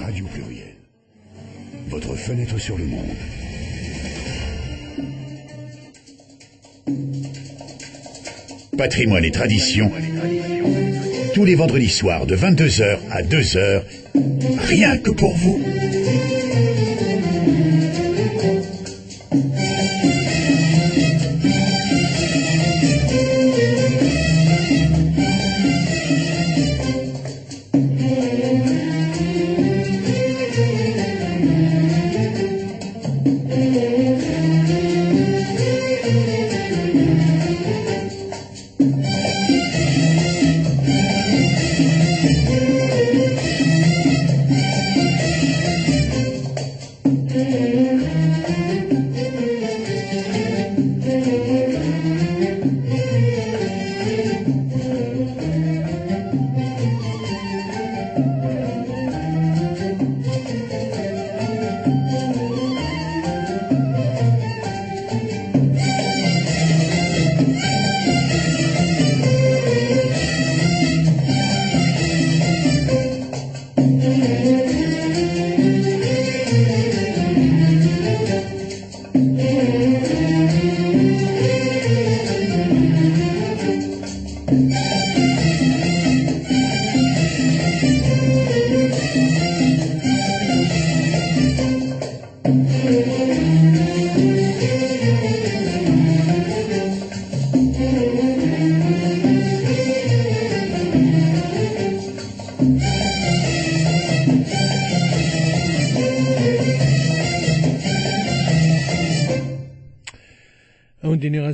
Radio Pluriel, votre fenêtre sur le monde. Patrimoine et tradition, tous les vendredis soirs de 22h à 2h, rien que pour vous.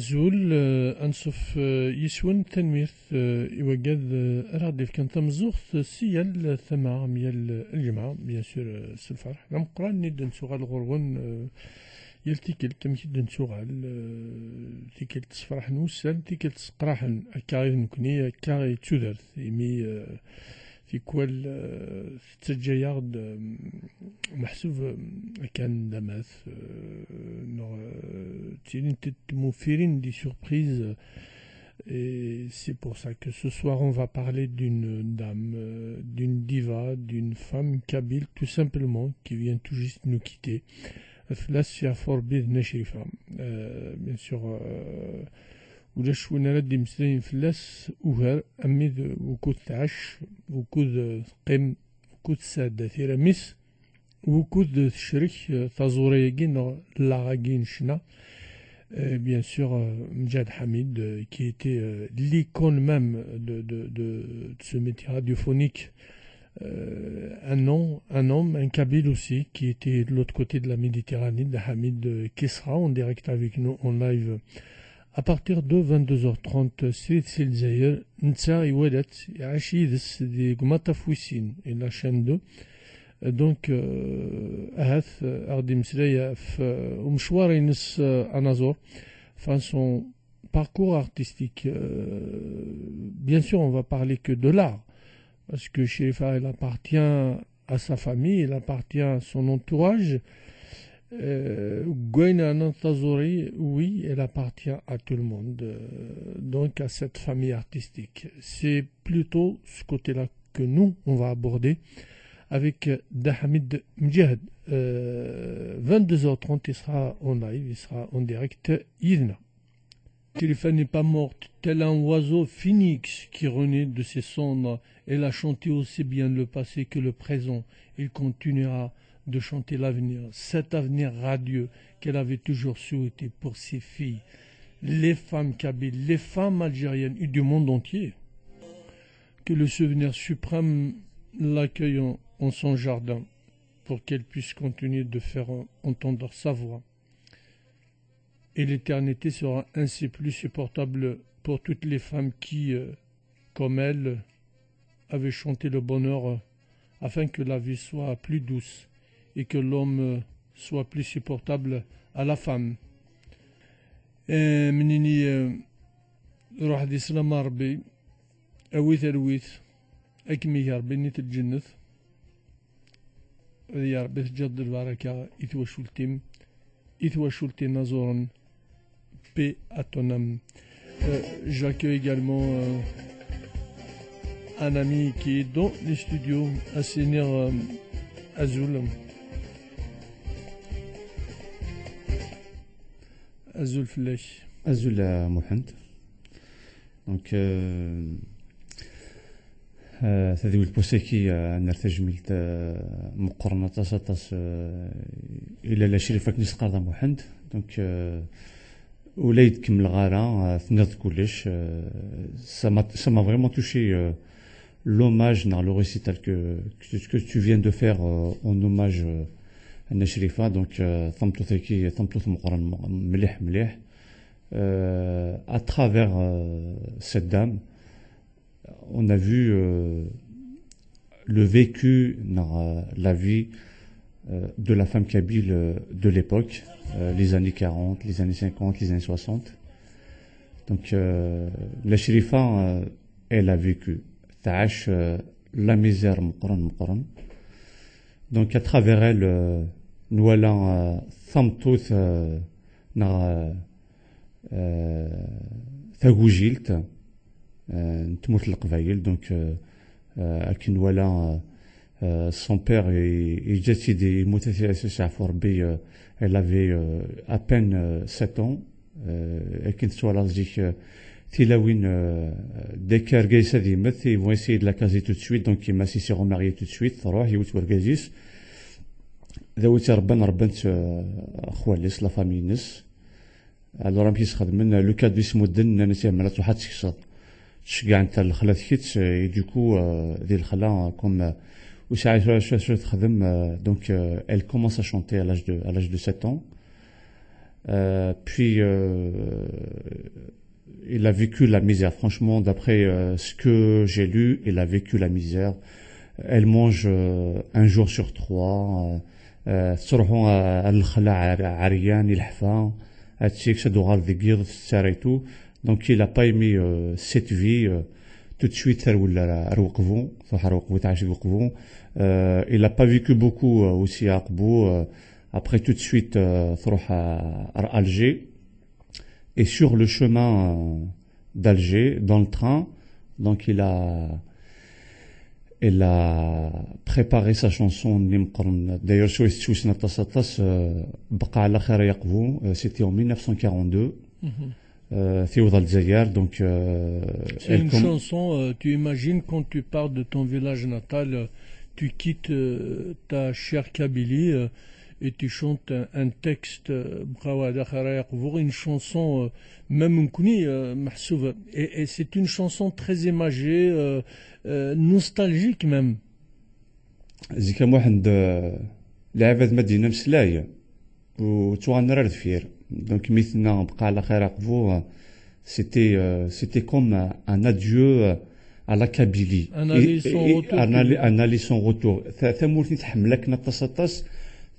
غزول أنصف يسون تنميث يوجد أراد كان تمزوخ سيال ثما ميال الجمعة بيان سور الفرح لم قران ندن سوغال غرون يلتيكل تمكيدن سوغال تيكل تصفرح نوسال تيكل تسقراحن أكاغي نكني أكاغي تودرث يمي في كل تجايارد محسوب كان دماث تيرين تموفيرين دي surprises et c'est pour ça que ce soir on va parler d'une dame, d'une diva, d'une femme kabyle tout simplement qui vient tout juste nous quitter. Là c'est fort بإذن شريفة bien sûr ولاش وين راه ديمسلين فلاس وهر أميد وكود تعش وكود قيم وكود سادة ثيراميس وكود تشريك تازوريين لاغاكين شنا bien sûr Mjad Hamid qui était l'icône même de ce métier radiophonique un homme, un Kabyle aussi qui était de l'autre côté de la Méditerranée, de Hamid qui sera en direct avec nous en live à partir de 22h30 c'est le Zahir Nta Iwalet Yachid de Gmatafouissine et la chaîne 2 donc Ahath Ardim Slaya Umshwar Ines Anazor enfin son parcours artistique bien sûr on va parler que de l'art parce que Sherifa il appartient à sa famille, il appartient à son entourage. Gouena Nantazori, oui, elle appartient à tout le monde, donc à cette famille artistique. C'est plutôt ce côté-là que nous, on va aborder avec Dahamid Mjahd. 22h30, il sera en live, il sera en direct. Yidna. Sherifa n'est pas morte, tel un oiseau phénix qui renaît de ses cendres. Elle a chanté aussi bien le passé que le présent. Il continuera de chanter l'avenir, cet avenir radieux qu'elle avait toujours souhaité pour ses filles, les femmes kabyles, les femmes algériennes et du monde entier. Que le souvenir suprême l'accueille en son jardin pour qu'elle puisse continuer de faire entendre sa voix. Et l'éternité sera ainsi plus supportable pour toutes les femmes qui, comme elle, avaient chanté le bonheur afin que la vie soit plus douce et que l'homme soit plus supportable à la femme. منيني روح دي سلام ربي أويث أرويث أكمي يا ربي نيت الجنة يا ربي تجد البركة إثوى شلتي نزورا paix à ton âme. J'accueille également un ami qui est dans les studios, Assénir Azul. Azul Flech. Azul Mohand. Donc, تذوي البوسيكي نرتجملت مقارنة تصاطس إلى لا شريفك نسقاضا محند دونك وليد كمل غارة ثنيض كلش ça m'a vraiment touché l'hommage dans le récital que tu viens de faire en hommage à Nashrifa donc ثمتوث مقارن مليح à travers cette dame on a vu le vécu dans la vie de la femme kabyle de l'époque, les années 40, les années 50, les années 60. Donc la Sherifa, elle a vécu la misère مقرن. Donc à travers elle, nous allons ثمتوث ثغوجيلت نتموت القبايل دونك اكن ولا son père يجسد يموت في ربي elle avait à peine 7 ans اكن سوالا زيك تلاوين ديكار جايسه ديمت ils vont essayer de la caser tout de suite donc il m'a s'est remarié tout de suite تروح يوت ورجازيس ذوت ربان خواليس لا فامي نس alors راه كيس خدمن لو كاد اسمو دن انا سيما واحد سكسات تشجع انت الخلا تكيت du coup ذي الخلا comme وساعات شو تخدم donc elle commence à chanter à l'âge de 7 ans puis il a vécu la misère franchement d'après ce que j'ai lu il a vécu la misère elle mange un jour sur 3 تروحوا على الخلا عريان الحفا هادشي كشدو غار ذكير ساريتو donc il a pas aimé cette vie tout de suite ولا روقفو صح روقفو تعاش روقفو il a pas vécu beaucoup aussi à Aqbou après tout de suite تروح à Alger et sur le chemin d'Alger dans le train donc il a préparé sa chanson d'ailleurs شويسنا تصاطس بقى على خير يقبو c'était en 1942 donc c'est une chanson tu imagines quand tu pars de ton village natal tu quittes ta chère Kabylie et tu chantes un texte une chanson même et c'est une chanson très imagée nostalgique même زي كان واحد لعبة مدينة مسلاية وتوغنرا الفير donc مثلنا بقى على خير عقبو c'était comme un adieu à la Kabylie un aller son retour ثمورتني تحملك نتصطس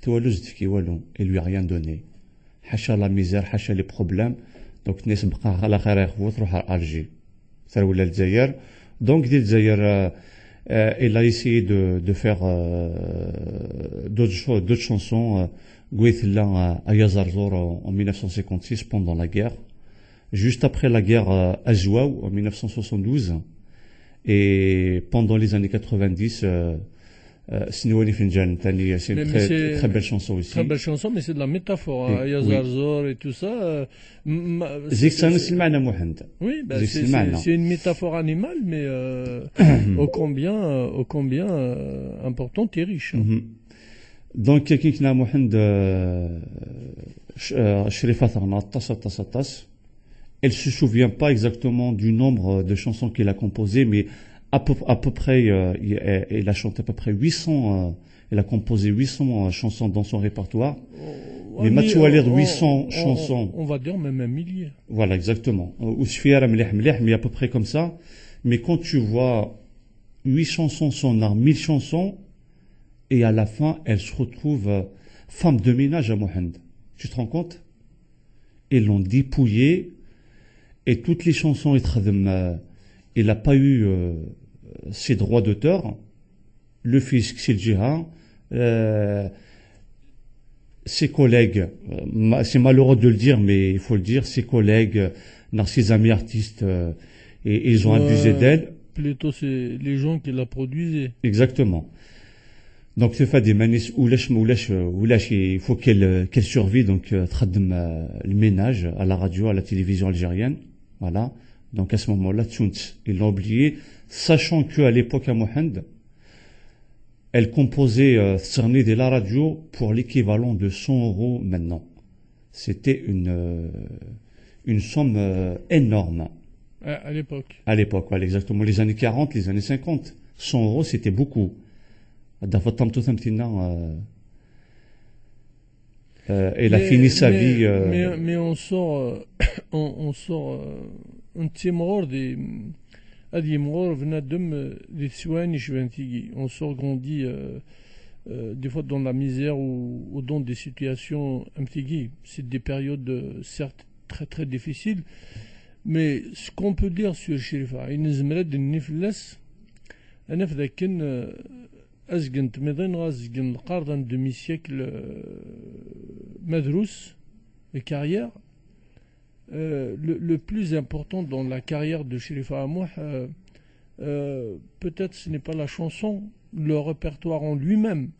توالوز تفكي والو et lui a rien donné حاشا la misère حاشا les problèmes donc ناس بقى على خير عقبو تروح على Alger ثار ولا الجزائر donc ديال الجزائر il a essayé de faire d'autres chansons à Yazarzour en 1956 pendant la guerre juste après la guerre à Zouaou en 1972 et pendant les années 90 Sinouani Finjan Tani c'est une très belle chanson aussi très belle chanson mais c'est de la métaphore à Yazarzour et tout ça oui c'est une métaphore animale mais ô combien importante et riche دونك كي كنا محمد شريفة ثغنا طاس. Elle se souvient pas exactement du nombre de chansons qu'il a composées, mais à peu près, il a chanté à peu près 800, il a composé 800 chansons dans son répertoire. Mais Mathieu a l'air de 800 chansons. On va dire même un millier. Voilà, exactement. Mais à peu près comme ça. Mais quand tu vois 8 chansons sonores, 1000 chansons, et à la fin, elle se retrouve femme de ménage à Mohand. Tu te rends compte? Ils l'ont dépouillée, et toutes les chansons, il n'a pas eu ses droits d'auteur. Le fisc, c'est le djihad. Ses collègues, c'est malheureux de le dire, mais il faut le dire, ses collègues, ses amis artistes, et ils ont abusé d'elle. Plutôt, c'est les gens qui la produisaient. Exactement. Donc, c'est fait des manis il faut qu'elle survive, donc, le ménage à la radio, à la télévision algérienne. Voilà. Donc, à ce moment-là, ils l'ont oublié, sachant qu'à l'époque à Mohand, elle composait Tsarni de la radio pour l'équivalent de 100 euros maintenant. C'était une somme énorme. À l'époque. À l'époque, voilà, exactement. Les années 40, les années 50. 100 euros, c'était beaucoup. Elle a fini sa vie. Mais on sort un petit mort des. هذه مغور بنادم دي ثواني شوانتيجي on sort grandi des fois dans la misère ou dans des situations amtigi. C'est des périodes certes très très difficiles, mais ce qu'on peut dire sur Sherifa ينزمرد النفلس أنا في ذاك أزجنت مدن غازجن القرن demi siècle مدروس carrière. Le plus important dans la carrière de Sherifa Amouh, peut-être ce n'est pas la chanson, le répertoire en lui-même.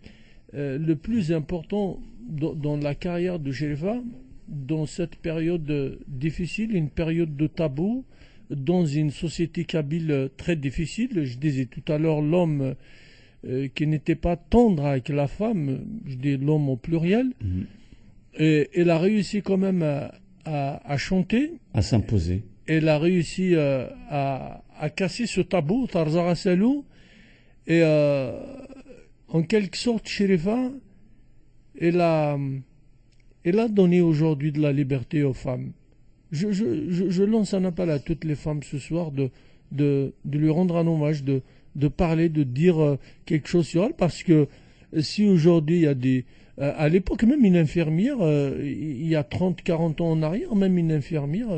Le plus important dans la carrière de Sherifa, dans cette période difficile, une période de tabou, dans une société kabyle très difficile, je disais tout à l'heure l'homme qui n'était pas tendre avec la femme, je dis l'homme au pluriel, et elle a réussi quand même à chanter, à s'imposer. Elle a réussi à casser ce tabou, Tarzara Salou, et en quelque sorte, Sherifa, elle a donné aujourd'hui de la liberté aux femmes. Je lance un appel à toutes les femmes ce soir de lui rendre un hommage, de parler, de dire quelque chose sur elle, parce que si aujourd'hui il y a des... à l'époque, même une infirmière, il y a 30-40 ans en arrière, même une infirmière,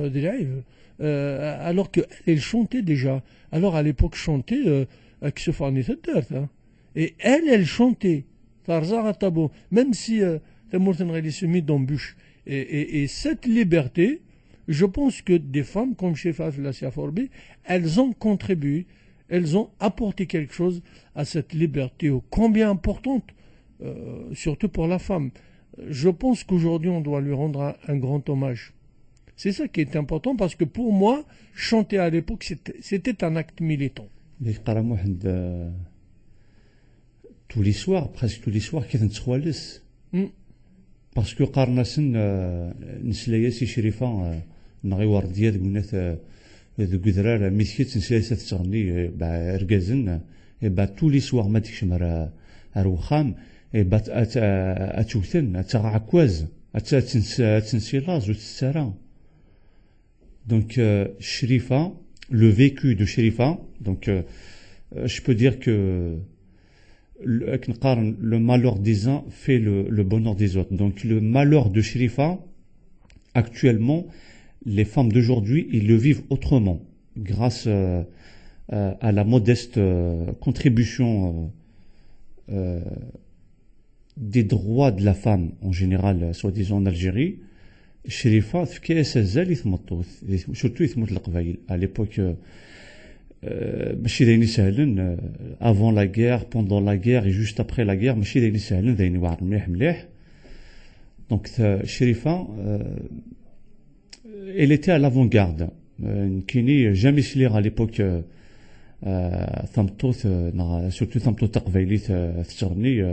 alors qu'elle chantait déjà. Alors à l'époque, chantait avec ce farnisseur. Et elle chantait. Même si elle se mit d'embûche. Et cette liberté, je pense que des femmes comme Sherifa Lassia Forbi, elles ont contribué, elles ont apporté quelque chose à cette liberté, combien importante. Surtout pour la femme. Je pense qu'aujourd'hui, on doit lui rendre un grand hommage. C'est ça qui est important, parce que pour moi, chanter à l'époque, c'était un acte militant. Tous les soirs, presque tous les soirs, كانت تخوالس. Parce que قارناسن نسلاياسي شريفة نغي وردية دقنات دقدرار ميثكيت نسلاياسات تغني رقازن tous les soirs ما تكشمر أروخام أتوثن أتغعكواز أتنسيلاز وتسارا. Donc Sherifa, le vécu de Sherifa, donc je peux dire que le malheur des uns fait le bonheur des autres. Donc le malheur de Sherifa, actuellement, les femmes d'aujourd'hui, ils le vivent autrement, grâce à la modeste contribution des droits de la femme en général, soi-disant en Algérie. Sherifa, surtout à l'époque, avant la guerre, pendant la guerre et juste après la guerre, donc Sherifa, elle était à l'avant-garde. Qui n'est jamais lire à l'époque ثمطوط سورتو ثمطوط تقبايليت تغني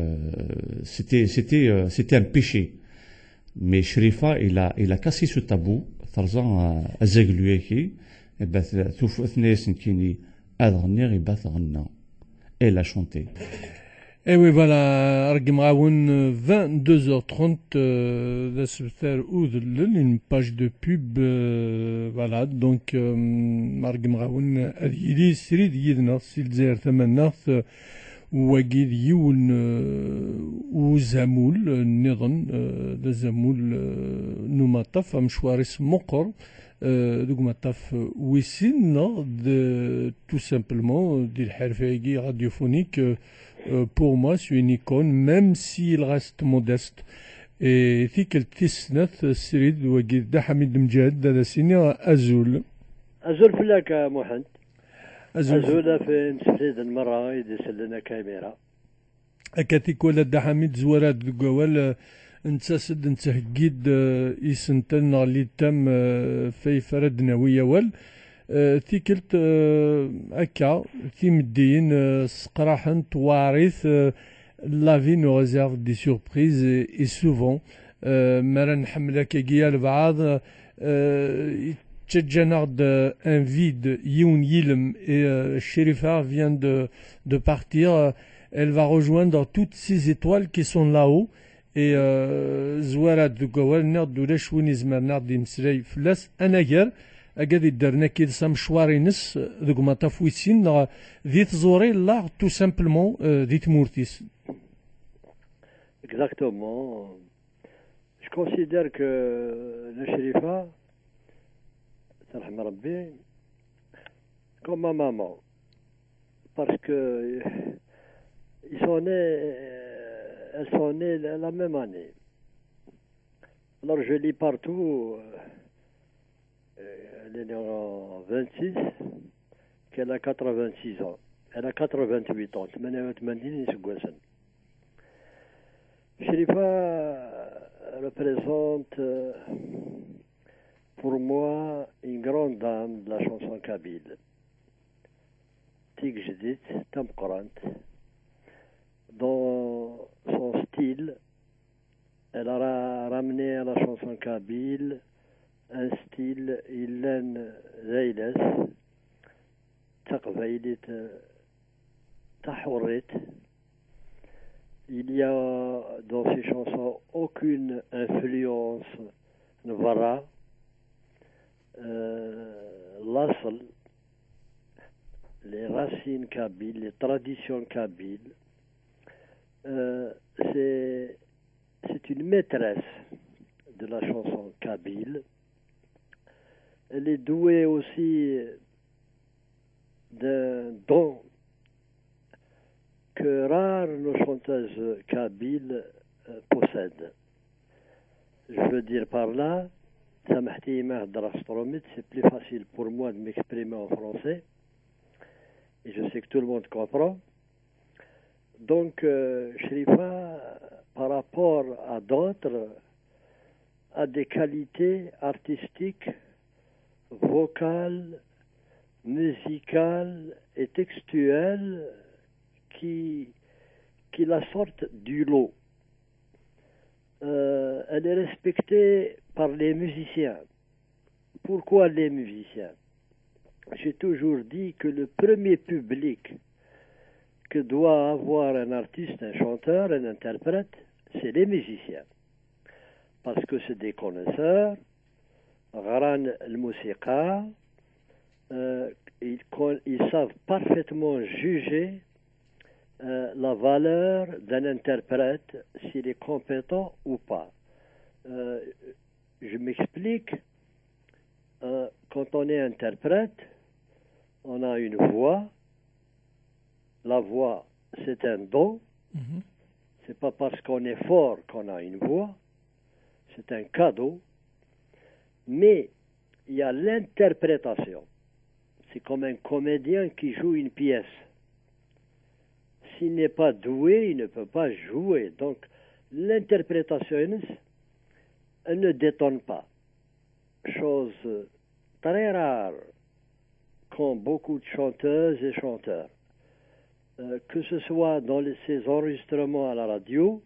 c'était un péché. Mais Shrifa, il a cassé ce tabou, Tarzan a zagluéki, et bah, tout fness kini adrnir et bath gna. Elle a chanté. Et oui, voilà, Argim Raoun, 22h30, une page de pub, voilà, donc, Argim Raoun, il سريد يدنا سيلزير ثمناث وقيد يون وزامول النظام ذا زامول نمطف مشوارس مقر دوك مطف ويسين tout simplement دي الحرفاقي radiophonique. Pour moi, c'est une icône, même s'il reste modeste. Et ثيك التسنث السريد وقيد دا حميد مجاد دا سيني أزول فلاك محمد أزول في نسفيد المرة يدس لنا كاميرا أكاتيك ولا دا حميد زورات دقوال نتسد نتهجيد إسنتن اللي تم في فرد نوية وال تيكلت هكا تيمدين سقراحن توارث لافي نو ريزيرف دي سوربريز اي سوفون مرا نحمل كيا البعض تجانا ان فيد يون يلم الشريفة vient de partir. Elle va rejoindre toutes ces étoiles qui sont là-haut. Et زوارات دوكوال نرد ولا شوين يزمر نرد يمسلاي فلاس أنا غير أقاد يدرنا كيد سام شوارينس ذوك ما تفويسين ذي تزوري لا تو سامبلمون ذي تمورتيس. Exactement. Je considère que le Sherifa, Sarham Rabbi, comme ma maman. Parce que elles sont nées la même année. Alors je lis partout, elle est née en 26, qu'elle a 86 ans. Elle a 88 ans. Sherifa représente pour moi une grande dame de la chanson kabyle. Tig Jdit, Tam Korant. Dans son style, elle a ramené à la chanson kabyle un style Ilen Zayles, Taqvaylit, Tahourit. Il y a dans ces chansons aucune influence Nvara, l'asl, les racines kabyles, les traditions kabyles. C'est une maîtresse de la chanson kabyle. Elle est douée aussi d'un don que rares nos chanteuses kabyles possèdent. Je veux dire par là, c'est plus facile pour moi de m'exprimer en français. Et je sais que tout le monde comprend. Donc, Sherifa, par rapport à d'autres, a des qualités artistiques, vocales, musicales et textuelles qui la sortent du lot. Elle est respectée par les musiciens. Pourquoi les musiciens? J'ai toujours dit que le premier public que doit avoir un artiste, un chanteur, un interprète, c'est les musiciens. Parce que c'est des connaisseurs, Gharan al-Musiqa, ils savent parfaitement juger la valeur d'un interprète, s'il est compétent ou pas. Je m'explique. Quand on est interprète, on a une voix. La voix, c'est un don. Mhm. C'est pas parce qu'on est fort qu'on a une voix. C'est un cadeau. Mais il y a l'interprétation. C'est comme un comédien qui joue une pièce. S'il n'est pas doué, il ne peut pas jouer. Donc, l'interprétation, elle ne détonne pas. Chose très rare comme beaucoup de chanteuses et chanteurs. Que ce soit dans ses enregistrements à la radio,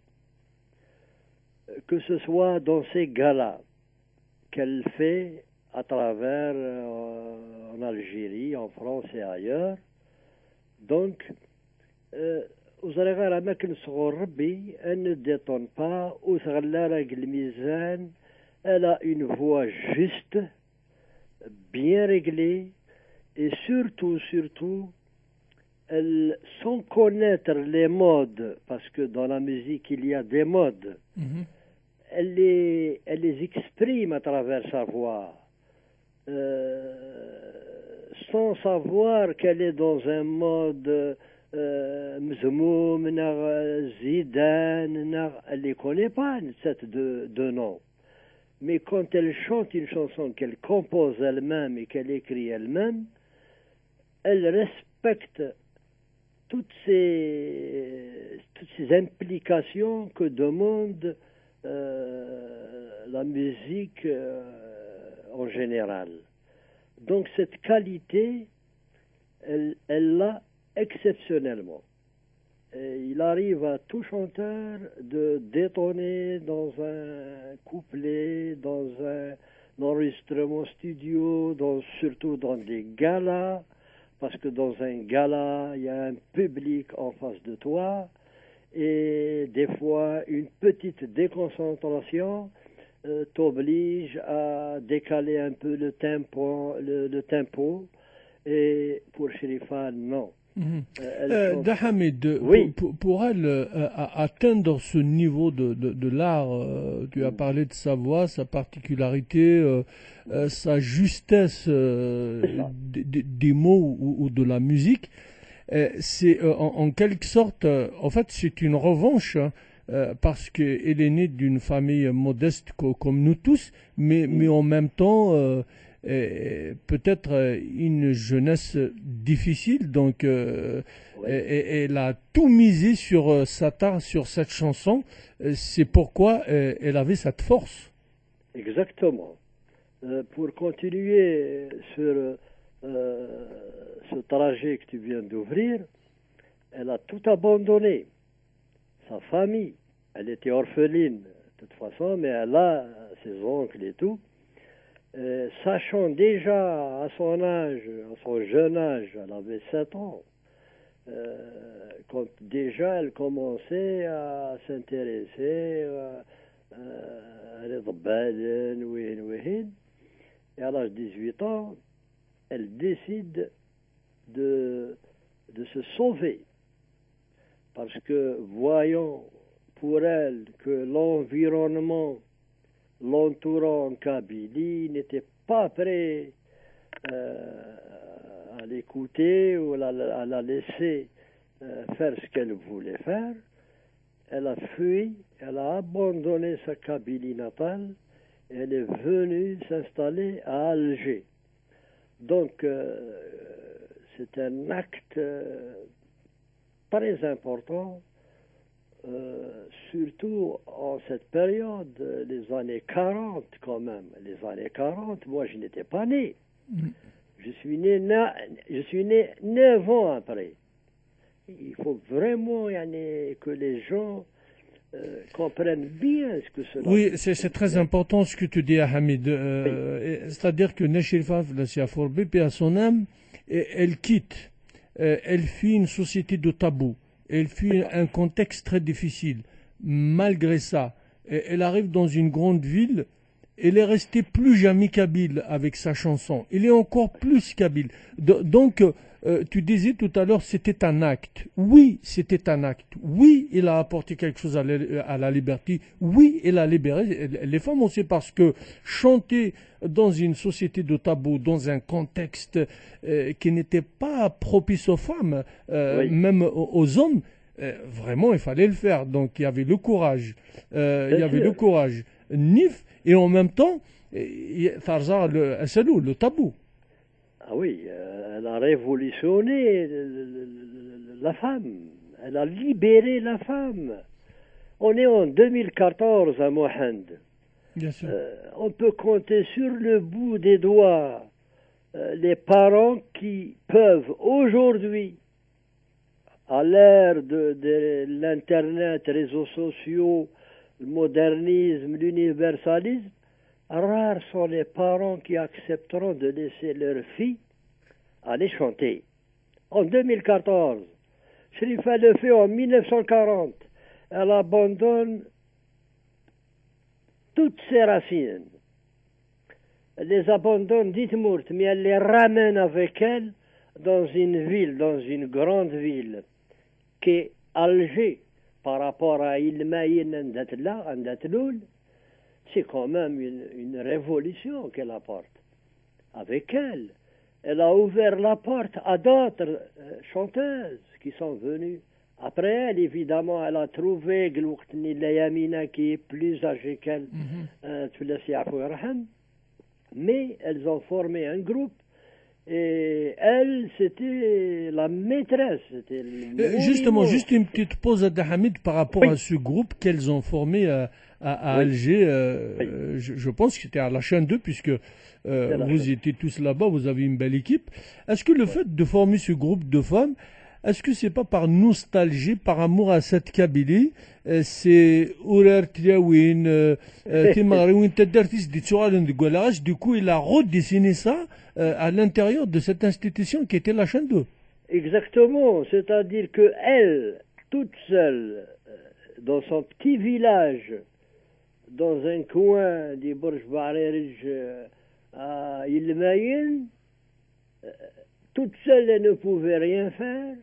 que ce soit dans ses galas qu'elle fait à travers en Algérie, en France et ailleurs. Donc, وزرغار أماكن صغور ربي elle ne détonne pas وثغلا الميزان. Elle a une voix juste, bien réglée, et surtout, elle, sans connaître les modes, parce que dans la musique il y a des modes, elle les exprime à travers sa voix, sans savoir qu'elle est dans un mode mzmoum, zidan, elle ne les connaît pas, cette de nom. Mais quand elle chante une chanson qu'elle compose elle-même et qu'elle écrit elle-même, elle respecte toutes ces implications que demande la musique en général. Donc cette qualité, elle l'a exceptionnellement. Et il arrive à tout chanteur de détonner dans un couplet, dans un enregistrement studio, surtout dans des galas, parce que dans un gala, il y a un public en face de toi, et des fois, une petite déconcentration t'oblige à décaler un peu le tempo, et pour Sherifa, non. Dahamid, oui. pour elle atteindre ce niveau de l'art, tu as parlé de sa voix, sa particularité, sa justesse des mots ou de la musique, c'est en quelque sorte, en fait, c'est une revanche, hein, parce qu'elle est née d'une famille modeste comme nous tous, mais en même temps peut-être une jeunesse difficile, donc elle a tout misé sur sur cette chanson. C'est pourquoi elle avait cette force. Exactement. Pour continuer sur ce trajet que tu viens d'ouvrir, elle a tout abandonné. Sa famille, elle était orpheline de toute façon, mais elle a ses oncles et tout. Sachant déjà à son âge, à son jeune âge, elle avait 7 ans, quand déjà elle commençait à s'intéresser à l'Idbaden, et à l'âge de 18 ans, elle décide de se sauver. Parce que voyant pour elle que l'environnement l'entourant en Kabylie n'était pas prêt à l'écouter ou à la laisser faire ce qu'elle voulait faire, elle a fui, elle a abandonné sa Kabylie natale et elle est venue s'installer à Alger. Donc c'est un acte très important, surtout en cette période, les années 40 quand même. Les années 40, moi je n'étais pas né. Je suis né 9 ans après. Il faut vraiment que les gens comprennent bien ce que cela Oui, c'est très important ce que tu dis, Hamid. C'est-à-dire que Neshirfa, la Siafourbi, paix à son âme, elle quitte, elle fuit une société de tabou. Elle fuit un contexte très difficile. Malgré ça, elle arrive dans une grande ville. Elle est restée plus jamais kabyle avec sa chanson. Elle est encore plus kabyle. Donc, tu disais tout à l'heure, c'était un acte. Oui, c'était un acte. Oui, il a apporté quelque chose à la liberté. Oui, il a libéré les femmes aussi, parce que chanter dans une société de tabou, dans un contexte qui n'était pas propice aux femmes, oui, même aux hommes, vraiment, il fallait le faire. Donc, il y avait le courage. Il y avait le courage. Nif, et en même temps, Farza, le tabou. Ah oui, elle a révolutionné la femme. Elle a libéré la femme. On est en 2014 à Mohand. Bien sûr. On peut compter sur le bout des doigts les parents qui peuvent aujourd'hui, à l'ère de l'Internet, réseaux sociaux, le modernisme, l'universalisme, rares sont les parents qui accepteront de laisser leur fille aller chanter. En 2014, Shrifa le fait en 1940. Elle abandonne toutes ses racines. Elle les abandonne, dites-moi, mais elle les ramène avec elle dans une ville, dans une grande ville, qui est Alger, par rapport à Ilmaïn Andatloul. C'est quand même une révolution qu'elle apporte. Avec elle, elle a ouvert la porte à d'autres chanteuses qui sont venues. Après elle, évidemment, elle a trouvé Glouktni Layamina qui est plus âgée qu'elle, mais elles ont formé un groupe. Et elle, c'était la maîtresse. Justement, juste une petite pause à Dahamid par rapport à ce groupe qu'elles ont formé à Alger. Je pense que c'était à la chaîne 2, puisque vous étiez tous là-bas, vous avez une belle équipe. Est-ce que le fait de former ce groupe de femmes, est-ce que c'est pas par nostalgie, par amour à cette Kabylie, c'est Ourar Tiaouine, Timarouine, Tadartis, du coup il a redessiné ça à l'intérieur de cette institution qui était la chaîne 2. Exactement, c'est-à-dire que elle, toute seule, dans son petit village, dans un coin des Bourj Barirj à Ilmaïn, toute seule elle ne pouvait rien faire,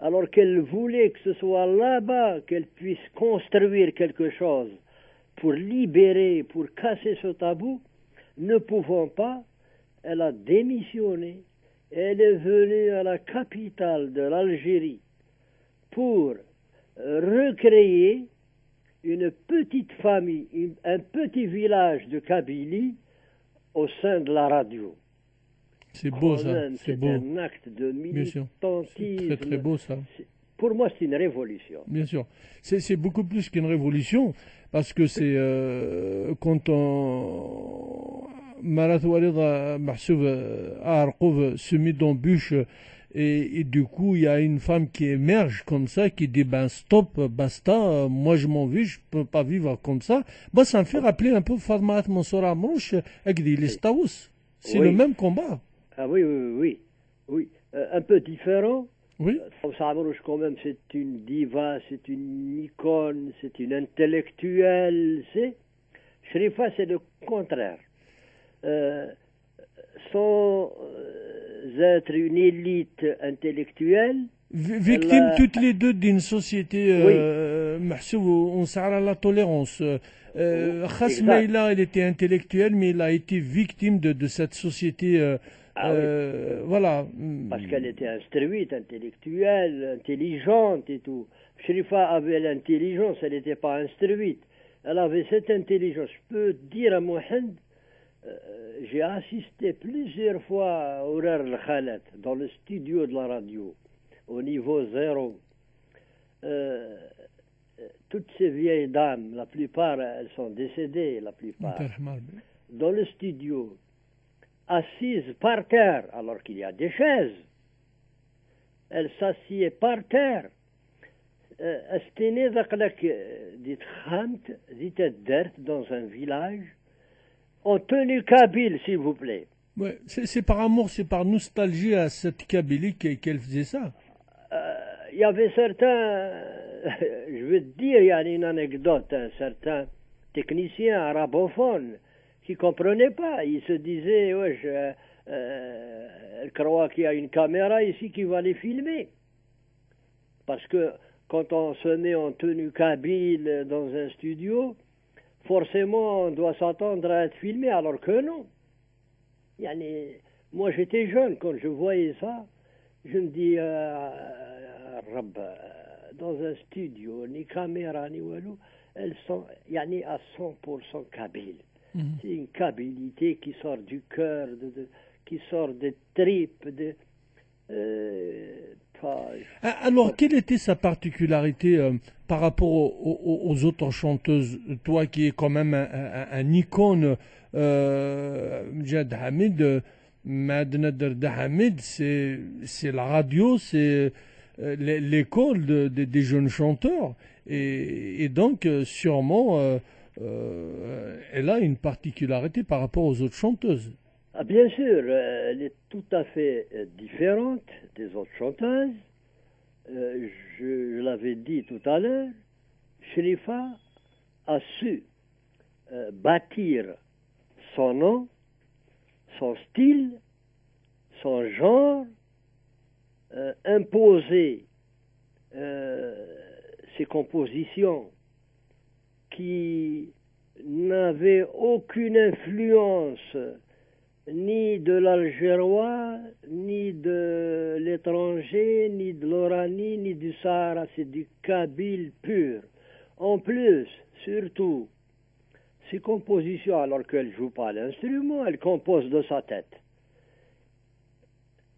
alors qu'elle voulait que ce soit là-bas qu'elle puisse construire quelque chose pour libérer, pour casser ce tabou. Ne pouvant pas, elle a démissionné. Elle est venue à la capitale de l'Algérie pour recréer une petite famille, un petit village de Kabylie au sein de la radio. C'est beau ça, c'est beau. C'est un acte de militantisme. C'est très beau ça. Pour moi, c'est une révolution. Bien sûr. C'est beaucoup plus qu'une révolution, parce que c'est quand on... Marat Walid Mahsoub Arqoub se met dans bûche et du coup il y a une femme qui émerge comme ça, qui dit ben stop, basta, moi je m'en vais, je peux pas vivre comme ça. Moi ça me fait rappeler un peu Fatma Mansoura Amrouche avec des Lestaous. C'est le même combat. Ah oui. Un peu différent. Oui. Amrouche quand même, c'est une diva, c'est une icône, c'est une intellectuelle. Shrifa, c'est le contraire. Sans être une élite intellectuelle. Victime toutes les deux d'une société on s'arrête à la tolérance. Khasmaïla, elle était intellectuelle, mais elle a été victime de cette société. Voilà. Parce qu'elle était instruite, intellectuelle, intelligente et tout. Shrifa avait l'intelligence, elle n'était pas instruite. Elle avait cette intelligence. Je peux dire à Mohamed, j'ai assisté plusieurs fois au Ourar al-Khalat, dans le studio de la radio, au niveau 0. Toutes ces vieilles dames, la plupart, elles sont décédées, la plupart. Dans le studio, assises par terre, alors qu'il y a des chaises. Elles s'assiedent par terre. Astene ذاك dit khamt, dit dert dans un village, en tenue kabyle, s'il vous plaît. Ouais, c'est par amour, c'est par nostalgie à cette Kabylie qu'elle faisait ça. Il y avait certains, je veux te dire, il y a une anecdote, un certain technicien arabophone qui ne comprenait pas. Il se disait, elle croit qu'il y a une caméra ici qui va les filmer. Parce que quand on se met en tenue kabyle dans un studio, forcément on doit s'attendre à être filmé, alors que non. Moi j'étais jeune, quand je voyais ça, je me dis, dans un studio, ni caméra, ni walou, elles sont à 100% kabyles. C'est une kabilité qui sort du cœur, qui sort des tripes. Alors, quelle était sa particularité par rapport aux autres chanteuses? Toi qui es quand même un icône, Jad Hamid, Madna Derda Hamid, c'est la radio, c'est l'école des jeunes chanteurs. Et donc, sûrement, elle a une particularité par rapport aux autres chanteuses. Ah, bien sûr, elle est tout à fait différente des autres chanteuses. Je l'avais dit tout à l'heure, Shrifa a su bâtir son nom, son style, son genre, imposer ses compositions qui n'avaient aucune influence ni de l'algérois, ni de l'étranger, ni de l'Oranie, ni du Sahara. C'est du kabyle pur. En plus, surtout, ses compositions, alors qu'elle ne joue pas l'instrument, elle compose de sa tête.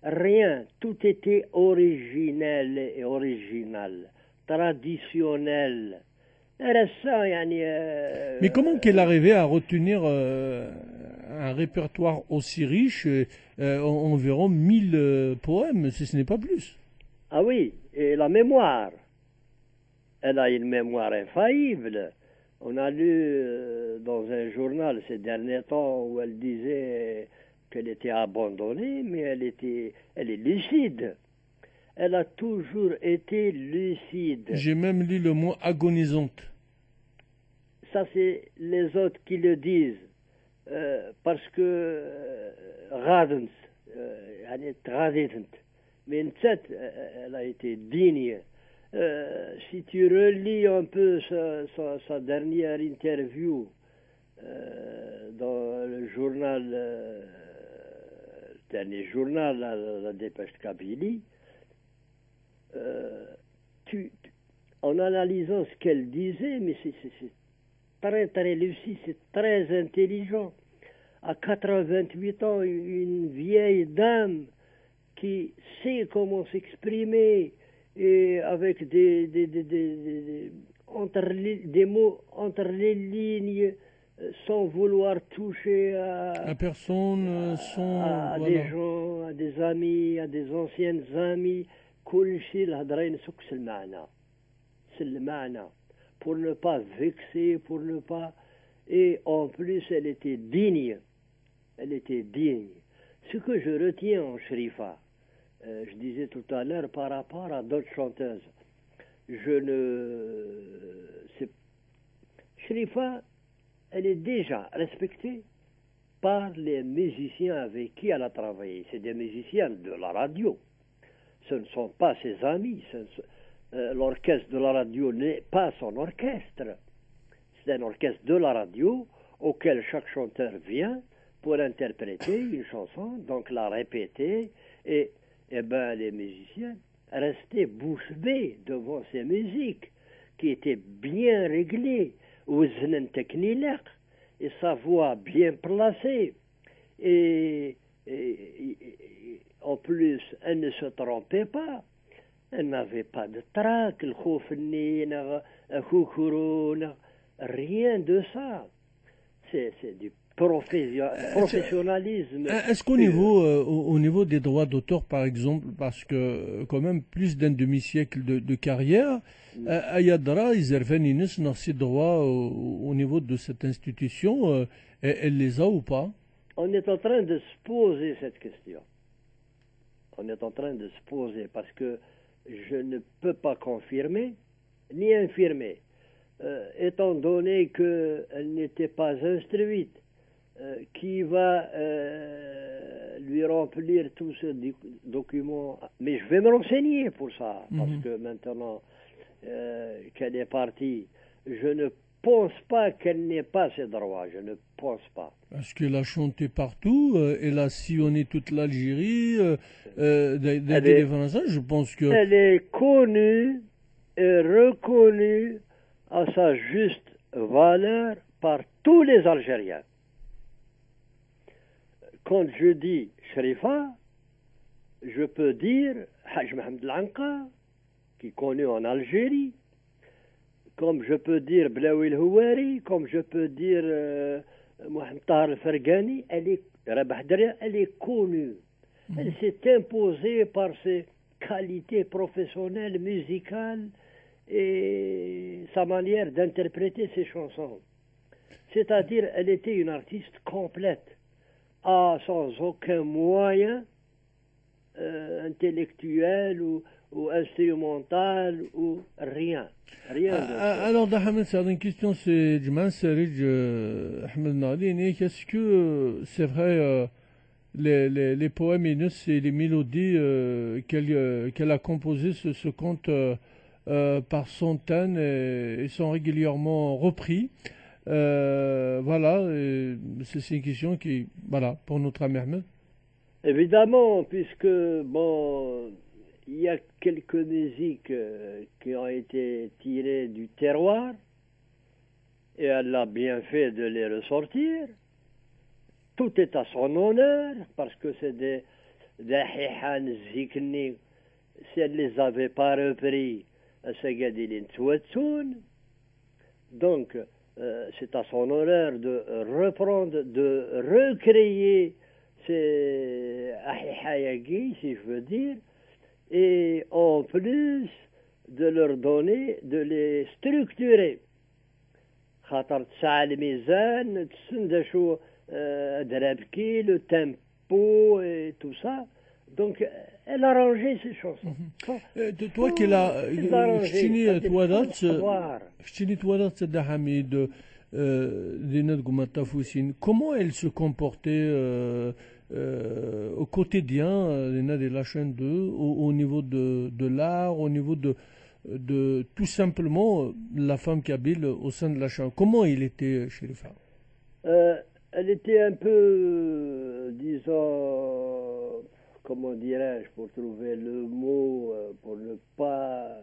Rien, tout était originel et original, traditionnel. Mais comment qu'elle arrivait à retenir un répertoire aussi riche, environ 1000 poèmes, si ce n'est pas plus? Ah oui, et la mémoire. Elle a une mémoire infaillible. On a lu dans un journal ces derniers temps où elle disait qu'elle était abandonnée, mais elle est lucide. Elle a toujours été lucide. J'ai même lu le mot agonisante. Ça, c'est les autres qui le disent. Parce que Radens, elle est tradiente. Mais une tête, elle a été digne. Si tu relis un peu sa dernière interview dans le journal, le dernier journal, la Dépêche de Kabylie, en analysant ce qu'elle disait, mais c'est très très lucide, c'est très intelligent. À 88 ans, une vieille dame qui sait comment s'exprimer et avec des mots entre les lignes, sans vouloir toucher à personne, à voilà. des gens, à des amis, à des anciennes amies. كل شيء الهضره ينسوك المعنى pour ne pas vexer, pour ne pas... Et en plus, elle était digne. Elle était digne. Ce que je retiens en Shrifa, je disais tout à l'heure par rapport à d'autres chanteuses, Shrifa, elle est déjà respectée par les musiciens avec qui elle a travaillé. C'est des musiciens de la radio. Ce ne sont pas ses amis. L'orchestre de la radio n'est pas son orchestre. C'est un orchestre de la radio auquel chaque chanteur vient pour interpréter une chanson, donc la répéter, et les musiciens restaient bouche bée devant ces musiques qui étaient bien réglées, et sa voix bien placée. Et en plus, elle ne se trompait pas. Elle n'avait pas de trac, rien de ça. C'est du professionnalisme. Est-ce qu'au niveau, au niveau des droits d'auteur, par exemple, parce que quand même plus d'un demi-siècle de carrière, Ayadra, Izervenines, dans ses droits au niveau de cette institution, elle les a ou pas? On est en train de se poser cette question. On est en train de se poser parce que je ne peux pas confirmer ni infirmer, étant donné qu'elle n'était pas instruite. Qui va lui remplir tout ce document? Mais je vais me renseigner pour ça, parce que maintenant qu'elle est partie, je ne pense pas qu'elle n'ait pas ses droits, je ne pense pas. Parce qu'elle a chanté partout, elle a sillonné toute l'Algérie, je pense que... Elle est connue et reconnue à sa juste valeur par tous les Algériens. Quand je dis Shrifa, je peux dire Haj Mohamed Lanka, qui est connu en Algérie, comme je peux dire Blaoui el Houari, comme je peux dire Mohamed Tahar Fergani, Rabah Daria, elle est connue. Elle s'est imposée par ses qualités professionnelles, musicales et sa manière d'interpréter ses chansons. C'est-à-dire, elle était une artiste complète, sans aucun moyen intellectuel ou instrumental ou rien. Rien de ça. Alors, Ahmed, c'est une question, c'est Jman Serij Ahmed Nadine. Qu'est-ce que c'est vrai, les poèmes et les mélodies qu'elle a composées se comptent par centaines et sont régulièrement repris. Voilà, c'est une question qui, voilà, pour notre ami Ahmed. Évidemment, puisque, bon, il y a quelques musiques qui ont été tirées du terroir, et elle a bien fait de les ressortir. Tout est à son honneur, parce que c'est des hihan zikni. Si elle ne les avait pas repris, donc c'est à son honneur de reprendre, de recréer ces ahihayagi, si je veux dire, et en plus de leur donner, de les structurer. خاطر تسعى الميزان تسند شو درابكي le tempo et tout ça. Donc elle a rangé ses chansons. Toi qui l'as فتشيني توالات سيدة حميد لينا قمتا فوسين, comment elle se comportait au quotidien لينا de la chaîne 2 au niveau de l'art, au niveau de tout simplement la femme kabyle au sein de la chaîne. Comment il était chez les femmes? Elle était un peu, disons, comment dirais-je, pour trouver le mot, pour ne pas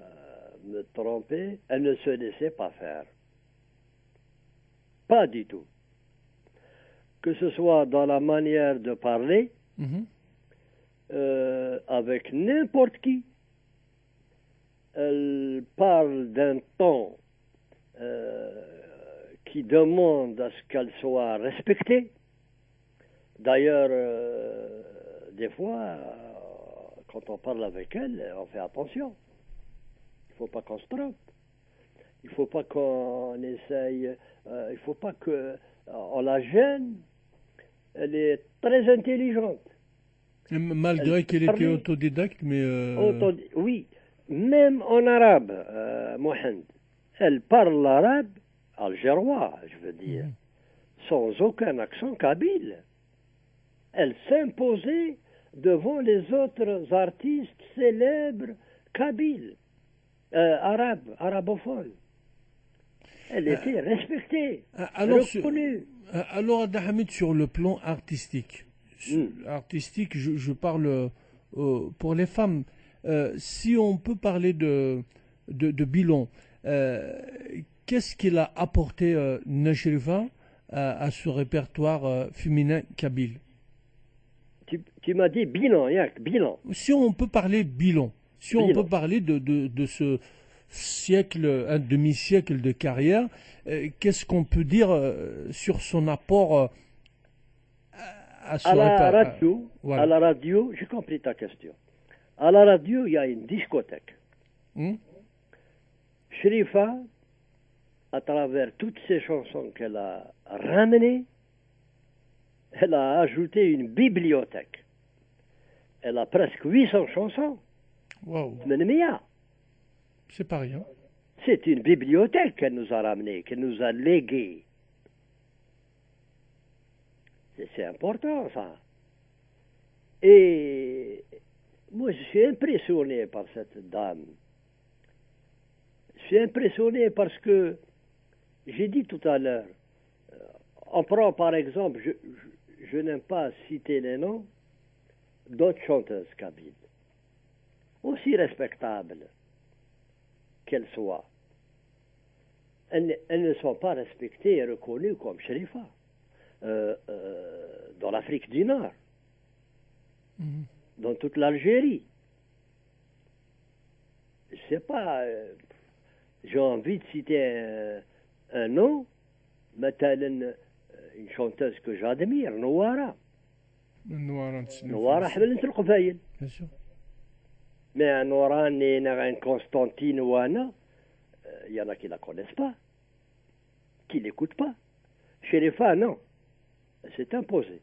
me tromper, elle ne se laissait pas faire. Pas du tout. Que ce soit dans la manière de parler, avec n'importe qui. Elle parle d'un ton qui demande à ce qu'elle soit respectée. D'ailleurs, des fois, quand on parle avec elle, on fait attention. Il ne faut pas qu'on se trompe. Il ne faut pas qu'on essaye, il ne faut pas qu'on la gêne. Elle est très intelligente. Malgré qu'elle était autodidacte, mais... Oui, même en arabe, Mohamed. Elle parle l'arabe algérois, je veux dire, sans aucun accent kabyle. Elle s'imposait devant les autres artistes célèbres kabyles, arabophones. Elle était respectée, reconnue. Alors, Abdelhamid, sur le plan artistique, je parle pour les femmes. Si on peut parler de bilan, qu'est-ce qu'il a apporté Nashrifa à ce répertoire féminin kabyle? Tu m'as dit bilan, Yak, bilan. Si on peut parler bilan, on peut parler de ce siècle, un demi-siècle de carrière, qu'est-ce qu'on peut dire sur son apport à ce répertoire? À la radio, j'ai compris ta question. À la radio, il y a une discothèque. Shrifa, à travers toutes ces chansons qu'elle a ramenées, elle a ajouté une bibliothèque. Elle a presque 800 chansons. Wow. C'est pas rien. C'est une bibliothèque qu'elle nous a ramenée, qu'elle nous a léguée. C'est important, ça. Et moi, je suis impressionné par cette dame. Je suis impressionné parce que, j'ai dit tout à l'heure, on prend par exemple, je n'aime pas citer les noms, d'autres chanteuses kabyles, aussi respectables qu'elles soient. Elles ne sont pas respectées et reconnues comme Shrifa dans l'Afrique du Nord, dans toute l'Algérie. Je sais pas, j'ai envie de citer un nom, مثلا une chanteuse que j'admire, Noara. النوارة نتسنى Noara حملت القبايل. bien sûr. Mais Noara, un Constantine ou Anna, il y en a qui la connaissent pas, qui l'écoutent pas. Chez les femmes, non. C'est imposé.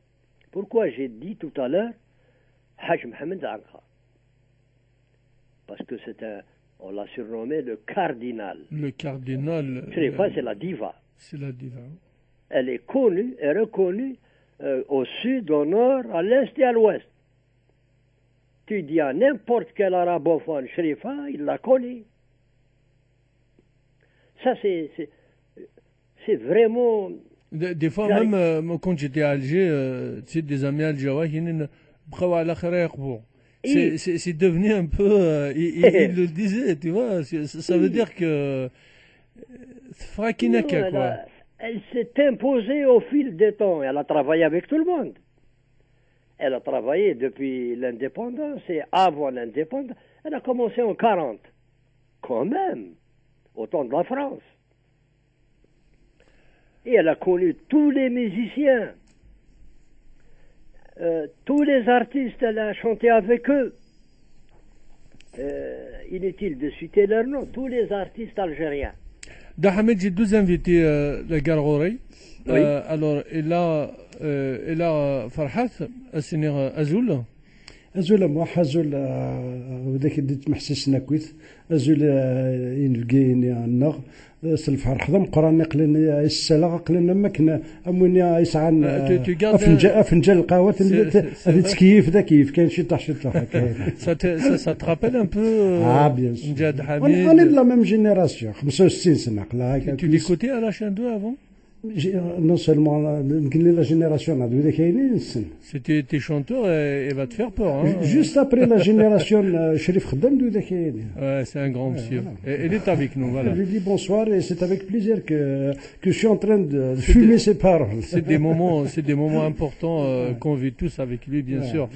Pourquoi j'ai dit tout à l'heure Haj Mohamed Ankha? Parce que on l'a surnommé le cardinal. Le cardinal. Chez les femmes, c'est la diva. C'est la diva. Elle est connue et reconnue au sud, au nord, à l'est et à l'ouest. Tu dis à n'importe quel arabophone shérifa, il la connaît. Ça, c'est vraiment... Des fois, même quand j'étais à Alger, tu sais, des amis algériens qui nous بقاو على خير يقبو. C'est devenu un peu... il le disait, tu vois. Ça veut dire que... Frakinaka, quoi. Elle s'est imposée au fil des temps. Elle a travaillé avec tout le monde. Elle a travaillé depuis l'indépendance et avant l'indépendance. Elle a commencé en 40. Quand même. Au temps de la France. Et elle a connu tous les musiciens. Tous les artistes, elle a chanté avec eux. Inutile de citer leur nom. Tous les artistes algériens. Dahamed, j'ai deux invités, la Gargorey. Oui. Alors, elle a Farhat, Assenir Azoul. أزول مو حزول وذاك اللي تمحسسنا كويت أزول ينلقيني النغ سلف حرخضم قراني قلنا السلاغ قلنا مكنا أموني يسعن أفنجل القهوة اللي تكيف ذا كيف كان شطح هكا. Ça te rappelle un peu bien sûr. Mjad Hamid. On est de la même génération 65 سنة قلا هكا. Tu l'écoutais à la chaîne 2 avant? Non seulement la génération a de كاينين السن. C'était tes chanteurs et va te faire peur. Hein. Juste après la génération Chérif Khaddam de كاينين. Ouais, c'est un grand monsieur. Voilà. Et il est avec nous, voilà. Je lui dis bonsoir et c'est avec plaisir que je suis en train de fumer ses paroles. C'est des moments importants qu'on vit tous avec lui, bien sûr.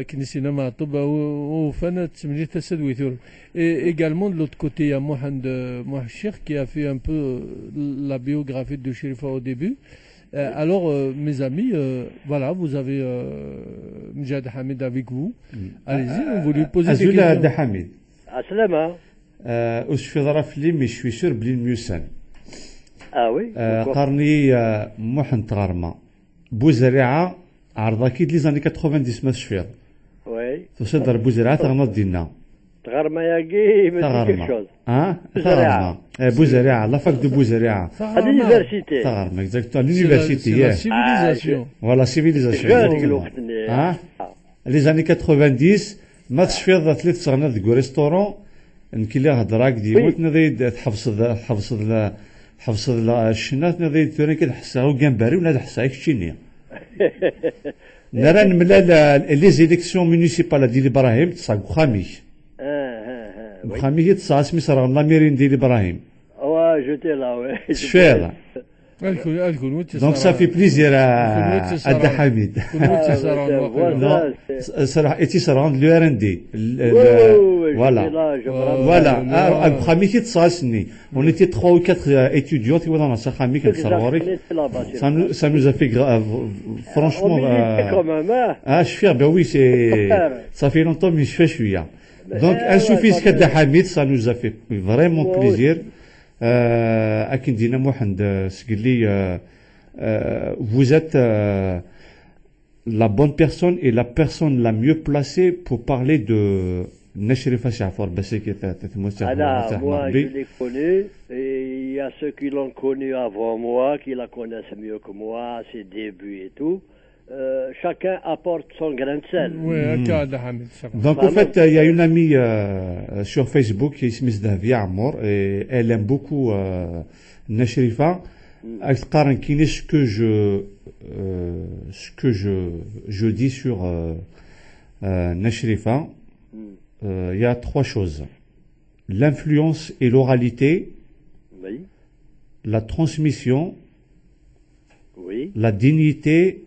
كنسينا مع طب وفنة تسمجي تسدويثور. Et également de l'autre côté, il y a Mohand Mohachir qui a fait un peu la biographie de Chérifa au début. Alors, mes amis, voilà, vous avez Mjad Hamid avec vous. Allez-y, on vous lui posez des questions. Azula Hamid. Assalama. وش في ظرف لي مش في شرب لي الميوسان. Ah oui. قرني محن تغرمة بوزريعة عرضة كيد لي زاني 90 ما تشفير. Oui. تصدر بوزريعة تغنى دينا. تغرمة ياكي ما quelque chose. تغرمة. بوزريعة لا فاك دو بوزريعة. À l'université. تغرمة exactement l'université. La civilisation. Voilà civilisation. Les années 90 ما تشفير ثلاث صغنا ذو ريستورون نكلي هضراك ديموت نضيد حفص الشنات نضيد ثاني كده حساو جنباري ولا حساك شينيا نرى نملا لي زيليكسيون مونيسيبال ديال ابراهيم تصاق خاميش خاميش تصاق سمي صرا لا ميرين ديال ابراهيم Ouais, j'étais là, ouais. شفير Donc ça fait plaisir à Dahamid. صراحة إتي صراحة l'URND. Voilà. Voilà. Khami qui تصاصني. On était 3 ou 4 étudiants qui voilà ça Khami qui ça nous a fait franchement je suis ben oui c'est ça fait longtemps mais je fais chouïa. Donc insuffisant que Dahamid ça nous a fait vraiment plaisir. أكن دينا موحد سقلي vous êtes la bonne personne et la personne la mieux placée pour parler de Nashrifa Jaafar بس كي تتمسح moi je les connais et il y a ceux qui l'ont connu avant moi qui la connaissent mieux que moi ses débuts et tout chacun apporte son grain de sel. Donc en fait il y a une amie sur Facebook qui s'appelle Davia Amour et elle aime beaucoup Nashrifa. Elle قارن كاين ce que je dis sur Nashrifa. Il y a 3 choses. L'influence et l'oralité. Oui. La transmission. Oui. La dignité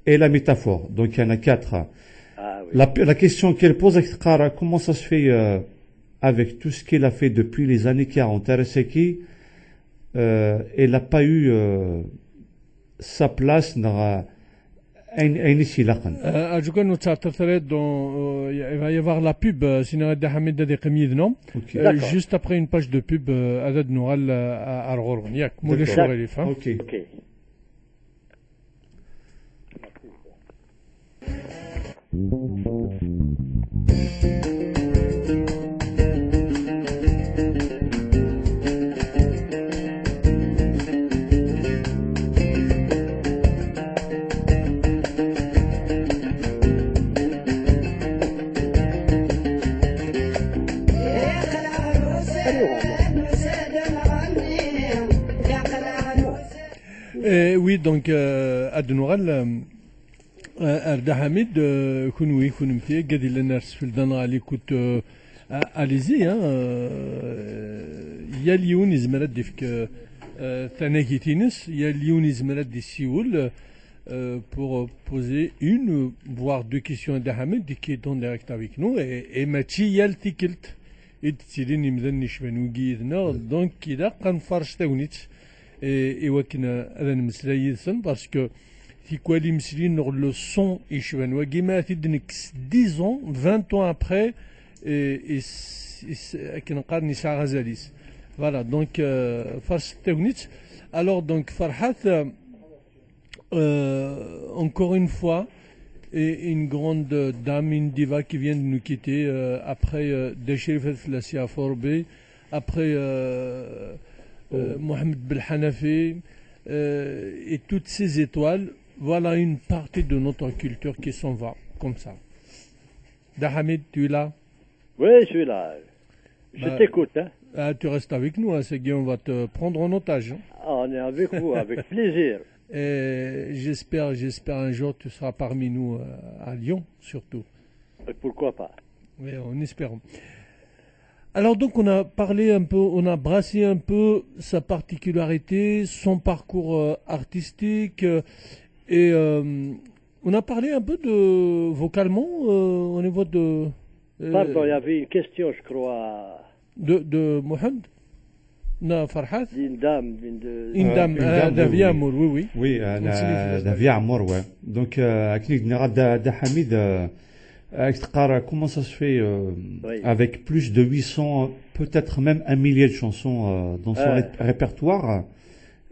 et la métaphore. Donc il y en a 4. Ah, oui. La question qu'elle pose, comment ça se fait avec tout ce qu'elle a fait depuis les années 40 elle n'a pas eu sa place dans أين يسيلقن. أجوكا نتعطر il va y avoir la pub sinon Hamid da قميدنا juste après une page de pub عدد نوغال أرغورون ياك مولا شغالي فهم. اوكي اوكي. Oui, donc أدنوغال أردا حميد كونوي كونمتي قد لنا رسفل دانا علي كنت أليزي يا اليون يزمر ديفك ثانيكي تينس يا اليون يزمر دي سيول pour poser une voire deux questions d'Ahmed qui est en direct avec nous et Machi yal tikelt et تسيرين يمدن نشبن وجيدنا donc كده قنفرش تاونيت et وكنا هذا المسلا يدسن parce que في كوالي مسلين le son يشبن وجيما تدنك 10 ans 20 ans après et كنقار نساء غزاليس voilà donc فرش تاونيت alors donc فرحات encore une fois, et une grande dame, une diva qui vient de nous quitter après Deshirifet Flassia Forbe, après Mohamed Belhanafi, et toutes ces étoiles. Voilà une partie de notre culture qui s'en va, comme ça. Dahamid, tu es là? Oui, je suis là. Je t'écoute. Hein. Ah, tu restes avec nous, hein, Segui, on va te prendre en otage. Hein. Ah, on est avec vous, avec plaisir. Et j'espère un jour tu seras parmi nous à Lyon, surtout. Et pourquoi pas? Oui, en espérant. Alors donc on a parlé un peu, on a brassé un peu sa particularité, son parcours artistique et on a parlé un peu de vocalement au niveau de... Pardon, il y avait une question, je crois. De Mohamed? Non, Farhat? Une dame, Davia Amour, oui. Oui, Davia Amour, ouais. Donc, Hamid, comment ça se fait avec plus de 800, peut-être même 1 millier de chansons dans son répertoire,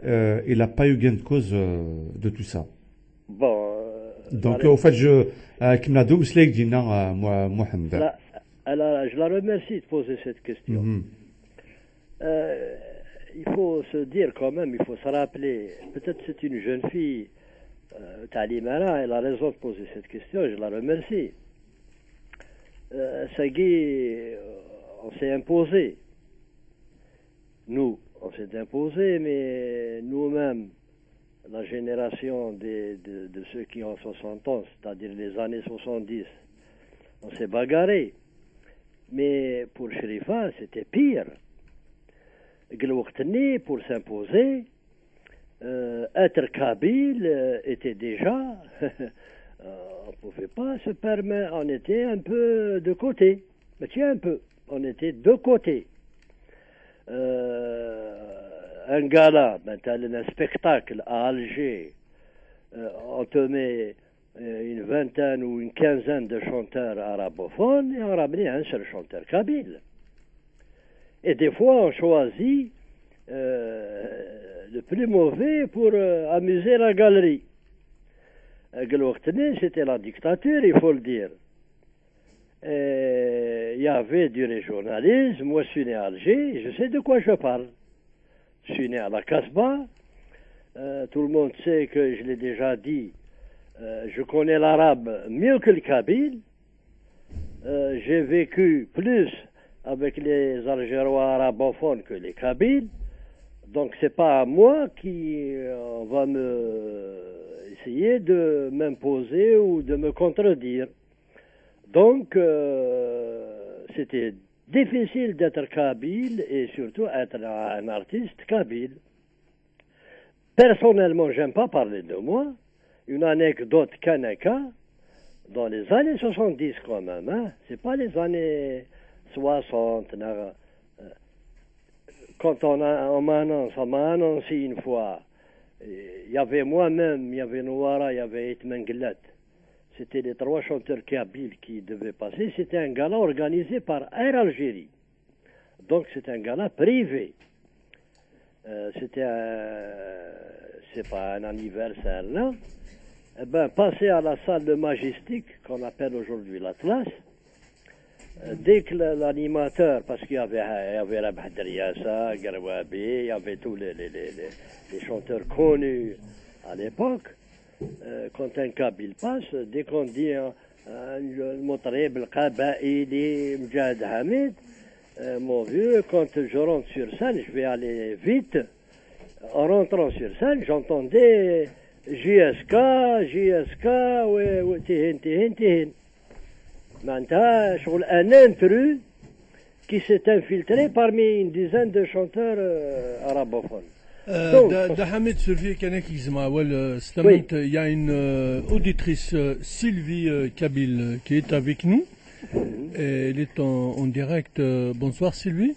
il n'a pas eu gain de cause de tout ça. Bon. Donc, au fait, Kimladou, Sleik Dina, Mohamed. Alors, je la remercie de poser cette question. Il faut se dire quand même, il faut se rappeler, peut-être c'est une jeune fille, Talimara, elle a raison de poser cette question, je la remercie. Sagui, on s'est imposé. Nous, on s'est imposé, mais nous-mêmes, la génération de ceux qui ont 60 ans, c'est-à-dire les années 70, on s'est bagarré. Mais pour Sherifa, c'était pire. Pour s'imposer, être kabyle était déjà, on ne pouvait pas se permettre, on était un peu de côté, mais tiens un peu, on était de côté. Un gala, un spectacle à Alger, on te met une vingtaine ou une quinzaine de chanteurs arabophones et on ramenait un seul chanteur kabyle. Et des fois, on choisit le plus mauvais pour amuser la galerie. C'était la dictature, il faut le dire. Il y avait du régionalisme. Moi, je suis né à Alger, je sais de quoi je parle. Je suis né à la Casbah. Tout le monde sait que, je l'ai déjà dit, je connais l'arabe mieux que le kabyle. J'ai vécu plus avec les Algérois arabophones que les Kabyles. Donc c'est pas à moi qui va essayer de m'imposer ou de me contredire. Donc c'était difficile d'être kabyle et surtout être un artiste kabyle. Personnellement, j'aime pas parler de moi. Une anecdote Kanaka, dans les années 70 quand même, hein, c'est pas les années 60. Quand on m'a annoncé une fois, il il y avait moi-même, il y avait Nouara, il y avait Itman Gillat. C'était les 3 chanteurs kabyles qui devaient passer. C'était un gala organisé par Air Algérie. Donc c'est un gala privé. C'est pas un anniversaire là. Eh ben, passer à la salle de Majestic, qu'on appelle aujourd'hui l'Atlas, dès que l'animateur, parce qu'il y avait Rabah Driassa, Garwabi, il y avait tous les chanteurs connus à l'époque, quand un Kabyle passe, dès qu'on dit le Motrib, le Qabaïli, Mjahid Hamid, mon vieux, quand je rentre sur scène, je vais aller vite. En rentrant sur scène, j'entendais JSK, Tihin. Maintenant, un intrus qui s'est infiltré parmi une dizaine de chanteurs arabophones. Hamid Surfi Kanek Ismaël, il y a une auditrice, Sylvie Kabyl, qui est avec nous. Elle est en direct. Bonsoir Sylvie.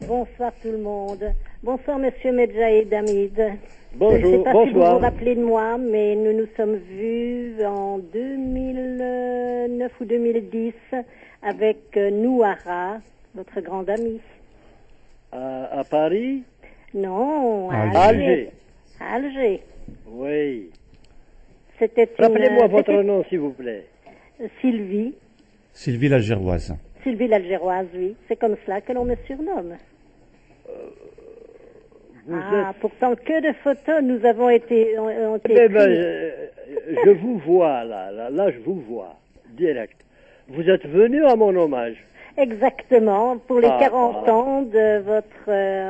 Bonsoir tout le monde. Bonsoir Monsieur Medjaïd Hamid. Bonjour, je ne sais pas bonsoir. si vous vous rappelez de moi, mais nous nous sommes vus en 2009 ou 2010 avec Nouara, votre grande amie. À Paris? Non, à Alger. À Alger. Oui. Rappelez-moi votre nom, s'il vous plaît. Sylvie. Sylvie l'Algéroise. Sylvie l'Algéroise, oui. C'est comme cela que l'on me surnomme. Pourtant, que de photos nous avons été je vous vois, là, je vous vois, direct. Vous êtes venu à mon hommage. Exactement, pour les 40 ans de votre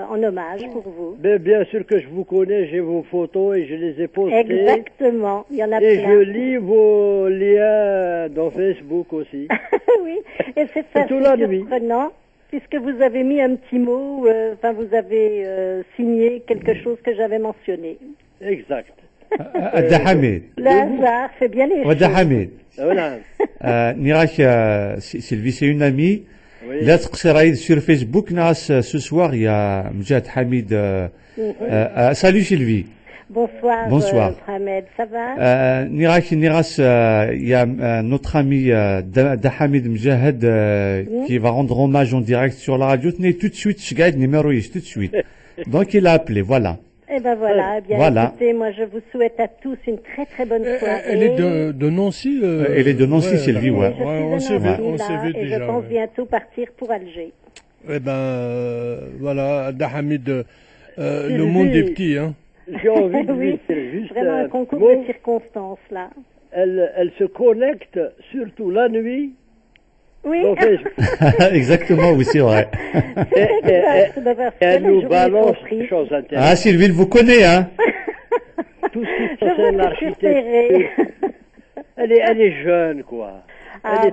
en hommage pour vous. Mais bien sûr que je vous connais, j'ai vos photos et je les ai postées. Exactement, il y en a et plein. Et je lis vos liens dans Facebook aussi. Oui, et c'est ça, c'est surprenant, puisque vous avez mis un petit mot, vous avez signé quelque chose que j'avais mentionné. Exact. Hamid. Le hasard fait bien les choses. Hamid. Sylvie, c'est une amie. Oui. Là, sur Facebook, ce soir, il y a Mjahid Hamid. Salut Sylvie. Bonsoir. Bonsoir. Ahmed, ça va? Il y a notre ami Hamid Mjahid qui va rendre hommage en direct sur la radio. Tenez tout de suite, je gagne numéro tout de suite. Donc il a appelé, voilà. Eh ben voilà, eh bien voilà. Écoutez, moi je vous souhaite à tous une très très bonne soirée. Elle est de Nancy. Elle est de Nancy, Sylvie, ouais. On s'est vu et déjà. Je pense bientôt partir pour Alger. Eh ben voilà, Hamid, le monde est petit, hein. J'ai envie de oui, dire juste vraiment un concours de circonstances là. Elle se connecte surtout la nuit. Oui. Exactement, oui, c'est vrai. Elle nous balance des choses intéressantes. Ah, Sylvie, vous connaît, hein? Tout ce qui concerne l'architecture. Elle est jeune, quoi. Il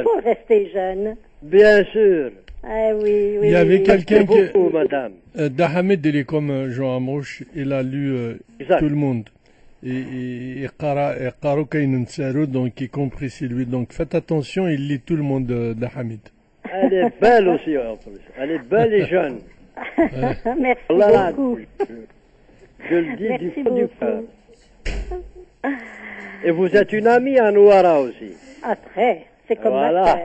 faut rester jeune. Bien sûr. Ah oui. Il y avait quelqu'un qui... madame. Dahamed, il est comme Jean Amrouche, il a lu tout le monde. Et Karo donc y compris lui. Donc faites attention, il lit tout le monde Dahamed. Elle est belle aussi, en plus. Elle est belle et jeune. Merci beaucoup. Je le dis du fond du cœur. Et vous êtes une amie à Nouara aussi. Après, c'est comme ma sœur.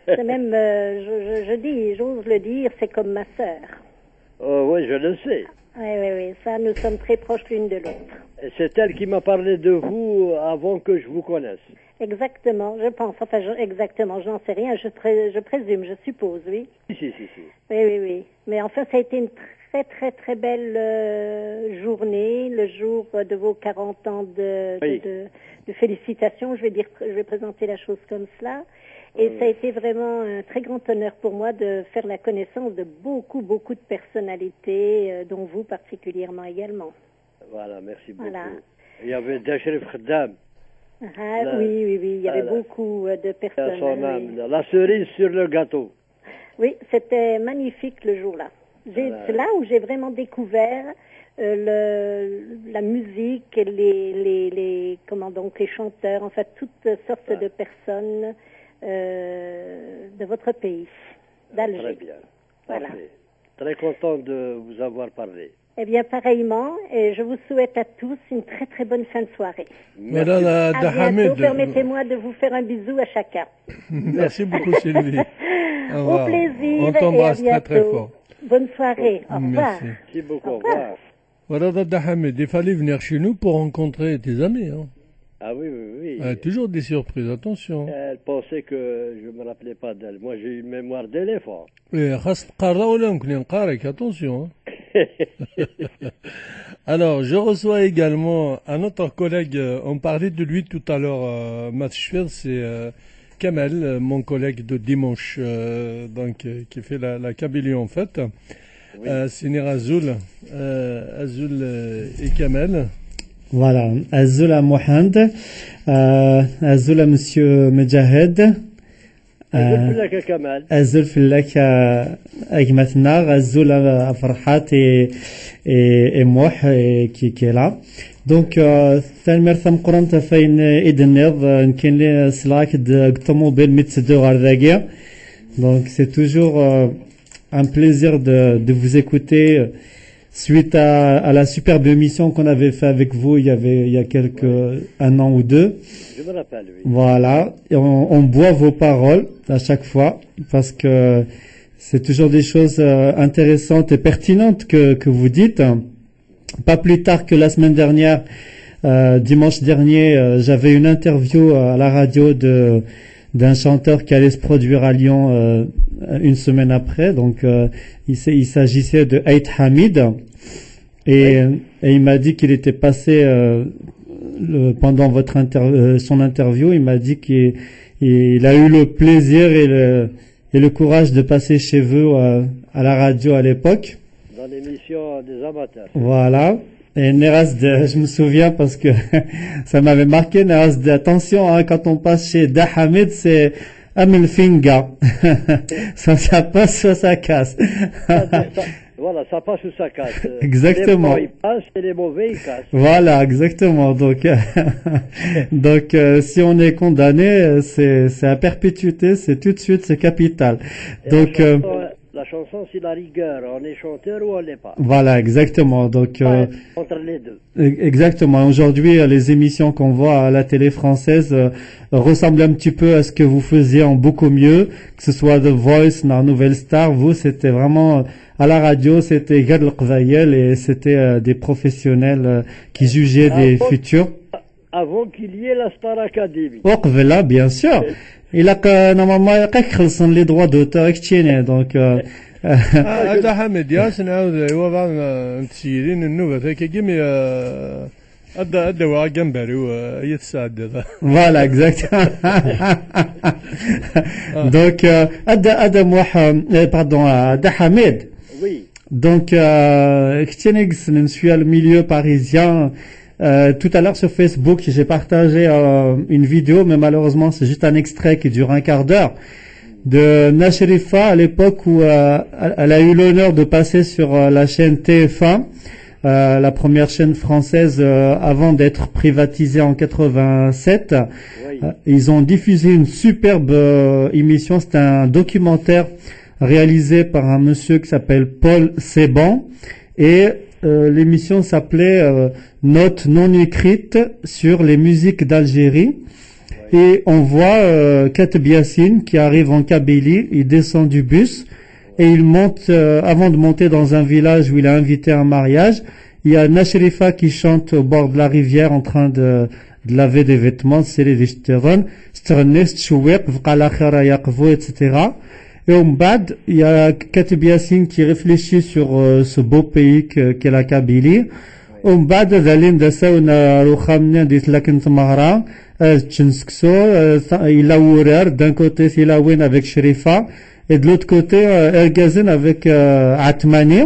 C'est même, j'ose le dire, c'est comme ma sœur. Oh, oui, je le sais. Oui, ça, nous sommes très proches l'une de l'autre. Et c'est elle qui m'a parlé de vous avant que je vous connaisse. Exactement, je pense. Enfin, exactement, je n'en sais rien. Je présume, je suppose, oui. Si. Oui. Mais enfin, ça a été une très, très, très belle journée, le jour de vos 40 ans de félicitations. Je vais présenter la chose comme cela. Et ça a été vraiment un très grand honneur pour moi de faire la connaissance de beaucoup, beaucoup de personnalités, dont vous particulièrement également. Voilà, merci beaucoup. Voilà. Il y avait Dachrif Khaddam. Oui, il y avait beaucoup de personnes. Son âme, la cerise sur le gâteau. Oui, c'était magnifique le jour-là. C'est là où j'ai vraiment découvert la musique, les chanteurs, en fait, toutes sortes de personnes de votre pays, d'Alger. Très bien. Voilà. Parfait. Très content de vous avoir parlé. Eh bien, pareillement, et je vous souhaite à tous une très très bonne fin de soirée. Voilà, À Dahamed. bientôt. Permettez-moi de vous faire un bisou à chacun. Merci beaucoup, Sylvie. Au Au revoir. plaisir On et à t'embrasse très bientôt. très fort. Bonne soirée. Au revoir. Merci. Merci beaucoup. Au Au revoir. revoir. Voilà, Dahamed, il fallait venir chez nous pour rencontrer tes amis. Hein. Ah oui, oui, oui. Toujours des surprises, attention. Elle pensait que je ne me rappelais pas d'elle. Moi, j'ai une mémoire d'éléphant. خاص تقرا ولا يمكن نقارك attention. Alors, je reçois également un autre collègue, on parlait de lui tout à l'heure, Matchfeld, c'est Kamel, mon collègue de dimanche, qui fait la Kabylie en fait. Oui. C'est Azul, Azul et Kamel. Voilà, Azul à Mohand, Azul à Monsieur Mejahed, قلت لك يا كمال. Azul Fillak à Gmatnar, Azul à Farhat et Moh qui est là. Donc, ثالمر ثم قرنت فين إدنيض نكين لي سلاك d'automobile متسدو غارداقيا. Donc, c'est toujours un plaisir de vous écouter. Suite à la superbe émission qu'on avait fait avec vous il y a un an ou deux. Je me rappelle, oui. Voilà. Et on boit vos paroles à chaque fois parce que c'est toujours des choses intéressantes et pertinentes que vous dites. Pas plus tard que la semaine dernière, dimanche dernier, j'avais une interview à la radio d'un chanteur qui allait se produire à Lyon une semaine après. Donc, il s'agissait de Aït Hamid. Et il m'a dit qu'il était passé pendant son interview. Il m'a dit qu'il a eu le plaisir et le courage de passer chez vous à la radio à l'époque. Dans l'émission des amateurs. Voilà. Et Nerazd, je me souviens parce que ça m'avait marqué, Nerazd, attention, hein, quand on passe chez Dahamed, c'est Amel Finga. Ça passe, soit ça casse. Voilà, ça passe ou ça casse. Exactement. Les bons, ils passent et les mauvais, ils cassent. Voilà, exactement. Donc, si on est condamné, c'est à perpétuité, c'est tout de suite, c'est capital. Et Donc, la chanson, c'est la rigueur. On est chanteur ou on l'est pas. voilà, exactement. Donc, Entre les deux. exactement. Aujourd'hui, les émissions qu'on voit à la télé française ressemblent un petit peu à ce que vous faisiez en beaucoup mieux, que ce soit The Voice, la Nouvelle Star. Vous, c'était vraiment à la radio, c'était Gad Al-Qdayel et c'était des professionnels qui jugeaient des futurs. Avant qu'il y ait la Star Academy. وقبلها bien sûr. Il a normalement يخلصن les droits d'auteur كتيني donc هذا حمد ياسن عاود ايوا بعض نتسيرين النوبة هيك كيمي أدى وعا جنبري ويتساعد. voilà exactement. Donc أدى pardon أدى حميد. Oui. Donc كتيني je suis à le milieu parisien. Tout à l'heure sur Facebook, j'ai partagé une vidéo, mais malheureusement c'est juste un extrait qui dure un quart d'heure, de Nashrifa à l'époque où elle a eu l'honneur de passer sur la chaîne TF1, la première chaîne française avant d'être privatisée en 87. Oui. Ils ont diffusé une superbe émission, c'est un documentaire réalisé par un monsieur qui s'appelle Paul Seban et l'émission s'appelait Notes non écrites sur les musiques d'Algérie. Et on voit Kateb Yassine qui arrive en Kabylie, il descend du bus et il monte, avant de monter dans un village où il a invité un mariage, il y a Nashrifa qui chante au bord de la rivière en train de laver des vêtements, c'est les Vichteron, etc. Et au Mbad, il y a Kateb Yassine qui réfléchit sur ce beau pays qu'est la Kabylie. Au Mbad, Zalim Dassaouna Roukhamnen dit Lakent Mahra, Tchenskso, il a Ourer, d'un côté Silaouen avec Sherifa, et de l'autre côté Ergazen avec Atmani.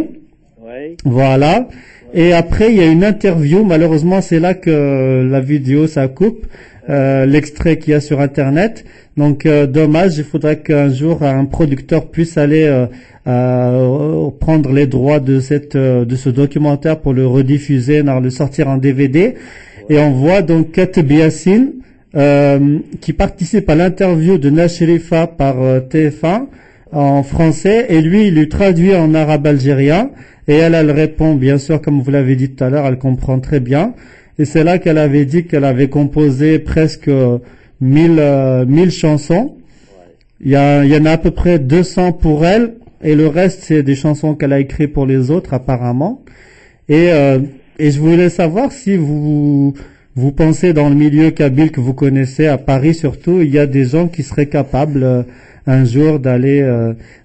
Oui. Voilà. Et après, il y a une interview, malheureusement c'est là que la vidéo ça coupe, l'extrait qu'il y a sur Internet. Donc dommage, il faudrait qu'un jour un producteur puisse aller prendre les droits de ce documentaire pour le rediffuser, le sortir en DVD. Et on voit donc Kateb Yassine qui participe à l'interview de Nashrifa par TF1 en français et lui, il lui traduit en arabe algérien et elle répond, bien sûr, comme vous l'avez dit tout à l'heure, elle comprend très bien. Et c'est là qu'elle avait dit qu'elle avait composé presque 1000 chansons. Il y en a à peu près 200 pour elle et le reste, c'est des chansons qu'elle a écrites pour les autres, apparemment. Et je voulais savoir si vous pensez dans le milieu kabyle que vous connaissez, à Paris surtout, il y a des gens qui seraient capables un jour d'aller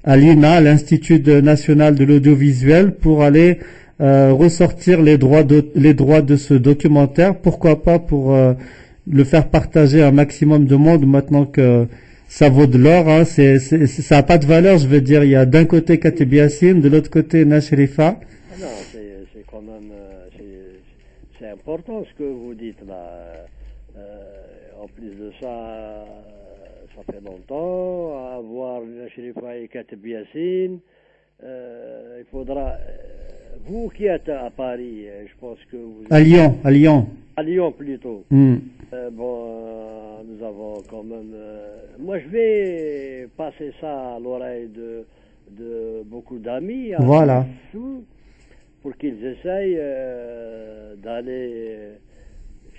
à l'INA, l'Institut national de l'audiovisuel, pour aller ressortir les droits de ce documentaire. Pourquoi pas pour le faire partager à un maximum de monde maintenant que ça vaut de l'or, hein. Ça n'a pas de valeur, je veux dire. Il y a d'un côté Katib Yassine, de l'autre côté Nashrifa. Non, c'est quand même c'est important ce que vous dites là. En plus de ça, ça fait longtemps. Avoir Nashrifa et Katib Yassine, il faudra. Vous qui êtes à Paris, je pense que vous. À Lyon. À Lyon plutôt. Nous avons quand même. Moi, je vais passer ça à l'oreille de beaucoup d'amis. Voilà. Pour qu'ils essayent d'aller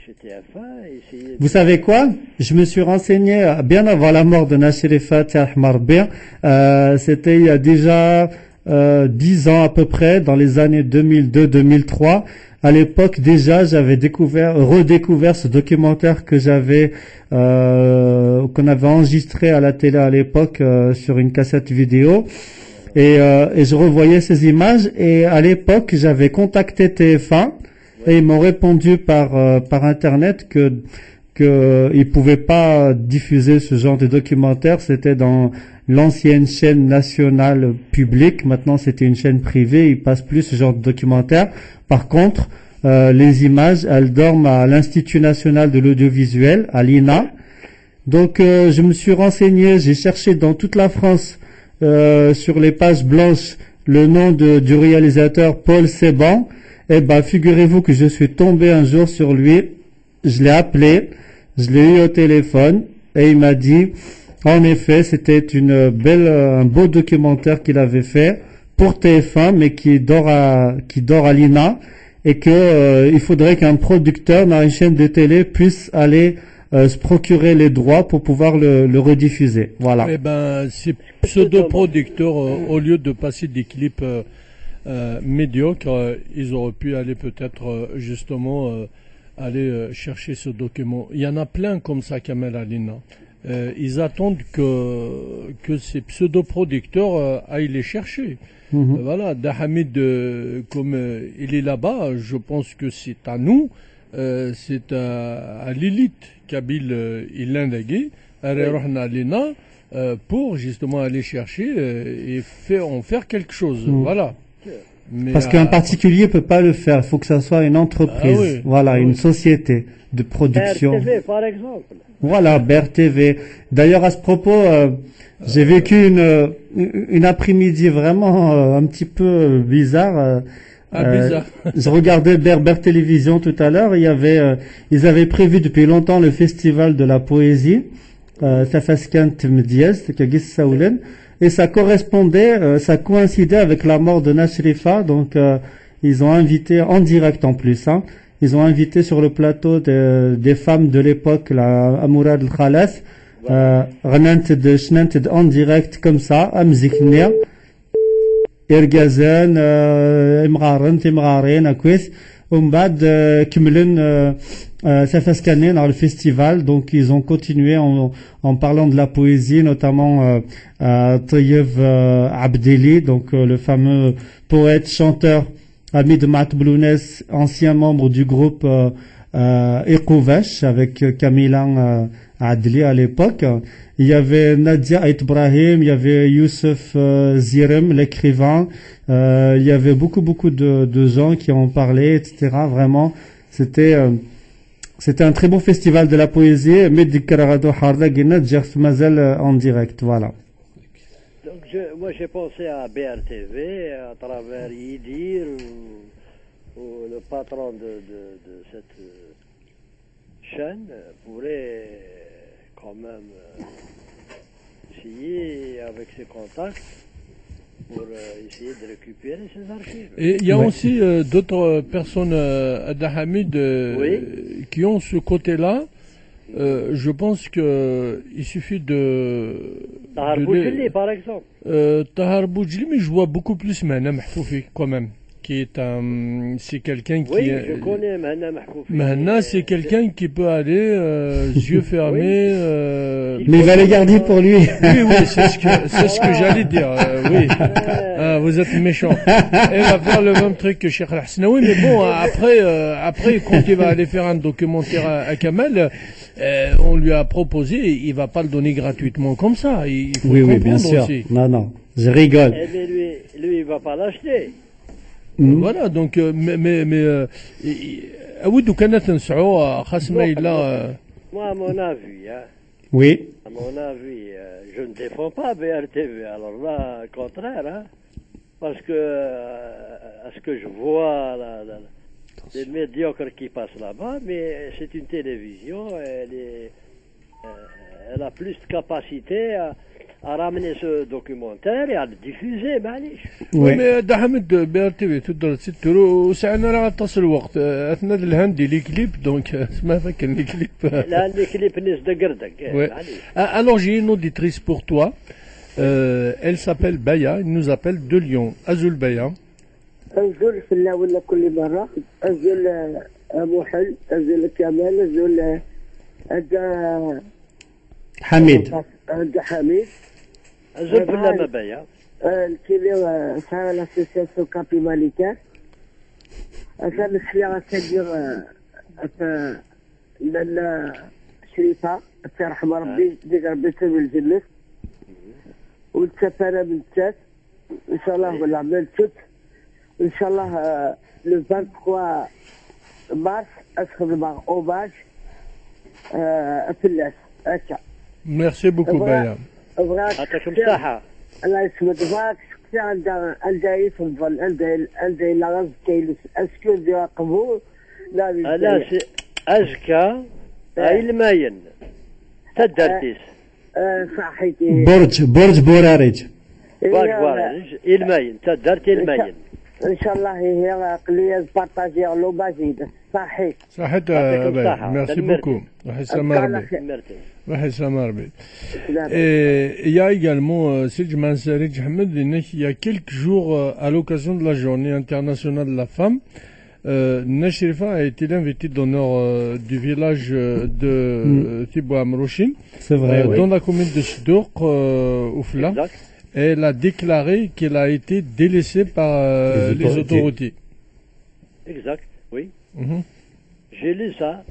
chez TF1 et essayer. Vous savez quoi? Je me suis renseigné bien avant la mort de Nashrifa Ahmarbir. C'était il y a déjà 10 ans à peu près, dans les années 2002-2003. À l'époque déjà, j'avais redécouvert ce documentaire que qu'on avait enregistré à la télé à l'époque sur une cassette vidéo, et je revoyais ces images. Et à l'époque, j'avais contacté TF1 et ils m'ont répondu par internet que ils pouvaient pas diffuser ce genre de documentaire. C'était dans l'ancienne chaîne nationale publique. Maintenant, c'était une chaîne privée. Ils passent plus ce genre de documentaire. Par contre, les images, elles dorment à l'Institut national de l'audiovisuel, à l'INA. Donc, je me suis renseigné, j'ai cherché dans toute la France, sur les pages blanches, le nom du réalisateur Paul Seban. Eh ben, figurez-vous que je suis tombé un jour sur lui. Je l'ai appelé, je l'ai eu au téléphone, et il m'a dit, en effet, c'était un beau documentaire qu'il avait fait pour TF1, mais qui dort à l'INA, et que il faudrait qu'un producteur dans une chaîne de télé puisse aller se procurer les droits pour pouvoir le rediffuser. Voilà. Eh ben, ces pseudo-producteurs, au lieu de passer des clips médiocres, ils auraient pu aller peut-être justement aller chercher ce document. Il y en a plein comme ça, Kamel Alina. Ils attendent que ces pseudo-producteurs aillent les chercher. Voilà, Dahamid, comme il est là-bas, je pense que c'est à nous, c'est à l'élite kabyle il Alina, pour justement aller chercher et en faire quelque chose. Voilà. Mais parce qu'un particulier peut pas le faire, il faut que ça soit une entreprise, oui. Voilà, une société de production. BRTV, par exemple. Voilà, BRTV. D'ailleurs, à ce propos, j'ai vécu une après-midi vraiment un petit peu bizarre. Bizarre. Je regardais Berber Télévision tout à l'heure. Ils avaient prévu depuis longtemps le festival de la poésie, Tafaskant Mdiaz, et ça coïncidait avec la mort de Nashrifa. Donc, ils ont invité en direct en plus, hein. Ils ont invité sur le plateau des femmes de l'époque, la Amourad al-Khalas, en direct comme ça, Amziknia, Irgazen, Imgaren, Akwis, Umbad, Kimlen, Safaskanen dans le festival. Donc ils ont continué en parlant de la poésie, notamment Tayev Abdeli, donc le fameux poète, chanteur, ami de Matt Blounes, ancien membre du groupe Ekouvash, avec Kamilan Adli à l'époque. Il y avait Nadia Ibrahim, il y avait Youssef Zirem, l'écrivain. Il y avait beaucoup de gens qui ont parlé, etc. Vraiment, c'était un très beau festival de la poésie. En direct, voilà. Donc moi j'ai pensé à BRTV à travers Yidir ou le patron de cette chaîne pourrait quand même, essayer avec ses contacts pour essayer de récupérer ses archives. Et il y a aussi d'autres personnes à Dahamid qui ont ce côté-là. Je pense qu'il suffit de... Tahar Boudjili, par exemple. Tahar Boudjili, mais je vois beaucoup plus Mahna Mahfoufi quand même. Qui est c'est quelqu'un qui... Oui, je connais Mahna Mahfoufi. Mahna, c'est quelqu'un qui peut aller yeux fermés... Mais il va les garder pour lui. Oui, c'est ce que j'allais dire. Oui. Vous êtes méchant. Il va faire le même truc que Cheikh Al-Hasnaoui, mais bon, après, quand il va aller faire un documentaire à Kamal, on lui a proposé, il va pas le donner gratuitement comme ça. Il faut oui, bien sûr. Aussi. Non, je rigole. Eh bien, lui, il va pas l'acheter. Voilà, donc, أود كانت نسعوا خاص ما إلا. Moi, à mon avis, hein. Oui. À mon avis, je ne défends pas BRTV. Alors là, au contraire, hein. Parce que, à ce que je vois, les médiocres qui passent là-bas, mais c'est une télévision, elle a plus de capacité à ramener ce documentaire et à le diffuser, معليش. Oui, mais Dahamid BRTV تقدر تستر وسعنا راه تصل الوقت اثناء الهندي لي كليب دونك ما فاكر لي كليب. لا لي كليب ناس دقردق. Alors j'ai une auditrice pour toi. Elle s'appelle Baya, elle nous appelle de Lyon. Azul Baya. أزول في الله ولا كل مرة أزول محل أزول كمال أزول حميد حميد أزول بالله ما بايا الكيلو صار لاسوسياسيون كابي ماليكان عشان السلعة تدير لنا شريفة ترحم ربي ديك ربي تسوي الجنة والتفانة من التاس إن شاء الله ولا عملت إن شاء الله لو 23 مارس أدخل مع أوباج أفلاس هكا. Merci beaucoup Baya. يعطيكم الصحة. الله يسمد فاك شكرا عندها يفضل عندها لغز كيلس أسكو ديها قبول لا أزكى أي الماين تدرتيس صحيتي برج بوراريج بوراريج الماين تدرتي الماين ان شاء الله هي قليا بارطاجي لو باجيد صحيح صحيت Baya. Merci beaucoup. Et il y a également, Sidj Mansaridj Ahmed, il y a quelques jours, à l'occasion de la journée internationale de la femme, Nashrifa a été l'invité d'honneur du village de Thibaou Amrouchine, c'est vrai, dans la commune de Chdouk, Oufla. Elle a déclaré qu'elle a été délaissée par les autorités. Exact, oui. J'ai lu ça.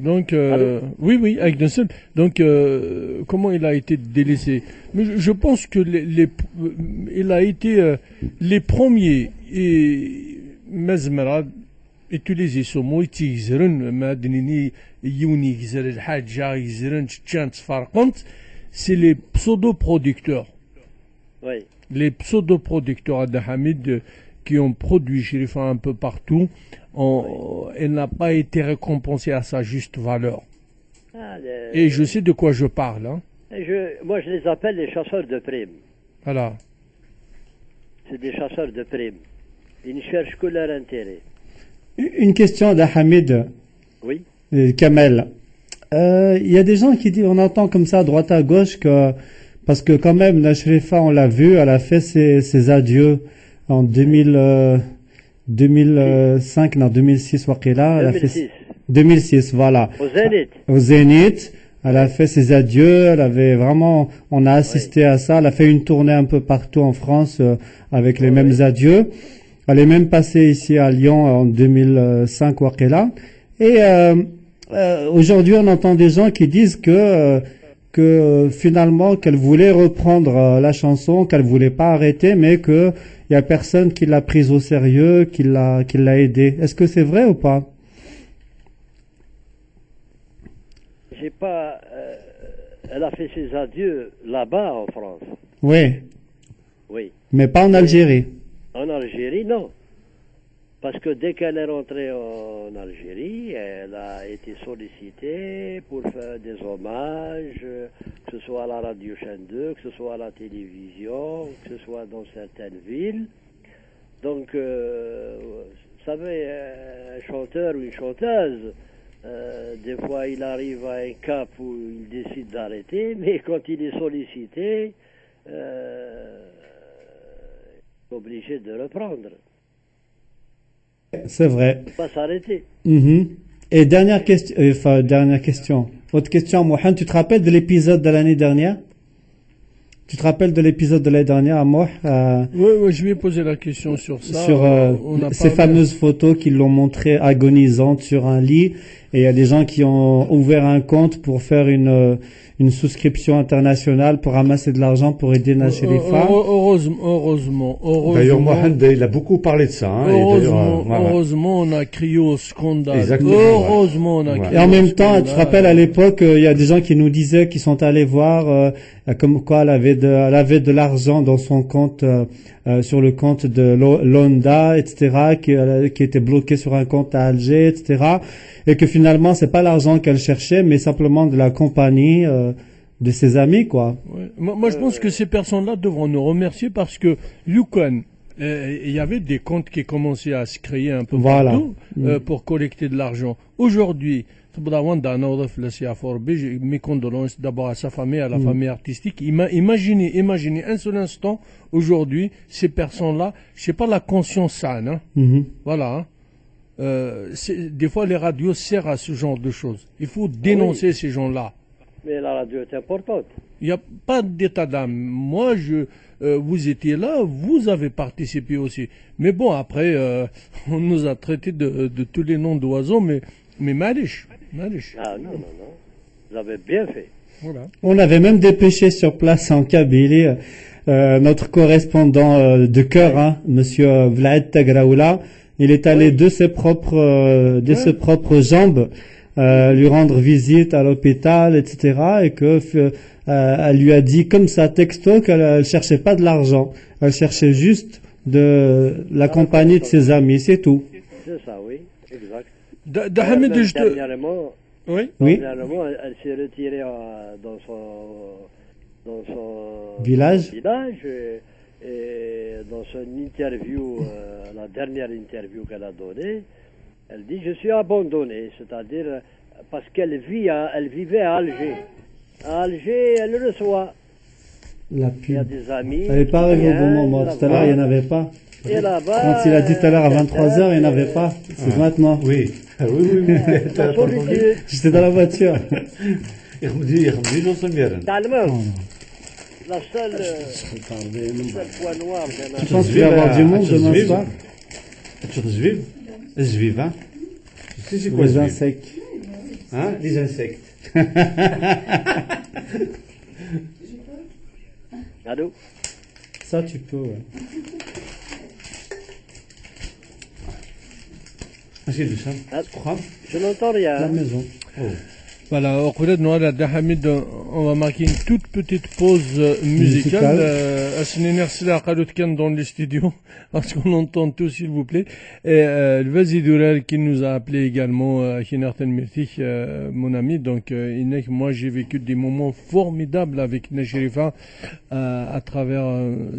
Donc, oui, avec d'un seul. Donc, comment il a été délaissé? Mais je pense que il a été les premiers et Mazmara utilisé ce mot يتيزرن ما دنيني يوني يزر الحاجة يزرن تشان تفرقنت. C'est les pseudo-producteurs. Oui. Les pseudo-producteurs à Dahamid qui ont produit Sherifa un peu partout. Elle n'a pas été récompensée à sa juste valeur. Et je sais de quoi je parle. Hein. Moi, je les appelle les chasseurs de primes. Voilà. C'est des chasseurs de primes. Ils ne cherchent que leur intérêt. Une question d'Hamid. Oui. Kamel. Il y a des gens qui disent, on entend comme ça à droite à gauche que, parce que quand même, la Sherifa, on l'a vu, elle a fait ses adieux en 2005, non, 2006, Waqila. 2006. 2006, voilà. Au Zénith. Au Zénith. Elle a fait ses adieux, elle avait vraiment, on a assisté à ça, elle a fait une tournée un peu partout en France avec les mêmes adieux. Elle est même passée ici à Lyon en 2005, Waqila. Et aujourd'hui, on entend des gens qui disent que finalement, qu'elle voulait reprendre la chanson, qu'elle voulait pas arrêter, mais que il y a personne qui l'a prise au sérieux, qui l'a aidée. Est-ce que c'est vrai ou pas? J'ai pas. Elle a fait ses adieux là-bas en France. Oui. Oui. Mais pas en Algérie. En Algérie, non. Parce que dès qu'elle est rentrée en Algérie, elle a été sollicitée pour faire des hommages que ce soit à la radio chaîne 2, que ce soit à la télévision, que ce soit dans certaines villes. Donc, vous savez, un chanteur ou une chanteuse, des fois il arrive à un cap où il décide d'arrêter, mais quand il est sollicité, il est obligé de reprendre. C'est vrai. Il ne faut pas s'arrêter. Et dernière question. Autre question, Mohamed, tu te rappelles de l'épisode de l'année dernière? Tu te rappelles de l'épisode de l'année dernière, Moh Oui, je lui ai posé la question sur ça. Sur ces fameuses photos qui l'ont montré agonisante sur un lit. Et il y a des gens qui ont ouvert un compte pour faire une souscription internationale pour ramasser de l'argent pour aider Nacherifa. Heureusement. D'ailleurs, Mohamed, il a beaucoup parlé de ça. Hein, Heureusement, on a crié au scandale. Exactement, heureusement, on a crié Et en même temps, tu te rappelles, à l'époque, il y a des gens qui nous disaient qu'ils sont allés voir comme quoi elle avait de l'argent dans son compte, sur le compte de Londa, etc., qui était bloqué sur un compte à Alger, etc., et que finalement, c'est pas l'argent qu'elle cherchait, mais simplement de la compagnie de ses amis, quoi. Ouais. Moi, je pense que ces personnes-là devront nous remercier parce que Yukon, il y avait des comptes qui commençaient à se créer un peu partout pour collecter de l'argent. Aujourd'hui, mes condoléances d'abord à sa famille, à la famille artistique. Imaginez un seul instant, aujourd'hui, ces personnes-là, je sais pas la conscience saine, hein. Voilà, hein. Des fois, les radios servent à ce genre de choses. Il faut dénoncer ces gens-là. Mais la radio est importante. Il n'y a pas d'état d'âme. Moi, vous étiez là, vous avez participé aussi. Mais bon, après, on nous a traités de tous les noms d'oiseaux, mais malish. Ah non. Vous avez bien fait. Voilà. On avait même dépêché sur place en Kabylie notre correspondant de cœur, hein, Monsieur Vlad Tagraoula. Il est allé de ses propres jambes lui rendre visite à l'hôpital, etc. Et que elle lui a dit comme ça texto qu'elle cherchait pas de l'argent, elle cherchait juste de la compagnie de ses amis, c'est tout. C'est ça, oui, exact. Dernièrement, dernièrement, elle s'est retirée dans son village. Et dans son interview, la dernière interview qu'elle a donnée, elle dit je suis abandonnée, c'est-à-dire parce qu'elle vivait à Alger. À Alger, elle reçoit. La Il y a des amis. Elle n'est pas arrivée au bon moment. Tout à l'heure, il n'y en avait pas. Et là-bas, quand il a dit tout à l'heure à 23h, il n'y en avait pas. C'est maintenant. Oui. J'étais dans la voiture. La seule point noire. Tu penses qu'il va y avoir du monde demain soir? Zviv, hein? C'est quoi les insectes? Hein? Les insectes. Allô? Ça, tu peux, ouais. Je n'entends rien. La maison. Oh. Voilà, on va marquer une toute petite pause musicale. Dans les studios, parce qu'on entend tout, s'il vous plaît. Et le Vazi Dural qui nous a appelé également, mon ami. Donc, moi, j'ai vécu des moments formidables avec Nacherifa à travers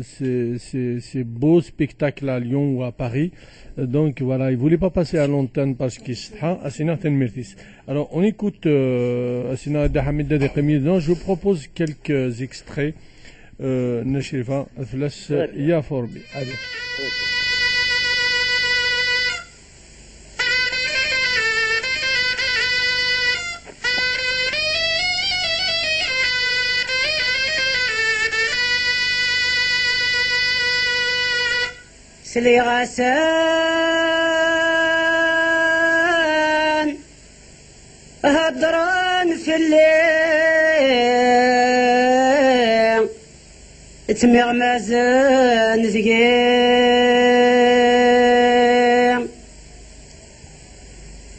ces beaux spectacles à Lyon ou à Paris. Donc voilà, il voulait pas passer à l'antenne parce qu'il Alors on écoute je vous propose quelques extraits Nacherifa Flas Ya Forbi. Allez. سلي غسان هدران في الليل تميغ مازن ذقيم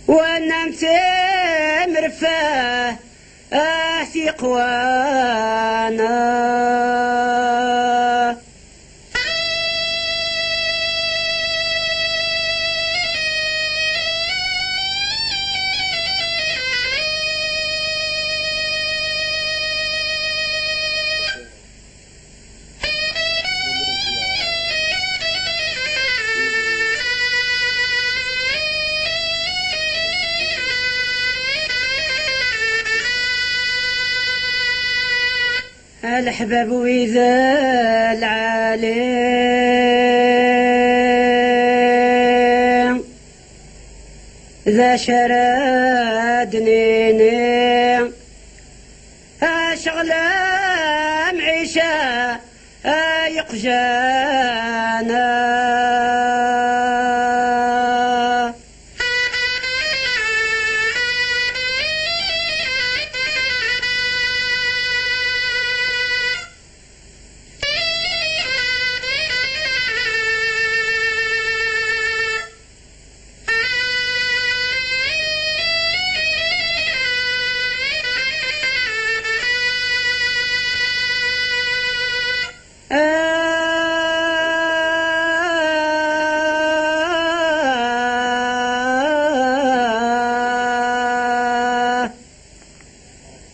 وانا متمر فاه في قوانا الحباب وإذا العالي ذا شردني أشغل معيشة يقجانا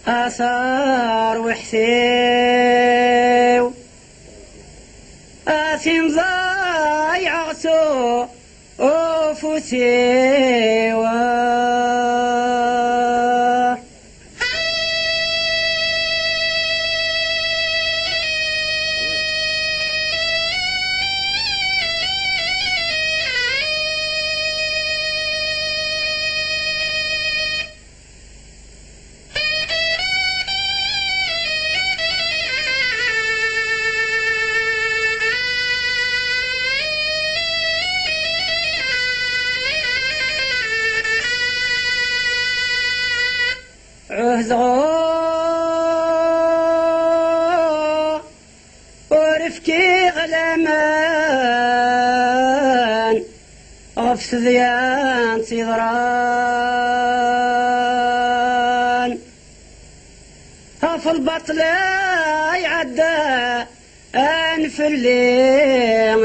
آثار وحسيو آثم ضايع غسو أوفوسيوا عهزغو ورفكي غلامان غفت ذيان صدران هف البطل يعدى أنف الليل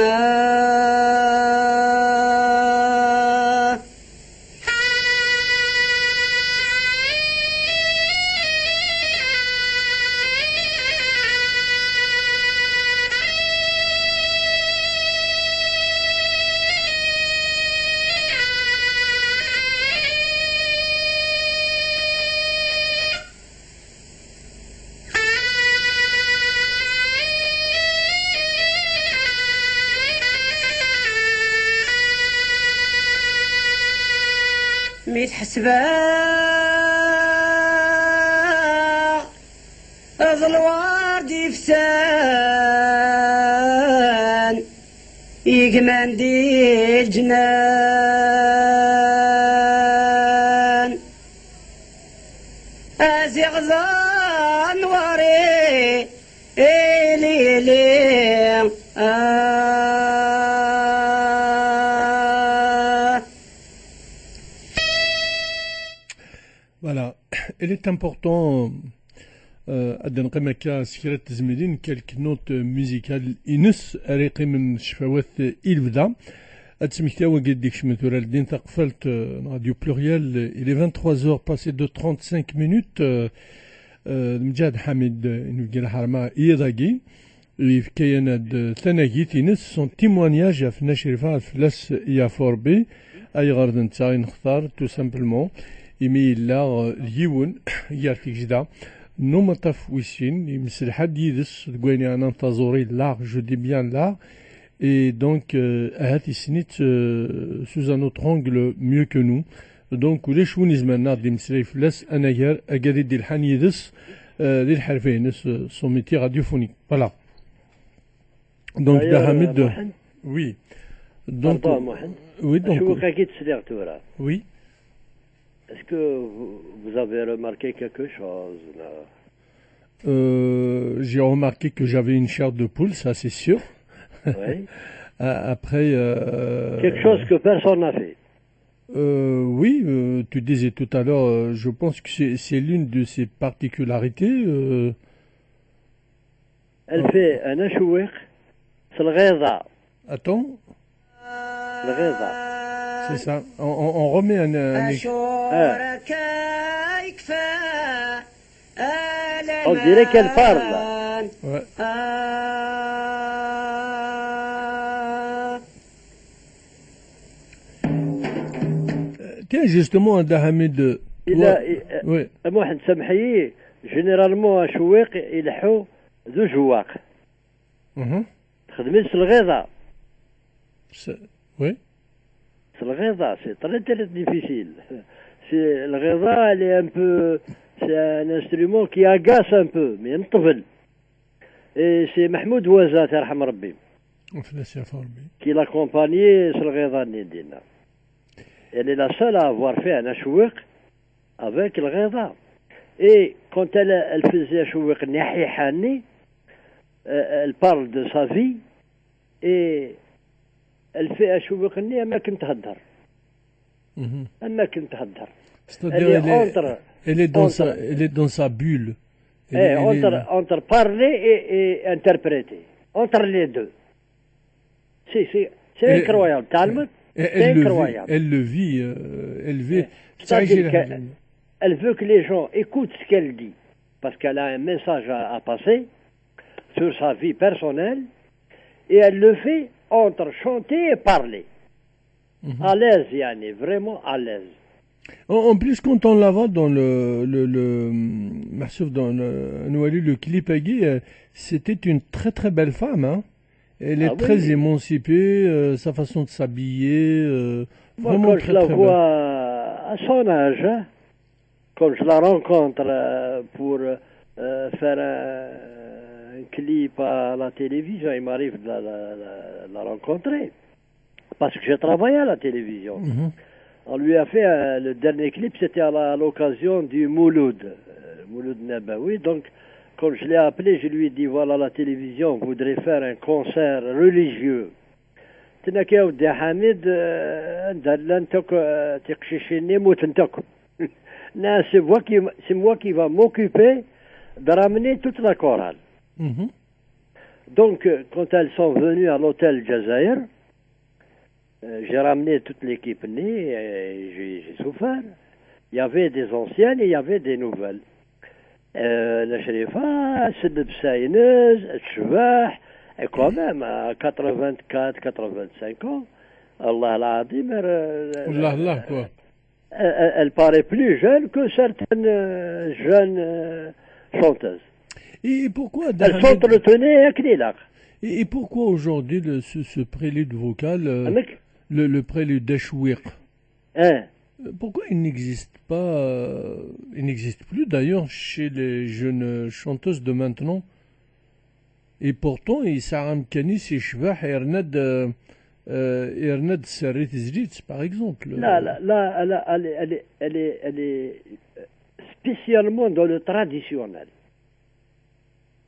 ميت حسبا الورد يفسان يقمان دي الجنان أزيغ ظن وري إلي لي Voilà, il est important أدن قمكا سكرة زميلين كالك نوت ميزيكال إنس أريقي من شفاوات إلفدا أتسمكتاوا قديك شمثورا الدين تقفلت راديو بلوريال il est 23h passé de 35 minutes مجاد حميد نفقي الحرمة إيضاقي في كيانا ثناقي تينس سون تيموانياج في نشرفة فلاس يا فوربي أي غرد نتا نختار تو سامبلمون إمي لا اليون يارتيك جدا نو مطاف ويسين يمسل حد يدس تقويني أنا نتظوري لار جو دي بيان لار et donc هاتي سنيت sous un autre angle mieux que nous donc وليش ونزمنا دي مسلي فلاس أنا غير أقادي دي الحان يدس للحرفين son métier radiophonique voilà donc Dahamid oui donc oui donc oui. Est-ce que vous avez remarqué quelque chose là? J'ai remarqué que j'avais une chair de poule, ça c'est sûr. Oui. Après. Quelque chose que personne n'a fait. Oui, tu disais tout à l'heure, je pense que c'est l'une de ses particularités. Elle fait un achouir, c'est le réza. Attends. Le réza. C'est ça. On remet un On dirait qu'elle parle. Ouais. Tiens, justement, Dahamid. Oui. Moi, سامحيني. Généralement, un chouiq, il حو ذو جواق Mhm. خدمت في الغيضة Oui. في الغيضة سي تري تري ديفيسيل سي الغيضة اللي ان بو سي ان انسترومون كي اغاس ان بو مي نطفل اي سي محمود وزات يرحم ربي فلاس يا ربي. كي لاكومبانيي في الغيضة اللي دينا elle est la seule à avoir fait un ashouiq avec الغيضة et quand elle faisait ashouiq نحي حاني elle parle de sa vie et elle fait ashouiq ني اما كنت هدر Mhm. اما كنت هدر C'est-à-dire, entre elle est dans sa bulle. Elle est- entre parler et interpréter entre les deux c'est Et- incroyable تعلمت Et c'est incroyable elle le vit, elle vit. c'est-à-dire elle veut que les gens écoutent ce qu'elle dit parce qu'elle a un message à passer sur sa vie personnelle et elle le fait entre chanter et parler à l'aise yani vraiment à l'aise. En plus, quand on la voit dans Marsouf, dans le clip à Guy, c'était une très très belle femme. Hein. Elle est Ah oui. très émancipée, sa façon de s'habiller, Moi, vraiment quand très je la très vois belle. à son âge, hein, quand je la rencontre pour faire un clip à la télévision, il m'arrive de la rencontrer. Parce que j'ai travaillé à la télévision. Mhm. On lui a fait le dernier clip, c'était à l'occasion du Mouloud, Mouloud Nabawi. Donc, quand je l'ai appelé, je lui ai dit voilà, la télévision voudrait faire un concert religieux. تناك يا ودي حميد دلنتك تقشيشيني موتنتك نا c'est moi qui va m'occuper de ramener toute la chorale. Mhm. Donc quand elles sont venues à l'hôtel Jazair, j'ai ramené toute l'équipe née et j'ai souffert. Il y avait des anciennes et il y avait des nouvelles. La Sherifa, Sed Bsaïneuse, Chouah, et quand même à 84, 85 ans, Allah l'Adim, Là, là, quoi. elle paraît plus jeune que certaines jeunes chanteuses. Et pourquoi Elles s'entretenaient avec Nilak. Et pourquoi aujourd'hui ce prélude vocal, le prélude d'Ashouiq, Hein? pourquoi il n'existe pas, il n'existe plus d'ailleurs chez les jeunes chanteuses de maintenant? Et pourtant, il s'arrame Kani, c'est Shbah, Ernad Serrit Zlitz, par exemple. Là, elle est spécialement dans le traditionnel.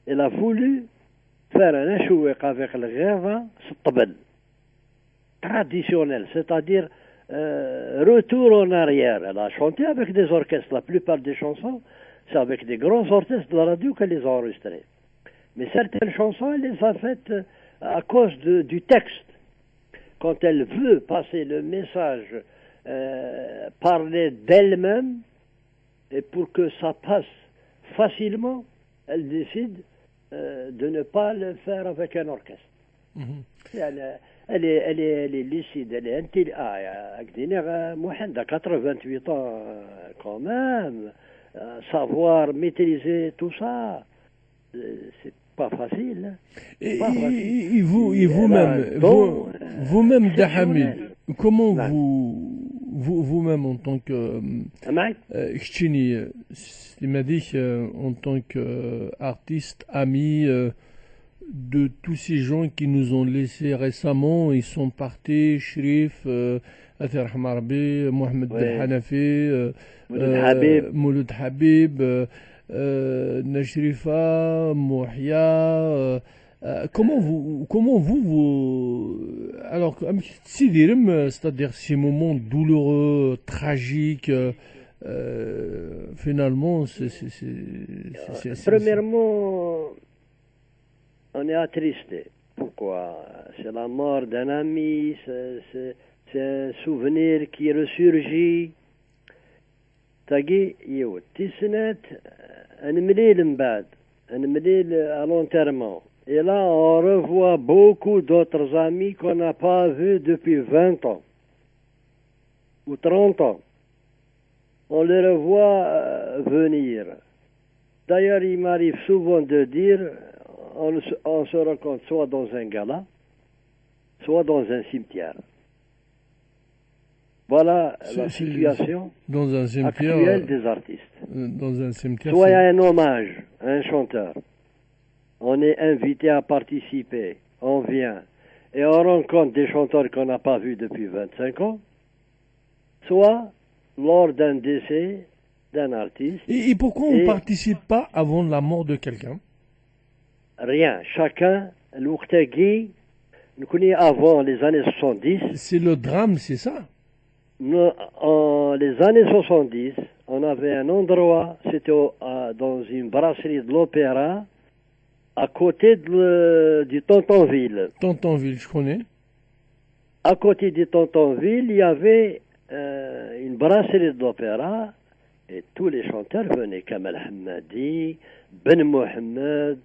Elle a voulu faire un ashouiq avec le ghava, c'est tabel. Traditionnel, c'est-à-dire retour en arrière. Elle a chanté avec des orchestres. La plupart des chansons, c'est avec des grands orchestres de la radio qu'elle les a enregistrées. Mais certaines chansons, elle les a faites à cause du texte. Quand elle veut passer le message, parler d'elle-même, et pour que ça passe facilement, elle décide de ne pas le faire avec un orchestre. Elle est lucide, elle est intelligente. Mohand a 88 ans quand même. Savoir maîtriser tout ça, c'est pas facile. Et vous-même, vous-même, Dahamid, comment vous-même en tant que Khtchini, en tant qu'artiste, ami de tous ces gens qui nous ont laissés récemment, ils sont partis, Shrif, Athar Hamarbi, Mohamed Hanafi, Mouloud Habib, Nashrifa, Mouhia. Comment vous alors c'est-à-dire ces moments douloureux, tragiques, finalement premièrement on est attristé. Pourquoi? C'est la mort d'un ami, c'est un souvenir qui ressurgit. تاقي يو تسنت نمليل من بعد نمليل à l'enterrement. Et là on revoit beaucoup d'autres amis qu'on n'a pas vus depuis 20 ans ou 30 ans. On les revoit venir. D'ailleurs il m'arrive souvent de dire on se rencontre soit dans un gala, soit dans un cimetière. Voilà la situation dans un cimetière, actuelle des artistes. Dans un cimetière, soit il y a un hommage à un chanteur, on est invité à participer, on vient, et on rencontre des chanteurs qu'on n'a pas vus depuis 25 ans, soit lors d'un décès d'un artiste. Et pourquoi on ne participe pas avant la mort de quelqu'un? Rien. Chacun, l'Ourtagui, nous connaît avant les années 70. C'est le drame, c'est ça? En les années 70, on avait un endroit, c'était dans une brasserie de l'Opéra, à côté du Tontonville. Tontonville, je connais. À côté du Tontonville, il y avait une brasserie de l'Opéra, et tous les chanteurs venaient, Kamal Hammadi, Ben Mohamed,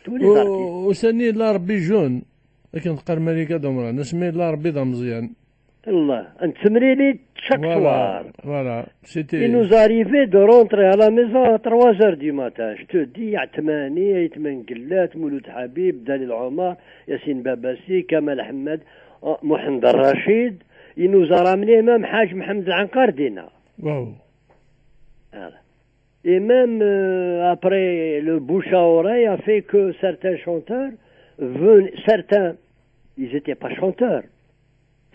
tous les artistes. وسني l'Arbi jaune, لكن تقر ملكة دمرة نسمي l'Arbi ضمزيان. Allah, un tsemrili chaque soir. Voilà, c'était... Il nous arrivait de rentrer à la maison à 3 heures du matin. Je te dis, Atmani, Aitman Gillat, Mouloud Habib, Dalil Omar, Yassine Babassi, Kamal Ahmed, Mohamed Rachid. Il nous a ramené même Haj Mohamed Ankar Dina. Wow. Voilà. Et même après, le bouche à oreille a fait que certains chanteurs venaient, certains, ils n'étaient pas chanteurs.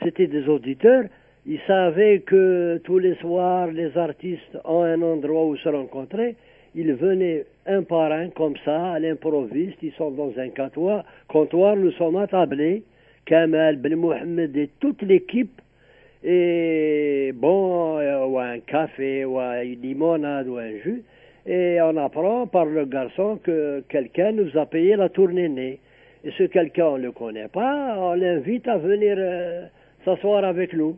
C'était des auditeurs, ils savaient que tous les soirs, les artistes ont un endroit où se rencontrer. Ils venaient un par un, comme ça, à l'improviste. Ils sont dans un comptoir, nous sommes attablés, Kamal, Ben Mohamed et toute l'équipe. Et bon, ou un café, ou une limonade, ou un jus. Et on apprend par le garçon que quelqu'un nous a payé la tournée. Et ce quelqu'un, on ne le connaît pas, on l'invite à venir s'asseoir avec nous.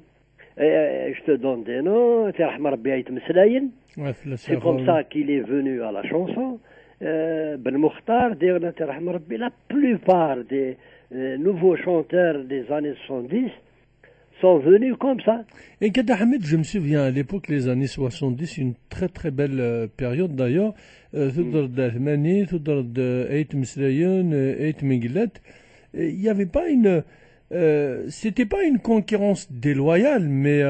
Et je te donne des noms. C'est comme ça qu'il est venu à la chanson. Ben Mokhtar, la plupart des nouveaux chanteurs des années 70 sont venus comme ça. Et Kada Hamid, je me souviens à l'époque, les années 70, une très très belle période d'ailleurs. Il n'y avait pas une... c'était pas une concurrence déloyale, mais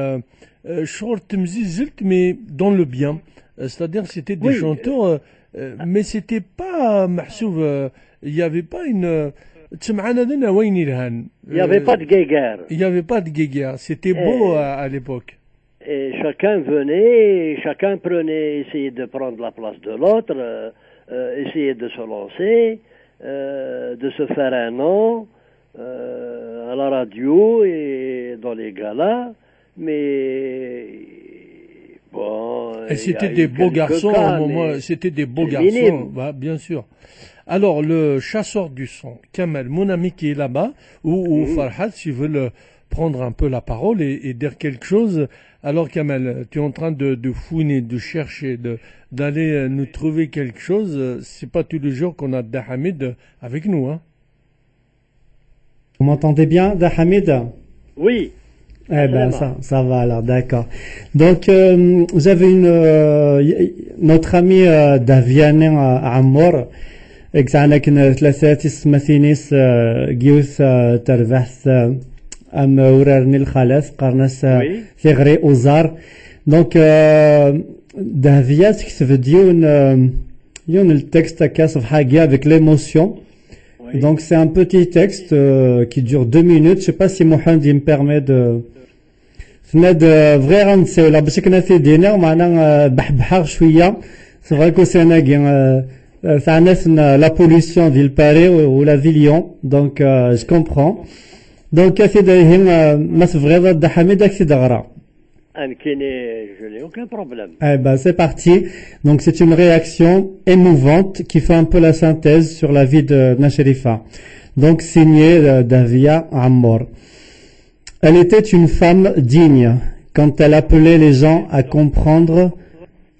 mais dans le bien. C'est-à-dire c'était des chanteurs, mais c'était pas il n'y avait pas une... Il n'y avait pas de guéguerre. Il n'y avait pas de guéguerre. C'était beau à l'époque. Et chacun venait, chacun prenait, essayait de prendre la place de l'autre, essayait de se lancer, de se faire un nom à la radio et dans les galas. Mais bon. Et c'était des beaux garçons au moment. C'était des beaux garçons, bah, bien sûr. Alors, le chasseur du son, Kamal, mon ami qui est là-bas, ou Farhad, s'ils veulent prendre un peu la parole et dire quelque chose. Alors, Kamal, tu es en train de fouiner, de chercher, d'aller nous trouver quelque chose. C'est pas tous les jours qu'on a Dahamid avec nous, hein. Vous m'entendez bien, Dahamid? Oui. Eh ben, ça va alors, d'accord. Donc, vous avez notre ami Daviane Ammor, كان كنا ثلاثة مثينيس جيوث تربحث أم ورارني الخلاص قرناس ثغري أوزار دونك دهفيات كتب ديون التكست كا صفحة كاع avec l'émotion. Donc c'est un petit texte qui dure 2 minutes. Je sais pas si Mohamed me permet de فناد فغير غنساو لا باش كنا في دينا ومعنا بحبحر شوية. C'est vrai que c'est un la pollution d'Il Paré ou la Villion, donc je comprends. Donc je n'ai aucun problème. Eh ben c'est parti. Donc c'est une réaction émouvante qui fait un peu la synthèse sur la vie de Nacherifa. Donc signée Davia Ammor. Elle était une femme digne quand elle appelait les gens à comprendre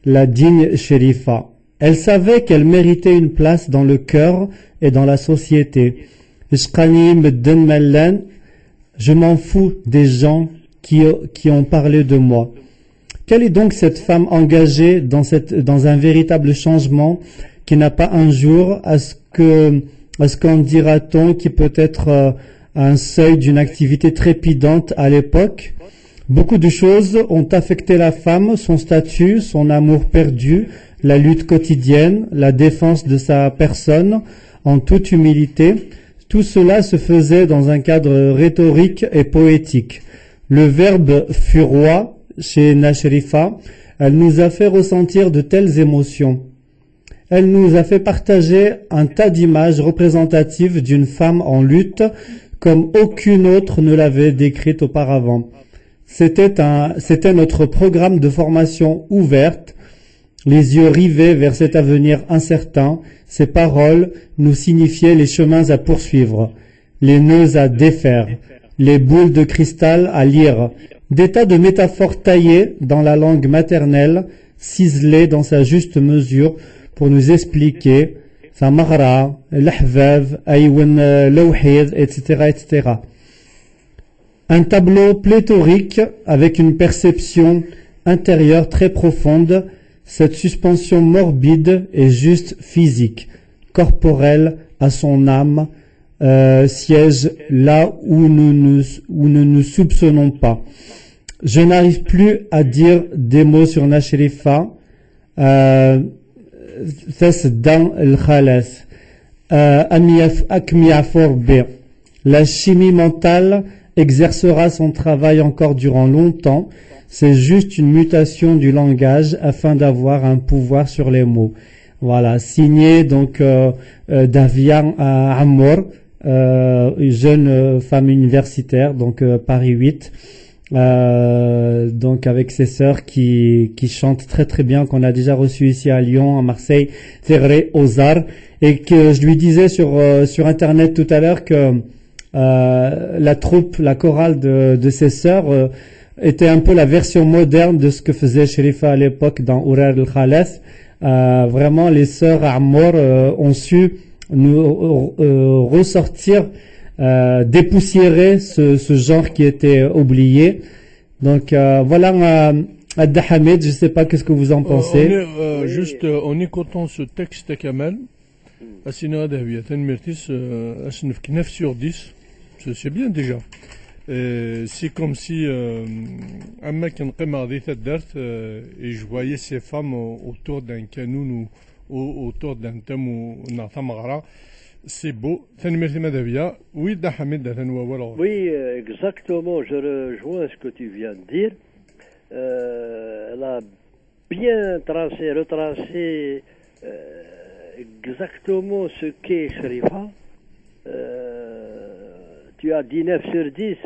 la digne Sherifa. Elle savait qu'elle méritait une place dans le cœur et dans la société. Je m'en fous des gens qui ont parlé de moi. Quelle est donc cette femme engagée dans un véritable changement qui n'a pas un jour à ce qu'en dira-t-on qui peut être à un seuil d'une activité trépidante à l'époque. Beaucoup de choses ont affecté la femme, son statut, son amour perdu, la lutte quotidienne, la défense de sa personne, en toute humilité. Tout cela se faisait dans un cadre rhétorique et poétique. Le verbe fut roi chez Nashrifa. Elle nous a fait ressentir de telles émotions. Elle nous a fait partager un tas d'images représentatives d'une femme en lutte comme aucune autre ne l'avait décrite auparavant. C'était notre programme de formation ouverte, les yeux rivés vers cet avenir incertain. Ces paroles nous signifiaient les chemins à poursuivre, les nœuds à défaire, les boules de cristal à lire, des tas de métaphores taillées dans la langue maternelle, ciselées dans sa juste mesure pour nous expliquer sa maghra, l'ahvav, aywan lawhid, etc., etc. Un tableau pléthorique avec une perception intérieure très profonde. Cette suspension morbide est juste physique, corporelle à son âme, siège là où nous ne soupçonnons pas. Je n'arrive plus à dire des mots sur Nashrifa. La chimie mentale exercera son travail encore durant longtemps. C'est juste une mutation du langage afin d'avoir un pouvoir sur les mots. Voilà, signé donc Davia Ammor, jeune femme universitaire, donc Paris 8, donc avec ses sœurs qui chantent très très bien, qu'on a déjà reçu ici à Lyon, à Marseille, Terre aux Arts, et que je lui disais sur internet tout à l'heure que la troupe, la chorale de ses sœurs était un peu la version moderne de ce que faisait Sherifa à l'époque dans Ourar al-Khalaf. Vraiment, les sœurs Ammor ont su nous ressortir, dépoussiérer ce genre qui était oublié. Donc voilà, Adda Hamid, je sais pas qu'est-ce que vous en pensez. En écoutant ce texte Kamal, Asina Adavia, Tanmirtis, Asnef 9 sur 10, c'est bien déjà. C'est comme si un mec en Qamadi Taddart et je voyais ces femmes autour d'un canoun ou autour d'un thème ou d'un tamagra. C'est beau. Oui, oui, exactement. Je rejoins ce que tu viens de dire. Elle a bien retracé exactement ce qu'est Sherifa. Tu as dit 9 sur 10.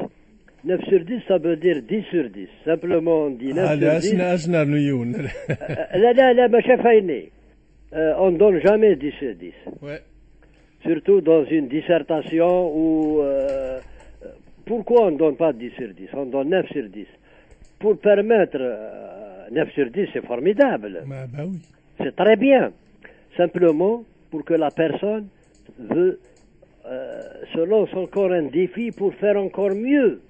9 sur 10, ça veut dire 10 sur 10. Simplement, on dit 9 sur 10. On ne donne jamais 10 sur 10. Ouais. Surtout dans une dissertation où... pourquoi on ne donne pas 10 sur 10? On donne 9 sur 10. Pour permettre... 9 sur 10, c'est formidable. Bah oui. C'est très bien. Simplement, pour que la personne se lance encore un défi pour faire encore mieux.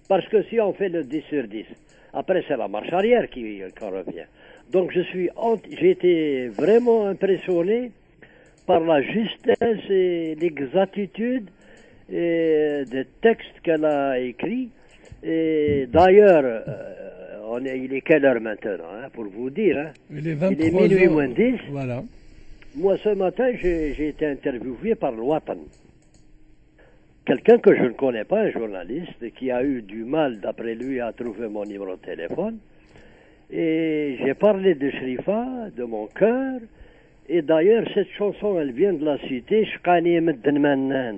Parce que si on fait le 10 sur 10, après c'est la marche arrière qui revient. Donc j'ai été vraiment impressionné par la justesse et l'exactitude des textes qu'elle a écrits. Et d'ailleurs, il est quelle heure maintenant, hein, pour vous dire, hein? Il est 23 il est minuit moins 10. Voilà. Moi, ce matin, j'ai été interviewé par le Watan. Quelqu'un que je ne connais pas, un journaliste, qui a eu du mal, d'après lui, à trouver mon numéro de téléphone. Et j'ai parlé de Sherifa, de mon cœur. Et d'ailleurs, cette chanson, elle vient de la cité Shqani Medden Mannan.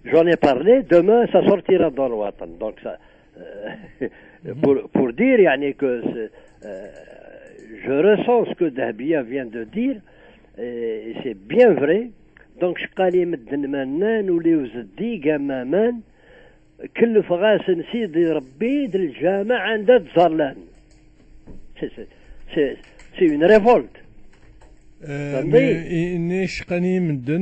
J'en ai parlé, demain, ça sortira dans le Watan. Donc, ça, pour dire, yani, que je ressens ce que Dahbia vient de dire. Et c'est bien vrai. Donc شقالي مدن منان وليو زدي قمامان كل فغاس نسيدي ربي د الجامع عند تزرلان سي une révolte. شقاني مدن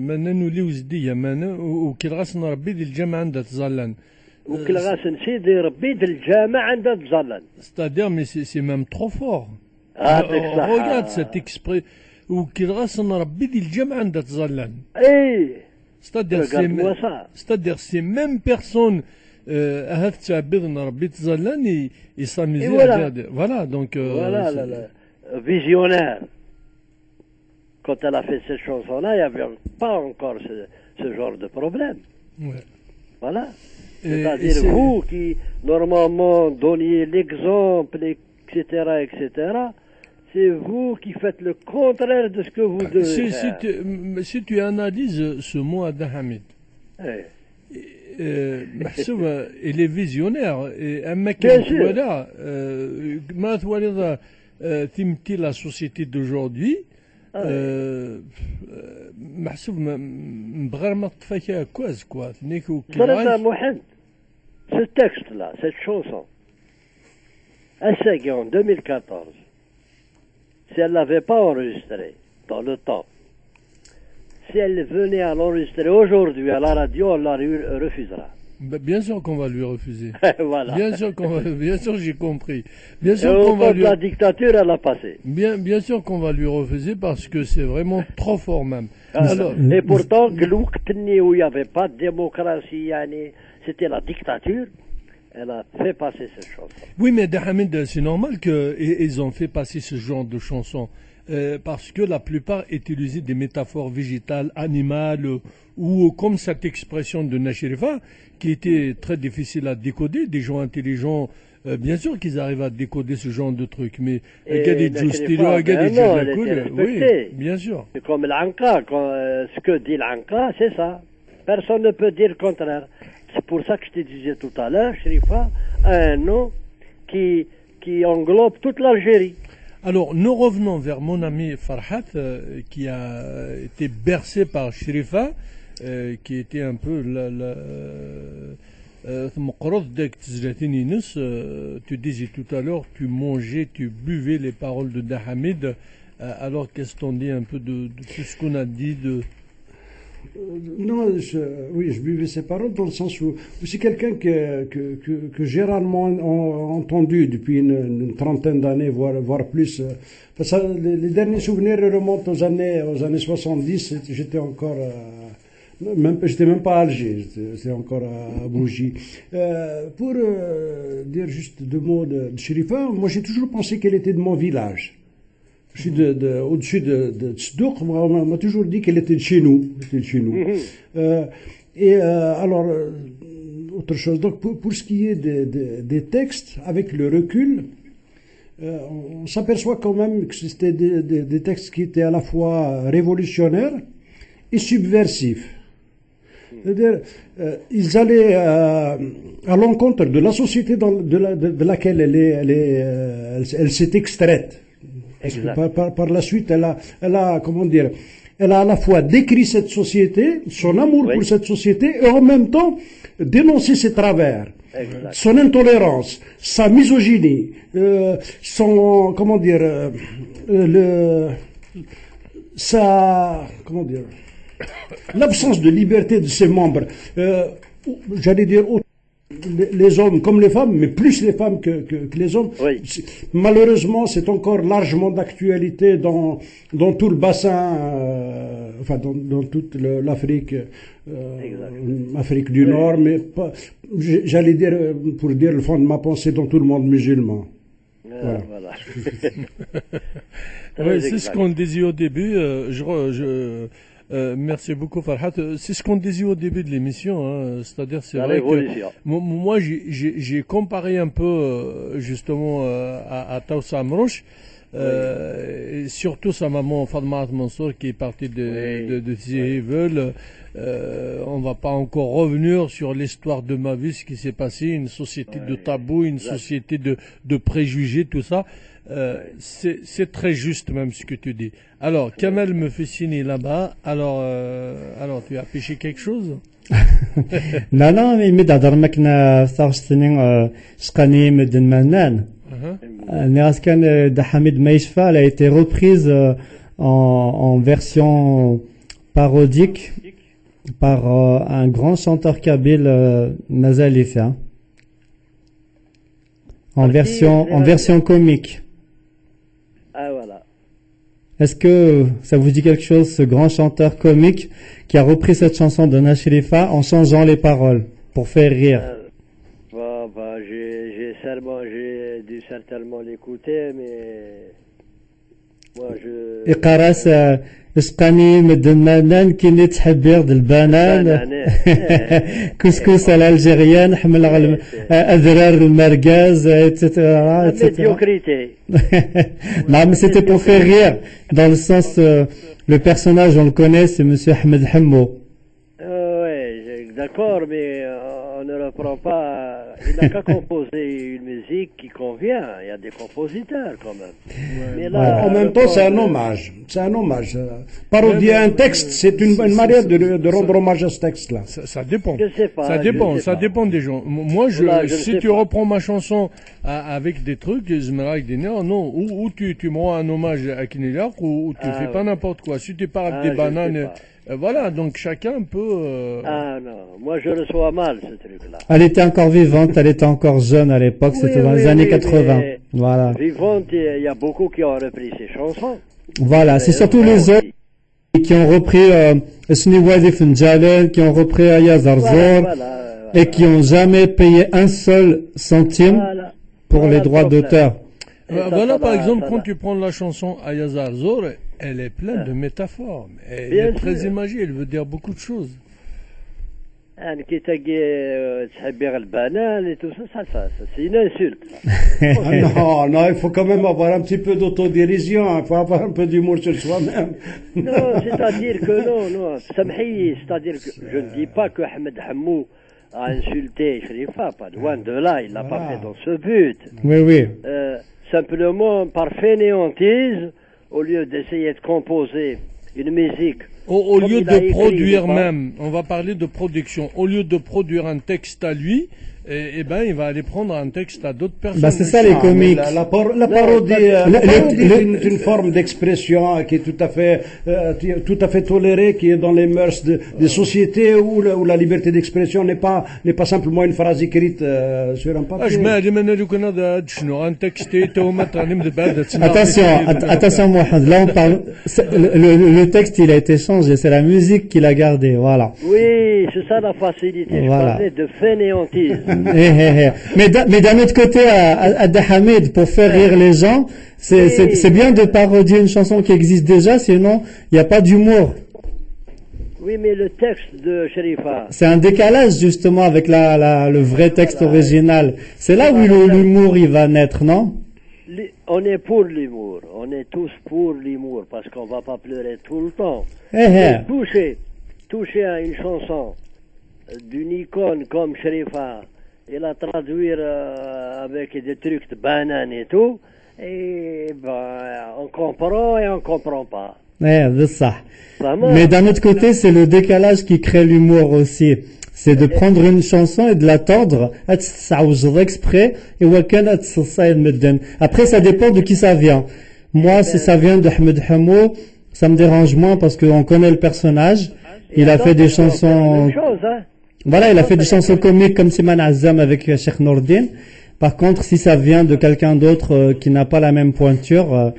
منان وليو زدي قمامان وكل غاس نربي د الجامع عند تزرلان وكل غاس نسيدي ربي د الجامع عند تزرلان. C'est-à-dire, mais c'est même trop fort. Regarde cette expression. وكي غاصن ربي دي الجمع عندها تزلان. اي c'est-à-dire c'est même personne هاد تعبير ربي تزلان يساميزي. Voilà donc voilà visionnaire. Quand elle a fait cette chanson-là, il n'y avait pas encore ce genre de problème. Ouais. Voilà. C'est-à-dire vous qui, normalement, donniez l'exemple, etc., etc., c'est vous qui faites le contraire de ce que vous devez faire. Si tu analyses ce mot à Dahamid, محسوب il est visionnaire. Et un mec voilà, تمثل la société d'aujourd'hui. محسوب بغير ما طفاك كواز كوا نيكو Mohamed, ce texte-là, cette chanson, Assagui en 2014, si elle ne l'avait pas enregistrée dans le temps, si elle venait à l'enregistrer aujourd'hui à la radio, on la refusera. Bien sûr qu'on va lui refuser. Voilà. Bien sûr, j'ai compris. Bien sûr qu'on va lui... La dictature, elle a passé. Bien sûr qu'on va lui refuser parce que c'est vraiment trop fort même. Alors, et pourtant, où il n'y avait pas de démocratie, c'était la dictature. Elle a fait passer cette chanson. Oui, mais Dahamid, c'est normal qu'ils ont fait passer ce genre de chansons. Parce que la plupart utilisaient des métaphores végétales, animales, ou comme cette expression de Nachirifa, qui était très difficile à décoder. Des gens intelligents, bien sûr qu'ils arrivent à décoder ce genre de trucs, mais oui, bien sûr. C'est comme l'Anka, ce que dit l'Anka, c'est ça. Personne ne peut dire le contraire. C'est pour ça que je te disais tout à l'heure, Chérifa a un nom qui englobe toute l'Algérie. Alors, nous revenons vers mon ami Farhat, qui a été bercé par Chérifa, qui était un peu tu disais tout à l'heure, tu mangeais, tu buvais les paroles de Dahamid. Alors, qu'est-ce qu'on dit un peu de tout ce qu'on a dit de... Non, oui, je buvais ces paroles dans le sens où c'est quelqu'un que j'ai rarement entendu depuis une trentaine d'années, voire plus. Parce que les derniers souvenirs remontent aux années 70. J'étais encore, j'étais même pas à Alger, j'étais encore à Bougie. Pour dire juste deux mots de Chérifa, moi j'ai toujours pensé qu'elle était de mon village. Je suis au-dessus de Tzdouk, on m'a toujours dit qu'elle était de chez nous. Alors, autre chose. Donc, pour ce qui est des textes, avec le recul, on s'aperçoit quand même que c'était des textes qui étaient à la fois révolutionnaires et subversifs. C'est-à-dire, ils allaient à l'encontre de la société de laquelle elle s'est extraite. Par la suite, elle a, comment dire, elle a à la fois décrit cette société, son amour pour cette société, et en même temps dénoncé ses travers, son intolérance, sa misogynie, son, comment dire, l'absence de liberté de ses membres. J'allais dire les hommes comme les femmes, mais plus les femmes que les hommes. Oui. Malheureusement, c'est encore largement d'actualité dans tout le bassin, enfin dans toute l'Afrique, Afrique du Nord, mais pas, j'allais dire, pour dire le fond de ma pensée, dans tout le monde musulman. Voilà. Oui, c'est ce qu'on disait au début. Merci beaucoup Farhat. C'est ce qu'on disait au début de l'émission, hein. C'est-à-dire c'est vrai que moi j'ai comparé un peu justement à Taoussa Amrouche, et surtout sa maman Fadma Mansour qui est partie de Zével. On va pas encore revenir sur l'histoire de ma vie, ce qui s'est passé, une société de tabous, une société de préjugés, tout ça. C'est très juste même ce que tu dis. Alors, Kamel me fait signer là-bas. Alors tu as pêché quelque chose? Non, mais d'adar makna sarstinin shqani medden manan. Neraskan Dahamid Maïshfa, elle a été reprise en version parodique par un grand chanteur kabyle, Mazalif, hein, en version comique. Ah voilà. Est-ce que ça vous dit quelque chose, ce grand chanteur comique qui a repris cette chanson de Nashrifa en changeant les paroles pour faire rire? J'ai dû certainement l'écouter, mais moi je. إقراص إسباني مدن مانان كيني تحب يرد البنان كسكس الألجيريان حمل أذرار المرقاز etc. Médiocrité. Non, mais c'était pour faire rire, dans le sens, le personnage, on le connaît, c'est Monsieur Ahmed Hammo. Oui, d'accord, mais on ne reprend pas. Il n'a qu'à composer une musique qui convient. Il y a des compositeurs quand même. Mais là, en même temps, c'est un hommage. C'est un hommage. Parodier un texte, c'est une manière de rendre hommage à ce texte-là. Ça dépend. Je sais pas. Ça dépend des gens. Moi, si tu reprends ma chanson avec des trucs, je me avec des nerfs, non. Ou tu me rends un hommage à Kinelak, ou tu fais pas n'importe quoi. Si tu parles des bananes. Voilà, donc chacun peut... Ah non, moi je reçois mal ce truc-là. Elle était encore vivante, elle était encore jeune à l'époque, c'était dans les années 80. Voilà. Vivante, il y a beaucoup qui ont repris ces chansons. Voilà, c'est surtout les autres qui ont repris Sni Wadi Fnjalen, qui ont repris Aya Zarzor, et qui n'ont jamais payé un seul centime pour les droits d'auteur. Voilà, par exemple, quand tu prends la chanson Aya Zarzor, elle est pleine de métaphores. Elle est très imagée, elle veut dire beaucoup de choses. Qui le banane et tout ça, c'est une insulte. Non, il faut quand même avoir un petit peu d'autodérision, il faut avoir un peu d'humour sur soi-même. Non, c'est-à-dire que non, c'est-à-dire que je ne dis pas que Ahmed Hammou a insulté Shrifa, pas loin de là, il l'a pas fait dans ce but. Oui. Simplement par fainéantise, au lieu d'essayer de composer une musique. Au lieu de produire même, on va parler de production, au lieu de produire un texte à lui, il va aller prendre un texte à d'autres personnes. C'est ça les comiques. La parodie est une forme d'expression qui est tout à fait tolérée, qui est dans les mœurs des sociétés où la liberté d'expression n'est pas simplement une phrase écrite sur un papier. Attention Mohamed, là on parle, le texte il a été changé, c'est la musique qu'il a gardée, voilà. Oui, c'est ça la facilité, je parlais de fainéantise. Mais d'un autre côté, à Dahamid, pour faire rire les gens, c'est bien de parodier une chanson qui existe déjà, sinon il n'y a pas d'humour. Oui, mais le texte de Shrifa. C'est un décalage justement avec le vrai texte original. C'est là où l'humour il va naître, non? On est pour l'humour, on est tous pour l'humour, parce qu'on va pas pleurer tout le temps. Toucher à une chanson d'une icône comme Shrifa, et la traduire avec des trucs de banane et tout, et on comprend et on comprend pas. C'est ça. Mais d'un autre côté, c'est le décalage qui crée l'humour aussi. C'est de prendre une chanson et de la tordre, exprès, et après, ça dépend de qui ça vient. Moi, si ça vient de Ahmed Hammo, ça me dérange moins parce qu'on connaît le personnage. Il a fait des chansons... Voilà, il a fait des chansons comiques comme Siman Azam avec Cheikh Nourdin. Par contre, si ça vient de quelqu'un d'autre qui n'a pas la même pointure...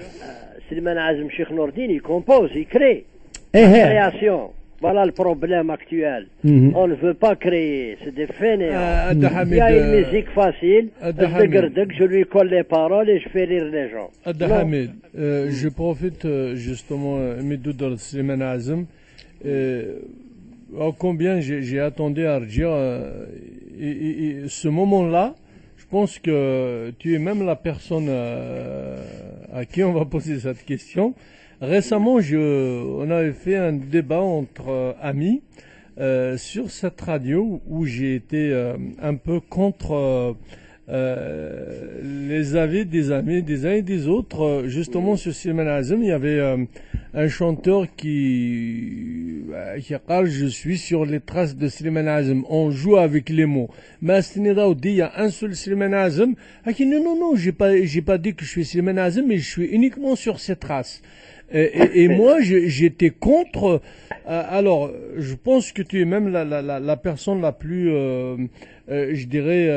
Siman Azam, Cheikh Nourdin, il compose, il crée. Création. Voilà le problème actuel. On ne veut pas créer, c'est des fainéants. Il y a une musique facile, je lui colle les paroles et je fais rire les gens. Abdelhamid, je profite justement de Slimane Azam. Combien j'ai attendu à dire ce moment-là, je pense que tu es même la personne à qui on va poser cette question. Récemment, on avait fait un débat entre amis sur cette radio où j'ai été un peu contre les avis des amis des uns et des autres. Justement, sur Slimane Azam, il y avait un chanteur qui parle, je suis sur les traces de Slimane Azam. On joue avec les mots. Mais à il y a un seul Slimane Azam. Non, j'ai pas dit que je suis Slimane Azam, mais je suis uniquement sur ces traces. Et moi, j'étais contre. Alors, je pense que tu es même la personne la plus, je dirais,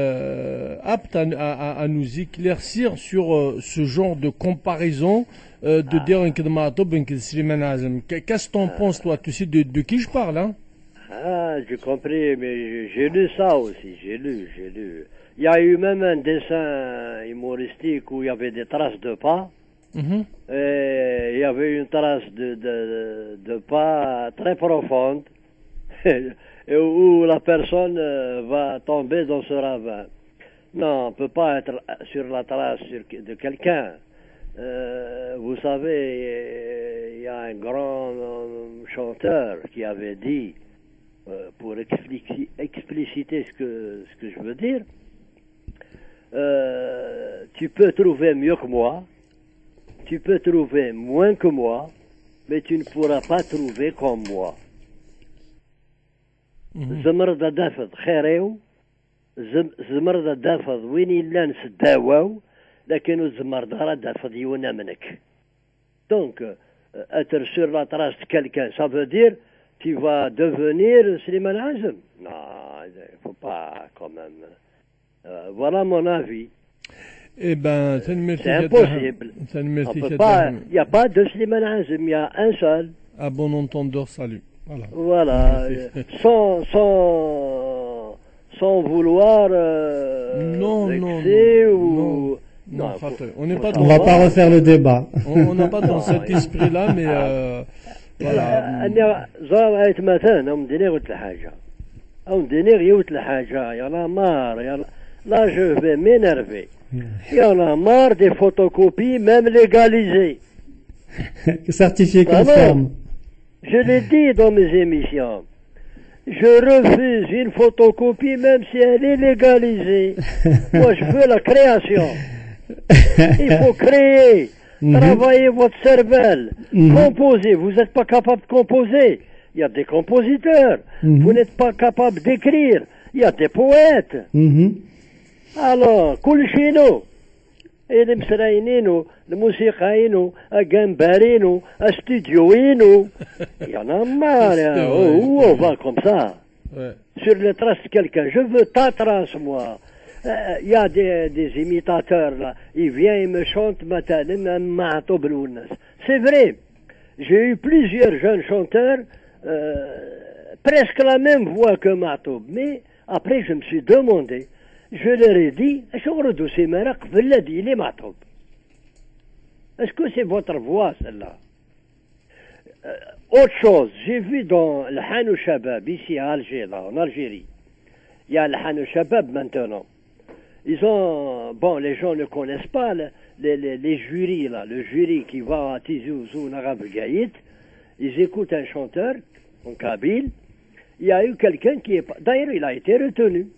apte à nous éclaircir sur ce genre de comparaison de dire un Kedmatob, un Slimane Azem. Qu'est-ce que t'en penses, toi? Tu sais de qui je parle, hein? Ah, j'ai compris, mais j'ai lu ça aussi, j'ai lu. Il y a eu même un dessin humoristique où il y avait des traces de pas. Et il y avait une trace de pas très profonde et où la personne va tomber dans ce ravin. Non, on ne peut pas être sur la trace de quelqu'un. Vous savez, il y a un grand chanteur qui avait dit, pour expliciter ce que je veux dire, tu peux trouver mieux que moi, tu peux trouver moins que moi, mais tu ne pourras pas trouver comme moi. زمرد دافض خيريو زمرد دافض وين إلا نسداواو لكن الزمرد راه دافض يونا منك. Donc, être sur la trace de quelqu'un, ça veut dire tu vas devenir Slimane Azem. Non, il ne faut pas quand même. Voilà mon avis. Eh ben, c'est impossible. Il n'y a pas de Slimane Azem, il y a un seul. À bon entendeur, salut. Voilà. Sans vouloir vexer ou... Non, on n'est pas on va pas refaire le débat. On n'est pas dans cet esprit-là, mais voilà. زعما مثلا مديني قلت الحاجة أو مديني غيوت الحاجة يلا مار يلا là je vais m'énerver. Il y en a marre des photocopies même légalisées. Certifié conforme. Je l'ai dit dans mes émissions. Je refuse une photocopie même si elle est légalisée. Moi je veux la création. Il faut créer. Travaillez votre cervelle. Composez. Vous n'êtes pas capable de composer. Il y a des compositeurs. Vous n'êtes pas capable d'écrire. Il y a des poètes. Alors, كل شيء المسراينينو الموسيقيينو الجمبارينو استوديوينو il y en a marre. On va comme ça sur les traces de quelqu'un. Je veux ta trace, moi. Il y a des imitateurs là, ils viennent, ils me chantent c'est vrai. J'ai eu plusieurs jeunes chanteurs presque la même voix que Matoub, mais après je me suis demandé, je leur ai dit, est-ce que c'est votre voix celle-là? Autre chose, j'ai vu dans le Hanou Shabab ici à Alger, là, en Algérie, il y a le Hanou Shabab maintenant. Ils ont, bon, les gens ne connaissent pas les jurys là, le jury qui va à Tizi Ouzou, Narab Gaït, ils écoutent un chanteur en kabyle. Il y a eu quelqu'un qui est, d'ailleurs il a été retenu.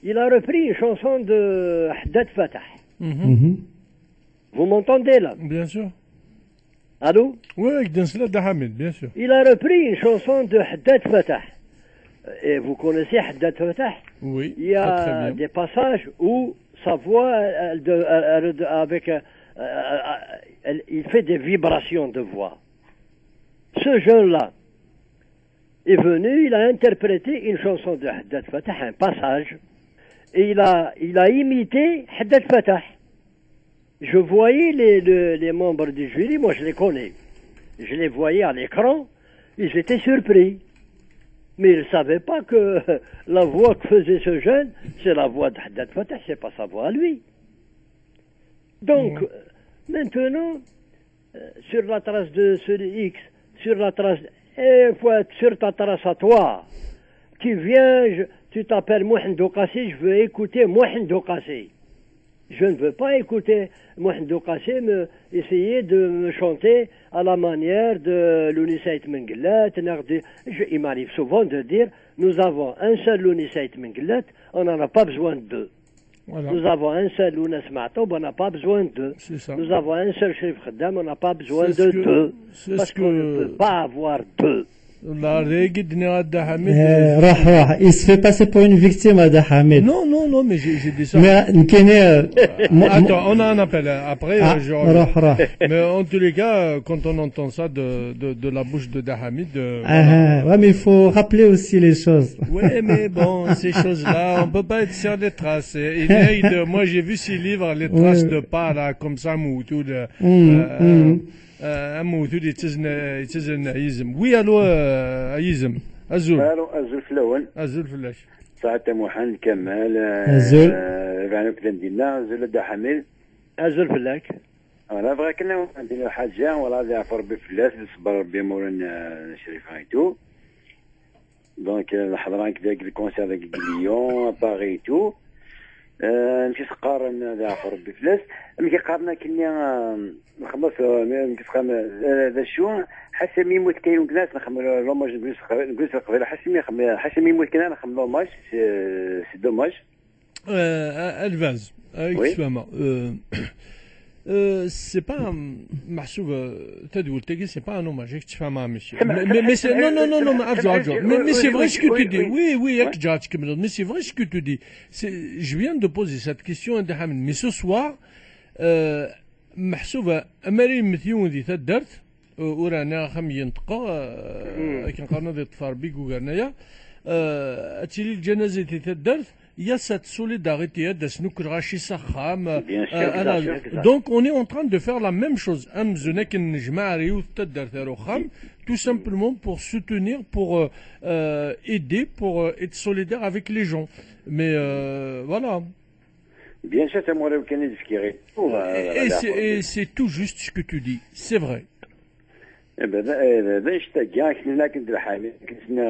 Il a repris une chanson de Haddad Fatah. Vous m'entendez là? Bien sûr. Allô? Oui, avec Densla Dahamid, bien sûr. Il a repris une chanson de Haddad Fatah. Et vous connaissez Haddad Fatah? Oui. Il y a des passages où sa voix, il fait des vibrations de voix. Ce jeune-là est venu, il a interprété une chanson de Haddad Fatah, un passage, et il a imité Haddad Fatah. Je voyais les membres du jury, moi je les connais. Je les voyais à l'écran, ils étaient surpris. Mais ils ne savaient pas que la voix que faisait ce jeune, c'est la voix de Haddad Fatah, c'est pas sa voix à lui. Donc, maintenant, sur la trace de ce X, sur la trace, il faut être sur ta trace à toi. Tu viens, tu t'appelles Mouhen Doukassi, je veux écouter Mouhen Doukassi. Je ne veux pas écouter Mouhen Doukassi essayer de me chanter à la manière de Louni Saïd Menguellat. Il m'arrive souvent de dire, nous avons un seul Louni Saïd Menguellat, on n'en a pas besoin de deux. Voilà. Nous avons un seul Louna Smaatoub, on n'a pas besoin de deux. Nous avons un seul Sherif Khaddam, on n'a pas besoin de deux. Parce qu'on ne peut pas avoir deux. La règle Ada Hamid. روح il se fait passer pour une victime Ada Hamid. Non, mais j'ai dit ça. Mais Attends, on a un appel. Après, je روح. Mais en tous les cas, quand on entend ça de la bouche de Dahamid. Ouais, mais il faut rappeler aussi les choses. Ouais, mais bon, ces choses-là, on peut pas être sur les traces. Moi, j'ai vu ces livres, les traces de pas, là, comme ça, Moutou, Moutou, يتزن عيزم. Oui, allô, عيزم. أزول. الو أزول في الاول. أزول في اللاش. ساعة محمد كمال. أزول. فعلا كلام ديالنا أزول دا حميد. أزول فلاك. أنا بغا كنا نديرو حاجة ولا يعفو ربي فلاس يصبر ربي مولانا شريف هايتو. دونك الحضران كذا الكونسير داك ليون باغي تو. نمشي سقار يعفو ربي فلاس. ملي كيقارنا كنا نخلص كيسخام هذا شو حسب مين موت كاين ناس نخمم لوماج نقول قبيله حسب مين موت كاين نخمم لوماج سي دوماج. Elvaz, excuse-moi. C'est pas محسوب تدول تجي c'est pas un hommage que tu fais à monsieur. Mais c'est non mais c'est vrai ce que tu dis. Oui, mais c'est vrai ce que tu dis. Je viens de poser cette question à Dahamid. Mais ce soir محسوبة أماري مثيون ذي تدرت ورانا خم ينطقى كان قرنا ذي طفار بيك وقرنايا أتيلي الجنازة ذي تدرت ياسات سوليداريتي هذا سنوكر غاشي سخام. Donc on est en train de faire la même chose. أمزونا كن نجمع ريوث تدرت روخام tout simplement pour soutenir, pour aider, pour être solidaire avec les gens. Mais voilà. Bien sûr, c'est moi qui ai dit et c'est tout juste ce que tu dis, c'est vrai. Ben اشتاق كنا كنت الحامي كنا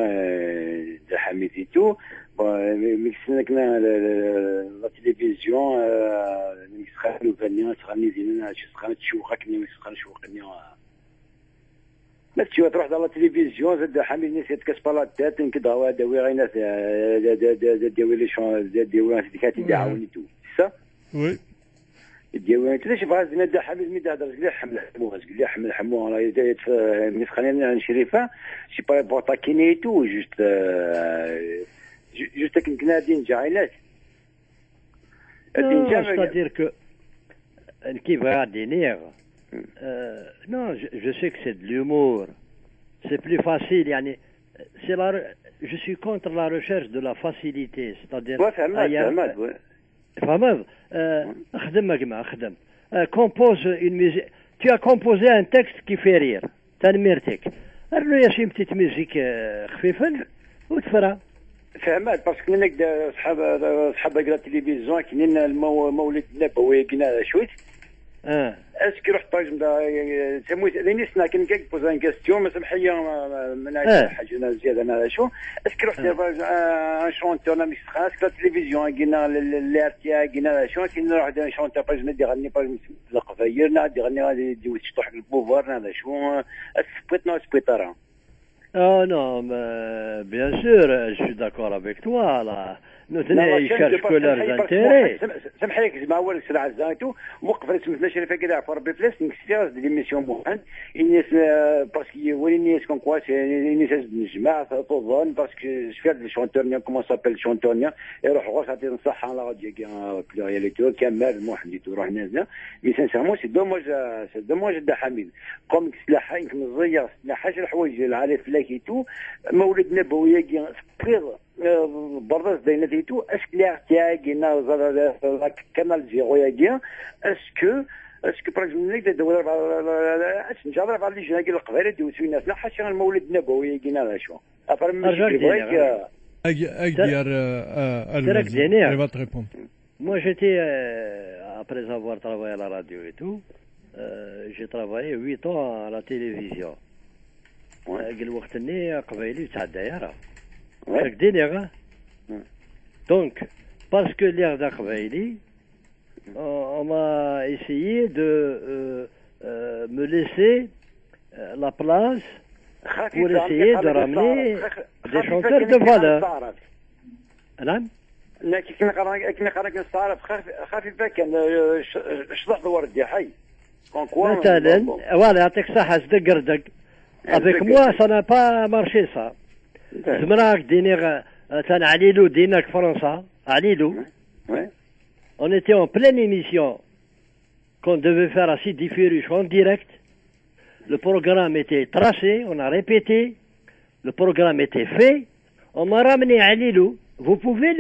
حميتيتو ميكسنا كنا لا تلفزيون ميكسخانو فنيا تغني زيننا شي سخانه تشوقني مسخانه شوقني ما تشوف تروح على التلفزيون زاد حامي الناس يتكسب على الدات كدا هو داوي غير ناس داوي لي شون داوي ديكاتي داعونيتو صح وي ديوان كذا شوف غازنا دا حميد مي دهدر قال لي حمل حموه قال لي حمل حموه راه دايت ملي خلينا شريفه شي با بوطاكينيتو جوست كنا دين جايلات c'est-à-dire que qui va dîner non je sais que c'est de l'humour c'est plus facile يعني je suis contre la recherche de la facilité c'est-à-dire فهمت خدم مجمع خدم compose une musique tu as composé un texte qui fait rire تنميرتك رنو يا شي بتيت ميوزيك خفيفا وتفرى فهمت باسكو كنا صحاب قرا التلفزيون كاينين المولد النبوي كنا شويت اسكي رحت طاجم دا سموت لاني سنا كان كيبوز ان كاستيون ما سمحيه من حاجه زياده انا شو اسكي رحت ان شونتور انا مش خاص كلا التلفزيون قلنا لارتيا قلنا شو كاين نروح ان شونتور باج ندي غني باج القفاير نادي غني غادي دي تشطح البوفار هذا شو سبيتنا سبيطارا non, bien sûr, je suis d'accord avec toi, là. Nous ils cherchent que leurs intérêts. سمح لي زعما اول سلعه زانتو وقف سميتنا شريفه كذا عفوا ربي فلاس نكسياز دي ميسيون موحد الناس باسكو ولي الناس كون كوا الناس الجماعه تظن باسكو شفت لي شونتورنيا كومون سابيل شونتورنيا يروح غوش عطي نصح على غادي بلورياليتي كمال محمد تروح نازله مي سانسيرمون سي دوماج دا حميد قوم سلاحه يمكن الزيار سلاحه الحوايج العالي فلاكيتو مولد نبويه برضه ديناتيتو اسكلير تاعنا كمال زيرويا اسكو برجم نك دور نجرب على اللي جاي القبائل دوسوا الناس لا حاشا المولد النبوي كينا شو افرم Moi j'étais après avoir travaillé à la radio et tout j'ai travaillé 8 ans à la télévision قال وقت اني قبائلي تاع الدايره donc parce que l'air d'Akbaïli on m'a essayé de me laisser la place pour essayer de ramener des chanteurs de valeur. نعم كنا قراك نستعرف خفيفه كان شطح الورد يا حي مثلا ولا يعطيك صحه صدق ردق Avec moi, ça n'a pas marché, ça. زمراك دينيغ تان عليلو ديناك فرنسا عليلو. On était en pleine émission qu'on devait faire à Sidi Ferruche en direct. Le programme était tracé, on a répété. Le programme était fait. On m'a ramené à Lilou. Vous pouvez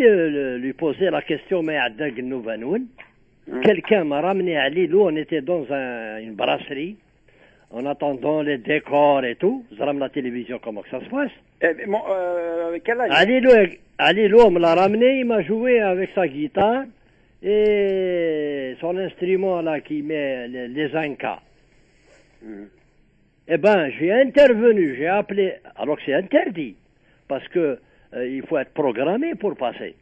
lui poser la question, mais à Nouanoun. Quelqu'un m'a ramené à Lilou. On était dans une brasserie, en attendant les décors et tout. Vous avez la télévision, comment que ça se passe. Quel âge à Lilou, on me l'a ramené. Il m'a joué avec sa guitare et son instrument là qui met les ancas. Eh ben, j'ai intervenu, j'ai appelé, alors que c'est interdit, parce que il faut être programmé pour passer.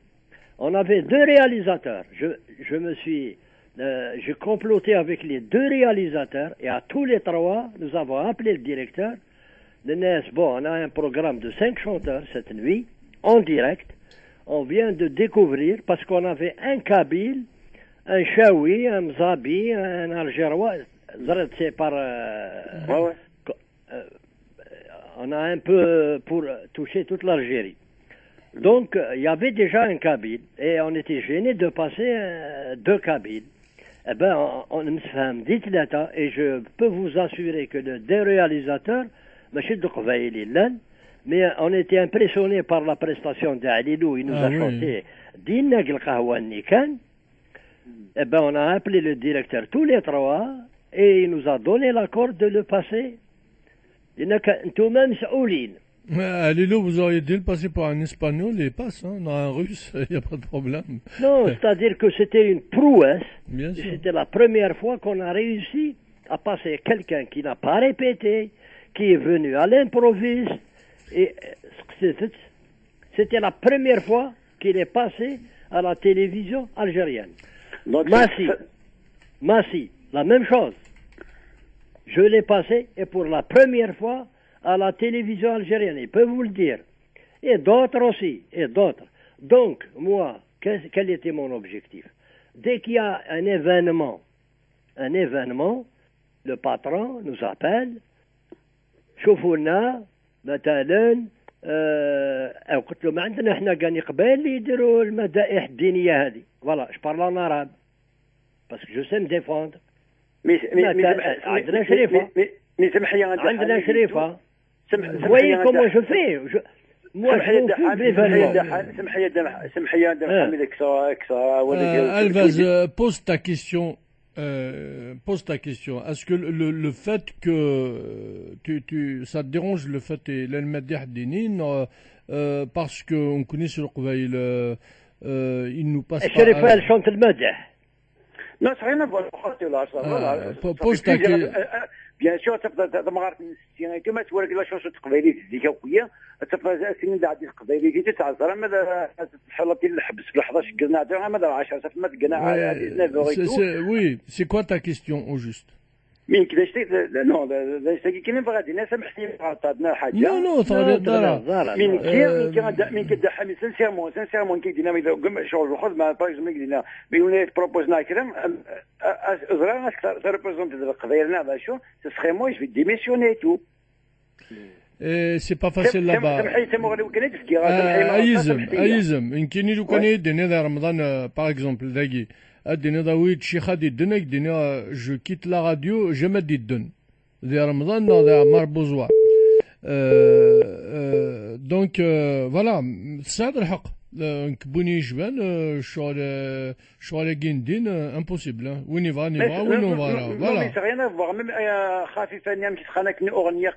On avait 2 réalisateurs. J'ai comploté avec les 2 réalisateurs, et à tous les 3, nous avons appelé le directeur. Bon, on a un programme de 5 chanteurs cette nuit, en direct. On vient de découvrir, parce qu'on avait un Kabyle, un Chaoui, un Mzabi, un Algérois, c'est par... on a un peu pour toucher toute l'Algérie. Donc, il y avait déjà un Kabyle, et on était gênés de passer 2 Kabyles. Eh ben, on me fait dit là, et je peux vous assurer que les 2 réalisateurs, mais on était impressionnés par la prestation d'Alilou. Il nous a chanté Dina Gilqahwani Kan. Eh ben, on a appelé le directeur tous les 3, et il nous a donné l'accord de le passer. Lilo, vous auriez dû le passer par un espagnol et passe, hein, non, un russe, il n'y a pas de problème. Non, c'est-à-dire que c'était une prouesse. Bien sûr. C'était la première fois qu'on a réussi à passer quelqu'un qui n'a pas répété, qui est venu à l'improviste. Et c'était la première fois qu'il est passé à la télévision algérienne. Massi, la même chose. Je l'ai passé, et pour la première fois, à la télévision algérienne, il peut vous le dire. Et d'autres aussi, et d'autres. Donc, moi, quel était mon objectif? Dès qu'il y a un événement, le patron nous appelle, شوفونا مثلا قلت له ما عندنا احنا كان قبل اللي يديروا المدائح الدينيه هذه. Voilà, je parle en arabe parce que je sais me défendre. عندنا شريفه. عندنا شريفه. Vous voyez comment je fais. Moi, je m'en fous de l'événement. Alvaz, pose ta question. Est-ce que le fait que ça te dérange le fait et l'Almadih Dinin parce qu'on connaît sur le Qouvaïl, il nous passe pas. Elle chante le Madih. Non, c'est rien à voir. Pose ta question. Bien sûr, تبدا مغارة النسيان كما تورك لا شوشة قبيلية ديك خويا تبدا سنين دا عدي قبيلية تاع زرا ماذا تحلطي الحبس في لحظة شكلنا عندها ماذا 10 سنين ما تقنا. Oui, c'est quoi ta question au juste? مين كذا شتي نو شتي كاين غادي ناس سامحني عطاتنا حاجه نو مين كدا حامل سانسيرمون كيدينا ما شغل خذ ما باغ اكزومبل كيدينا بيونيت بروبوزنا كلام زرا ريبريزونت القضيه هذا شو سخي موي جو ديميسيوني تو c'est pas facile là-bas. أيزم يمكن لو كان يدنا رمضان par exemple داقي أدينا ضويت شي خادي الدنيا دينا جو كيت لا راديو جمع دي الدن ذي رمضان ذا مربوزوا دونك فوالا سعد الحق كبوني جبان شغل كيندين امبوسيبل وين يبغى وين فوالا سي ريان افوار ميم خفيفه نعم كيتخانك اغنيه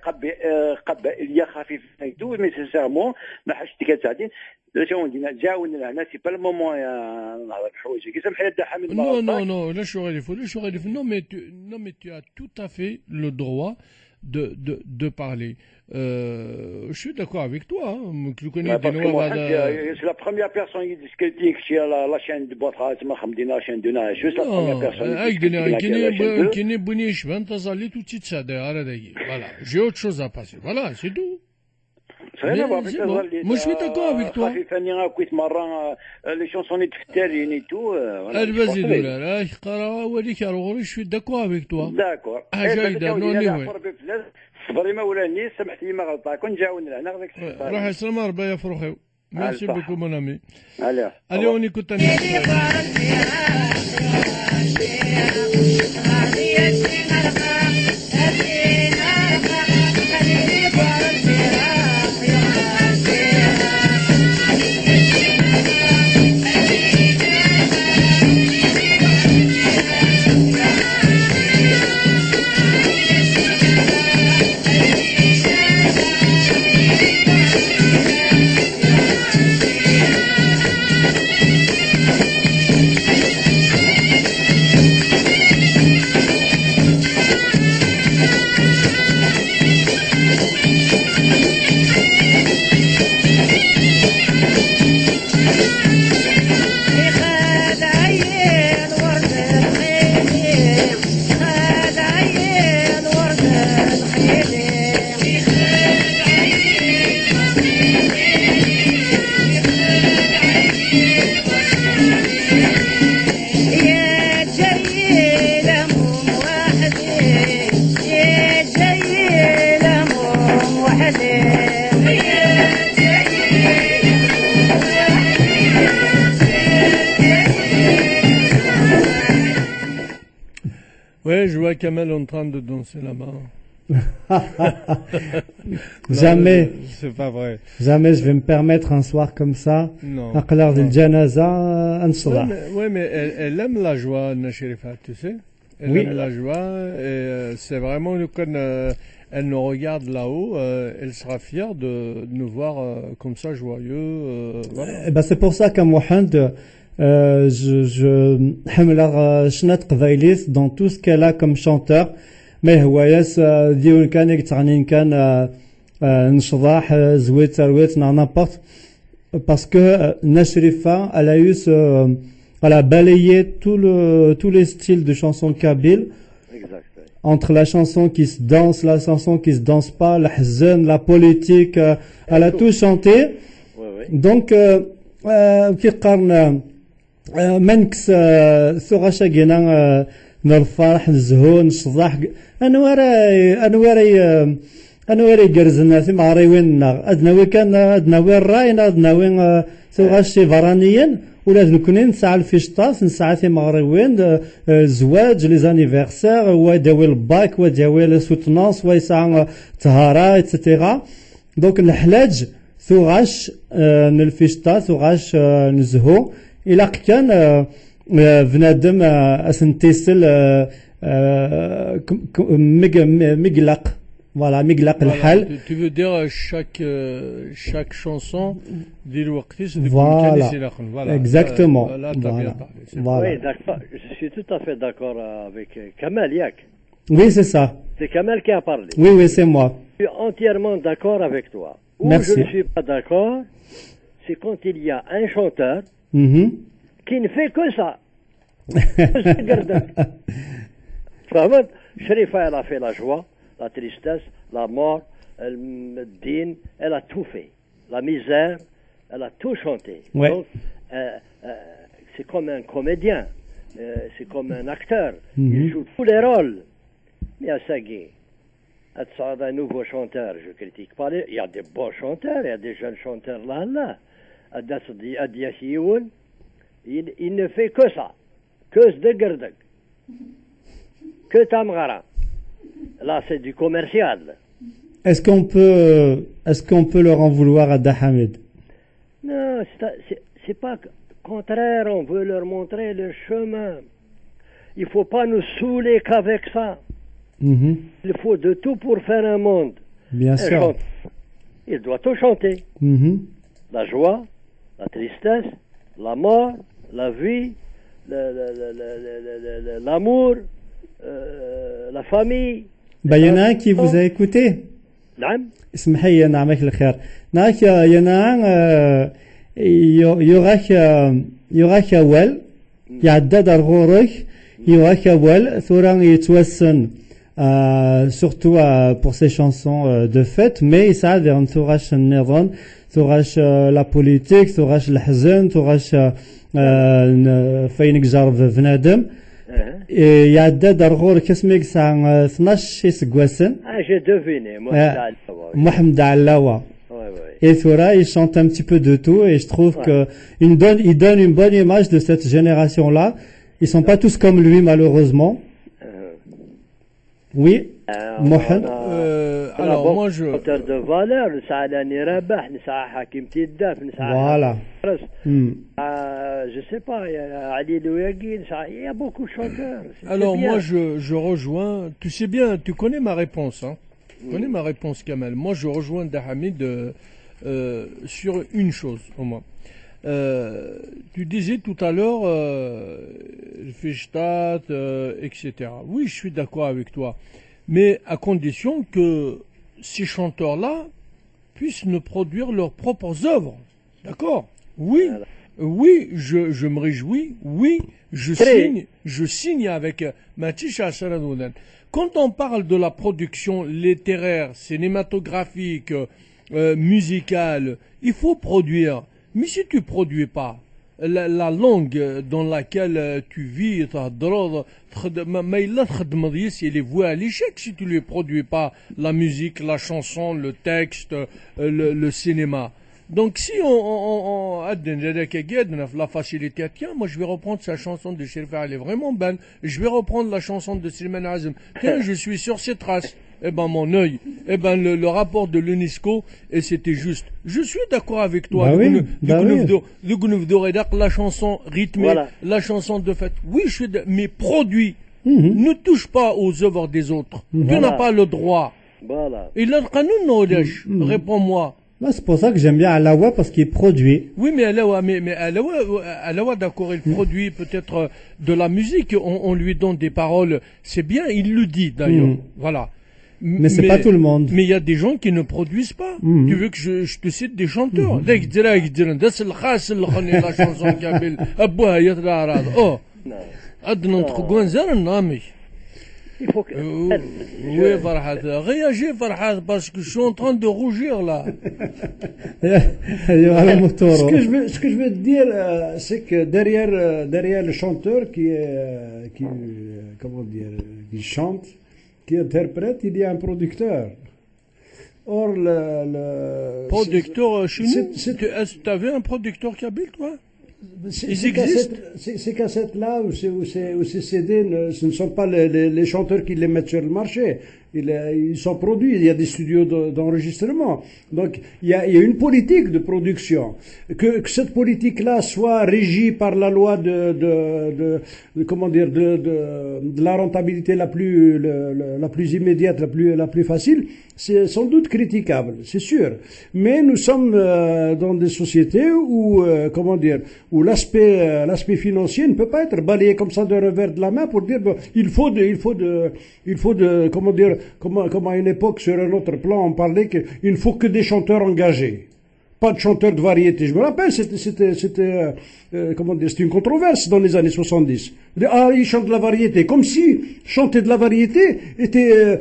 قبائليه خفيفه تو مي سينسيرمون ما حاش تكاتعدين شو دينا جاونا لهنا سي با المومون نهضر بحوايج كي سمح لي حامد non لا شغل يفو non mais tu as tout à fait le droit de parler. Je suis d'accord avec toi. Tu connais des noirs. C'est la première personne qui discute sur la chaîne de Botra, c'est ma la chaîne de Nash. C'est la première personne. Qui n'est bonne, je vais t'azaler tout de suite ça derrière. Voilà, j'ai autre chose à passer. Voilà, c'est tout. Moi, je suis d'accord avec toi. Les chansons de Fterine et tout. Vas-y, je suis d'accord avec toi. D'accord. صبري ما ولاني سمحتي ما غلطا كون جاون لهنا غاديك روح يسلم ربي يا فروخي ميرسي بوكو مون امي allez on écoute un Ouais, je vois Kamel en train de danser là-bas. Jamais. C'est pas vrai. Jamais je vais me permettre un soir comme ça. Non. À l'heure de Janaza, un soir. Ouais, mais elle aime la joie, Nacherifa, tu sais. Elle aime la joie et c'est vraiment quand elle nous regarde là-haut, elle sera fière de nous voir comme ça joyeux. Voilà. Ben c'est pour ça qu'à Mohand, je حمل شنات قبايليت dans tout ce qu'elle a comme chanteur. ما هواياس ديول كان يتعني كان نشضاح زويت رويت n'importe parce que Nacherifa elle a eu elle a balayé tous les styles de chansons kabyles. Entre la chanson qui se danse, la chanson qui se danse pas, la hazan, la politique, elle a tout chanté. Donc qui قارن منكس ثغا شاقينا نرفرح نزهو نصضاح انواري قرزنا ثم عريويننا ادناوي كان ادناوي الراين ادناوي ثغا شيفرانيين ولا نكوني نسعى الفيشطاس نسعى ثم عريوين الزواج لي زانيفرسير وداوي الباك وداوي السوتنانس ويسعى طهارة اتسيتيرا دونك الحلاج ثغاش الفيشطاس ثغاش نزهو إلا كان بنادم أسنتيسل مقلق voilà مقلق الحال. Tu veux dire chaque chanson dit le waqtis de voilà exactement. Oui, d'accord. Je suis tout à fait d'accord avec Kamel Yak. Oui, c'est ça. C'est Kamel qui a parlé. Oui, c'est moi. Je suis entièrement d'accord avec toi. Où Merci. je ne suis pas d'accord, c'est quand il y a un chanteur qui ne fait que ça. Chérifa, elle a fait la joie, la tristesse, la mort, le din, elle a tout fait. La misère, elle a tout chanté. Ouais. Donc, c'est comme un comédien, c'est comme un acteur. Il joue tous les rôles. Mais à Sagui, un nouveau chanteur, je critique pas. Il y a des beaux chanteurs, il y a des jeunes chanteurs là. Il ne fait que ça. Que Sdegerdeg. Que Tamgara. Là, c'est du commercial. Est-ce qu'on peut leur en vouloir à Dahamid? Non, c'est pas contraire. On veut leur montrer le chemin. Il faut pas nous saouler qu'avec ça. Il faut de tout pour faire un monde. Bien sûr. Il doit tout chanter. La joie, la tristesse, la mort, la vie, l'amour, la famille. Il y en a un qui vous a écouté. نعم. اسمحي نعمك الخير. ناك ينان يغاك أول يعدد الغورك يغاك أول ثوران يتوسن surtout pour ces chansons de fête, mais يساعد ان ثوراش النظام ثوراش la politique ثوراش الحزن ثوراش فين جرب بنادم يعدد الغور كسميك ساعة 12 سقواسن j'ai deviné, Mohamed Allawa. Et Thora, il chante un petit peu de tout et je trouve que il donne une bonne image de cette génération-là. Ils sont pas tous comme lui, malheureusement. Oui, Mohamed. Alors, moi, je... de valeur, Saadani Rabah, Hakim Tiddaf, Voilà. Je sais pas, Ali Louagin, il y a beaucoup de chanteurs. Alors, moi, je rejoins... Tu sais bien, tu connais ma réponse, hein. Tu connais ma réponse, Kamal. Moi, je rejoins Dahamid sur une chose, au moins. Tu disais tout à l'heure, Fischtat, etc. Oui, je suis d'accord avec toi. Mais à condition que ces chanteurs-là puissent nous produire leurs propres œuvres. D'accord? Oui. Oui, je me réjouis. Oui, je signe avec Matisha Saradoudan. Quand on parle de la production littéraire, cinématographique, musicale, il faut produire. Mais si tu produis pas, la langue dans laquelle tu vis, il est voué à l'échec si tu ne lui produis pas la musique, la chanson, le texte, le cinéma. Donc si on la facilité, tiens, moi je vais reprendre sa chanson de Sherfa, elle est vraiment belle, je vais reprendre la chanson de Slimane Azem, tiens, je suis sur ses traces. Eh ben mon œil, eh ben le rapport de l'UNESCO, et c'était juste. Je suis d'accord avec toi. La chanson rythmée, la chanson de fête. Oui, je suis. Mais produit, ne touche pas aux œuvres des autres. Tu n'as pas le droit. Voilà. Et là, réponds-moi. C'est pour ça que j'aime bien Allawa parce qu'il produit. Oui, mais Allawa, d'accord, il produit peut-être de la musique. On lui donne des paroles. C'est bien, il le dit d'ailleurs. Voilà. Mais c'est pas tout le monde. Mais il y a des gens qui ne produisent pas. Tu veux que je te cite des chanteurs? La chanson kabyle. Oh. Il faut que... Oui, Farhad. Réagis, Farhad, parce que je suis en train de rougir, là. Ce que je veux te dire, c'est que derrière le chanteur qui chante, qui interprète, il y a un producteur. Or, producteur chez nous? Tu avais un producteur kabyle, toi? Ces cassettes-là ou ces CD, ce ne sont pas les chanteurs qui les mettent sur le marché. Ils sont produits, il y a des studios d'enregistrement. Donc, il y a une politique de production. Que cette politique-là soit régie par la loi de la rentabilité la plus immédiate, la plus facile, c'est sans doute critiquable, c'est sûr. Mais nous sommes dans des sociétés où, où l'aspect financier ne peut pas être balayé comme ça d'un revers de la main pour dire, comme à une époque sur un autre plan, on parlait qu'il ne faut que des chanteurs engagés. Pas de chanteurs de variété. Je me rappelle, c'était une controverse dans les années 70. Ils chantent de la variété. Comme si chanter de la variété était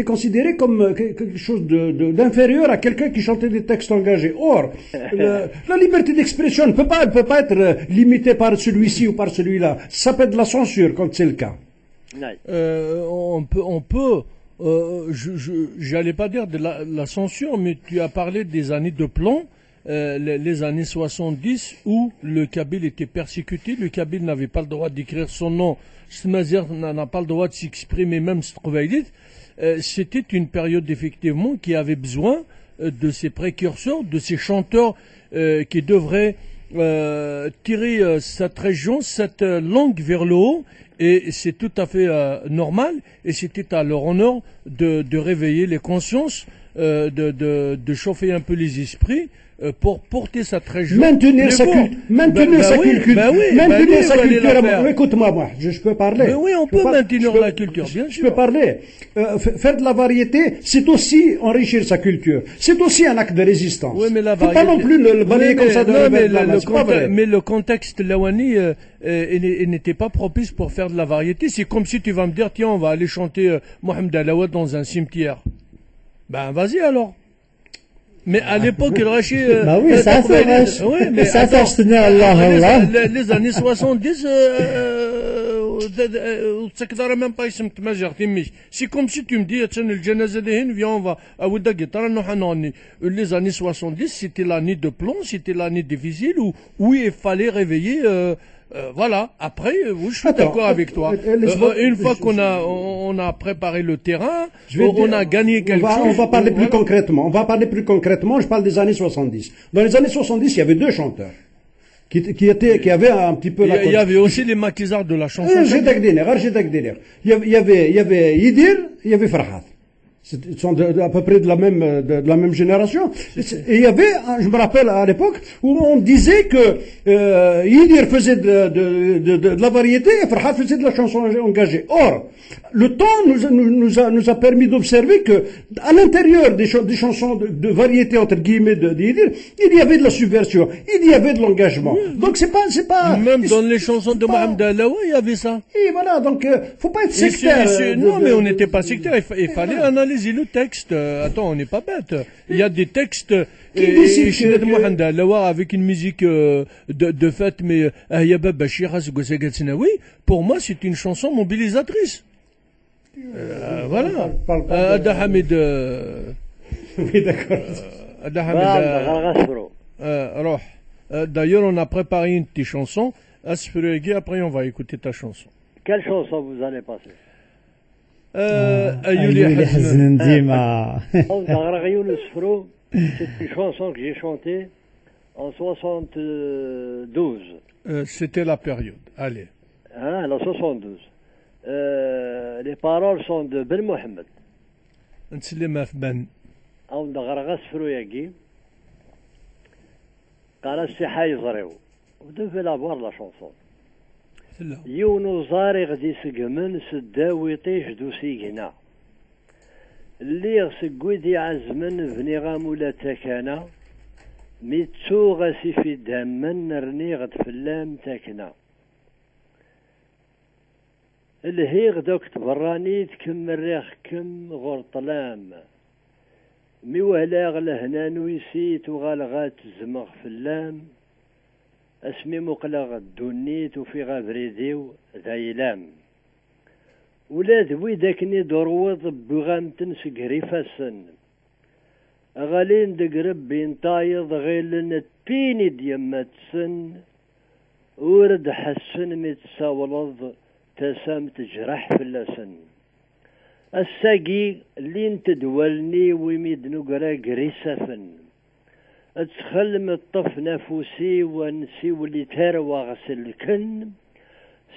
considéré comme quelque chose d'inférieur à quelqu'un qui chantait des textes engagés. Or, la liberté d'expression ne peut pas être limitée par celui-ci ou par celui-là. Ça peut être de la censure quand c'est le cas. On peut, j'allais pas dire de la censure, mais tu as parlé des années de plomb, les années 70 où le kabyle était persécuté, le kabyle n'avait pas le droit d'écrire son nom, Smazer n'a pas le droit de s'exprimer, même Strovaïdit. C'était une période effectivement qui avait besoin de ces précurseurs, de ces chanteurs qui devraient tirer cette région, cette langue vers le haut. Et c'est tout à fait normal, et c'était à leur honneur de réveiller les consciences, de chauffer un peu les esprits pour porter cette région. Maintenir sa culture. Maintenir sa culture. Écoute-moi, moi, je peux parler. Mais oui, on peut maintenir la culture, bien sûr. Je peux parler. Faire de la variété, c'est aussi enrichir sa culture. C'est aussi un acte de résistance. Oui, mais la variété. Faut pas non plus le balayer comme ça de mais le contexte lawani n'était pas propice pour faire de la variété. C'est comme si tu vas me dire, tiens, on va aller chanter Mohamed Alaoua dans un cimetière. Ben, vas-y alors. Mais à l'époque, il rachait... bah oui, ça fait oui, mais ça fait Allah. Les années 70, وتكدر même pas اسم تماجر تميش سي كوم سي tu me dis تشن الجنازة دهين viens on va أودا guitare نروح نغني les années 70 c'était l'année de plomb c'était l'année difficile où il fallait réveiller voilà. Après, je suis d'accord avec toi. Une fois qu'on a préparé le terrain, on a gagné quelque chose. On va parler plus concrètement. On va parler plus concrètement. Je parle des années 70. Dans les années 70, il y avait deux chanteurs qui avaient un petit peu Il y avait aussi les maquisards de la chanson. Il y avait Yidir, il y avait Farhat. Ils sont à peu près de la même génération. Et il y avait, je me rappelle à l'époque, où on disait que Yidir faisait de la variété et Farhat faisait de la chanson engagée. Or, le temps nous a permis d'observer que à l'intérieur des chansons de variété entre guillemets de Yidir, il y avait de la subversion, il y avait de l'engagement. Donc c'est pas. Même dans les chansons de Mohamed Alaoui, il y avait ça. Et voilà, donc faut pas être sectaire. Non, mais on n'était pas sectaire. Il fallait analyser le texte. Attends, on n'est pas bête. Il y a des textes de Mohamed Alaoui avec une musique de fête, mais pour moi c'est une chanson mobilisatrice. Voilà. Ada Hamid. Oui, d'accord. Ada Hamid. D'ailleurs, on a préparé une petite chanson. Asfuregi, après on va écouter ta chanson. Quelle chanson vous allez passer? Ayouli Haznen Dima. C'est une chanson que j'ai chantée en 72. C'était la période. Allez. Hein, en 72. Les paroles sont de Ben Mohamed. نسلمها في بن. أو نغرغس فروياكي. قال السحاي زريو. ودفع لابوار لا شونسون. يونو زاري غدي سقمن سداوي طيش دو سيقنا. اللي سقودي عزمن بني غامولا تاكانا. ميتسو غاسي في دامن رني غد فلام تاكنا. الهيغ دوك تبراني تكم الريخ كم غور طلام ميوهلاغ لهنا نويسيت وغالغات زمغ فلام اسمي مقلغ الدونيت وفي غابريديو ذايلام ولاد ويداكني دروض بغامتن سقري فاسن غالين دقرب بين طايض غيلن التيني ديماتسن ورد حسن متساولض تسام تجرح في اللسن الساقي اللي انت دولني ويميد نقرا قريسفن اتخل من الطف نفوسي ونسي واللي تروى غسل كن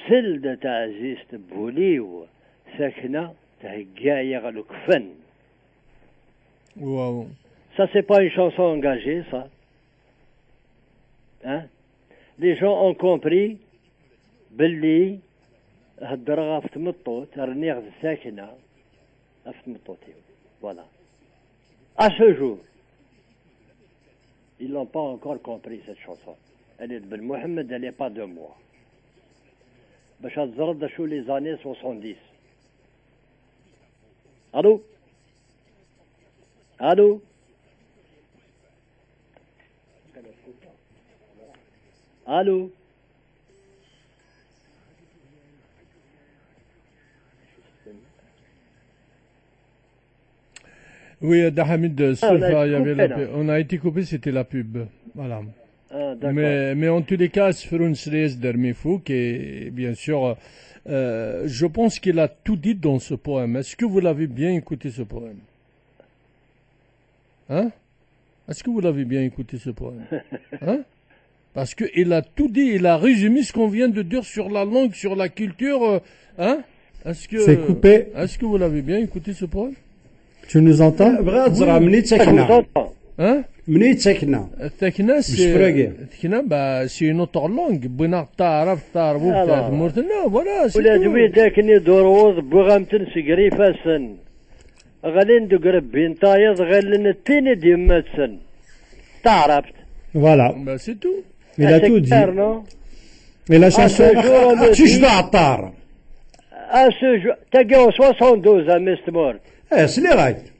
سلدة تعزيز تبوليو ساكنة تهقايا غلوكفن. Wow. Ça c'est pas une chanson engagée, ça. Hein? Les gens ont compris باللي هالدرغة في تمطوت رنيغ ساكنة في تمطوتي. Voilà. À ce jour, ils n'ont pas encore compris cette chanson. Elle est de Ben Mohamed, elle n'est pas de moi. باش هتزرد شو les années 70. Allô? Allô? Allô? Oui, Dahamid, on a été coupé, c'était la pub. Voilà. Ah, mais en tous les cas, Sferoun Srez Dermifouk, et bien sûr, je pense qu'il a tout dit dans ce poème. Est-ce que vous l'avez bien écouté, ce poème? Hein? Est-ce que vous l'avez bien écouté, ce poème? Hein? Parce qu'il a tout dit, il a résumé ce qu'on vient de dire sur la langue, sur la culture. Hein? C'est coupé. Est-ce que vous l'avez bien écouté, ce poème? Tu nous entends? Hein? Thakna, c'est une autre langue. Voilà. ولادوي داكني دروض بغامتن سقري فاسن غالين دقرب بين طايض غالين التيني ديماتسن تعرفت. Voilà. Bah, c'est tout. Il a tout dit. Et la chanson. À ce jour, t'as gagné 72 à Mistmort. C'est les règles.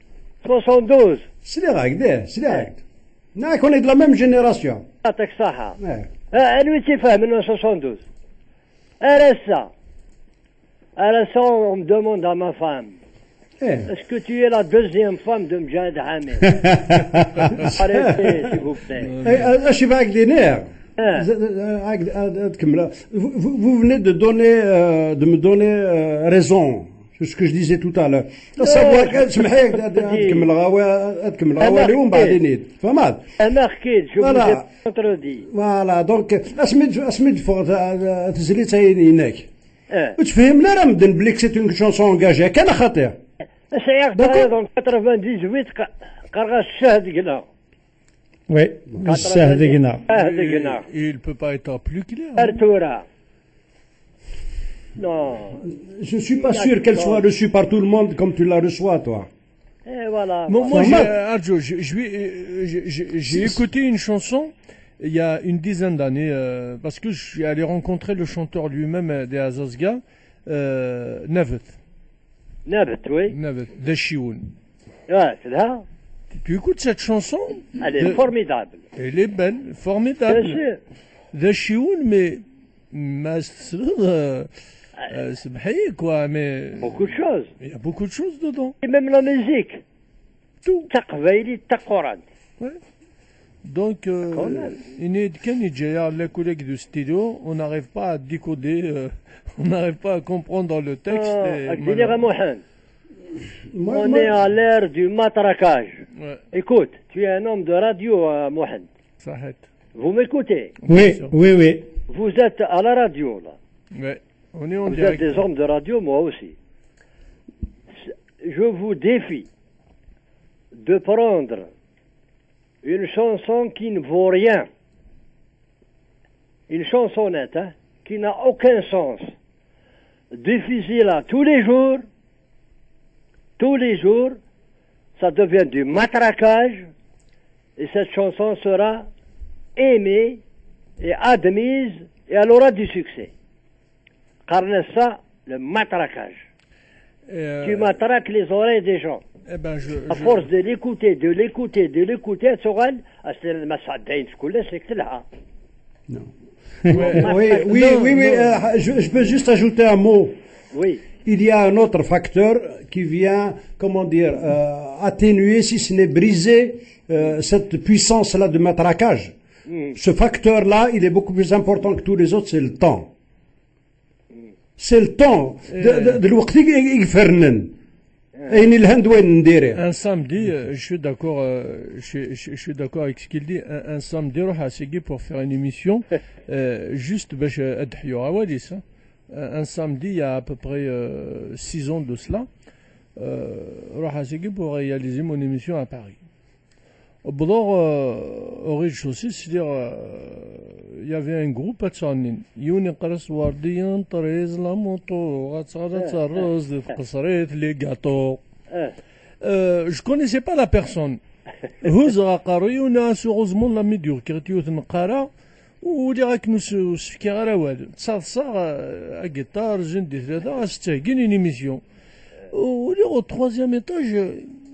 72. C'est les règles, c'est les règles. On est de la même génération. يعطيك الصحة. أنا تفهم من 72. أرسا À la fin, on me demande à ma femme. Est-ce que tu es la deuxième femme de Mjahid Hamid? Arrêtez, s'il vous plaît. Je vais avec des nerfs. Vous venez de me donner raison. C'est ce que je disais tout à l'heure. savoir سمحي تكمل غاوي ومن بعد نيت فهمت انا حكيت شوف كونتردي فوالا دونك اسمد فوق تزلي تاين هناك وتفهم لا راه مدن بليك سي اون شونسون انجاجي كان خطير سياق دون 98 قرغا الشهد قلنا Oui, الشهد قلنا. Il peut pas être plus clair. Artura. Non. Je suis pas sûr qu'elle soit reçue par tout le monde comme tu la reçois, toi. Et voilà. Moi, j'ai écouté une chanson il y a une dizaine d'années, parce que je suis allé rencontrer le chanteur lui-même des Azazga, Navet. Navet, oui. Navet, de Chioun. Ouais, c'est là. Tu écoutes cette chanson? Elle est formidable. Elle est belle, formidable. Bien sûr. De Chioun, mais... c'est quoi, mais... Beaucoup de choses. Il y a beaucoup de choses dedans. Et même la musique. Tout. Taqvaili, taqoran. Ouais. Donc, les collègues du studio, on n'arrive pas à décoder, on n'arrive pas à comprendre le texte. On est à l'ère du matraquage. Ouais. Écoute, tu es un homme de radio, Mohamed. Vous m'écoutez? Oui, oui, oui. Vous êtes à la radio, là. Ouais. On est en vous direct. Êtes des hommes de radio, moi aussi. Je vous défie de prendre une chanson qui ne vaut rien. Une chansonnette, hein, qui n'a aucun sens. Difficile tous les jours, ça devient du matraquage, et cette chanson sera aimée et admise, et elle aura du succès. Carne ça, le matraquage. Tu matraques les oreilles des gens. Eh ben, à force de l'écouter, Non. Oui, je peux juste ajouter un mot. Oui. Il y a un autre facteur qui vient, comment dire, atténuer, si ce n'est briser, cette puissance-là de matraquage. Ce facteur-là, il est beaucoup plus important que tous les autres, c'est le temps. C'est le temps. Un samedi, je suis d'accord, je suis d'accord avec ce qu'il dit. Un samedi, pour faire une émission, juste, un samedi, il y a à peu près 6 ans de cela, pour réaliser mon émission à Paris. Au rez-de-chaussée, c'est-à-dire, il y avait un groupe à Tsanin. Je connaissais pas la personne. Heureusement, la médure qui ولكن سفكي غير والو تصاصا غيتار جندي ثلاثة استهجن une émission ولي au troisième étage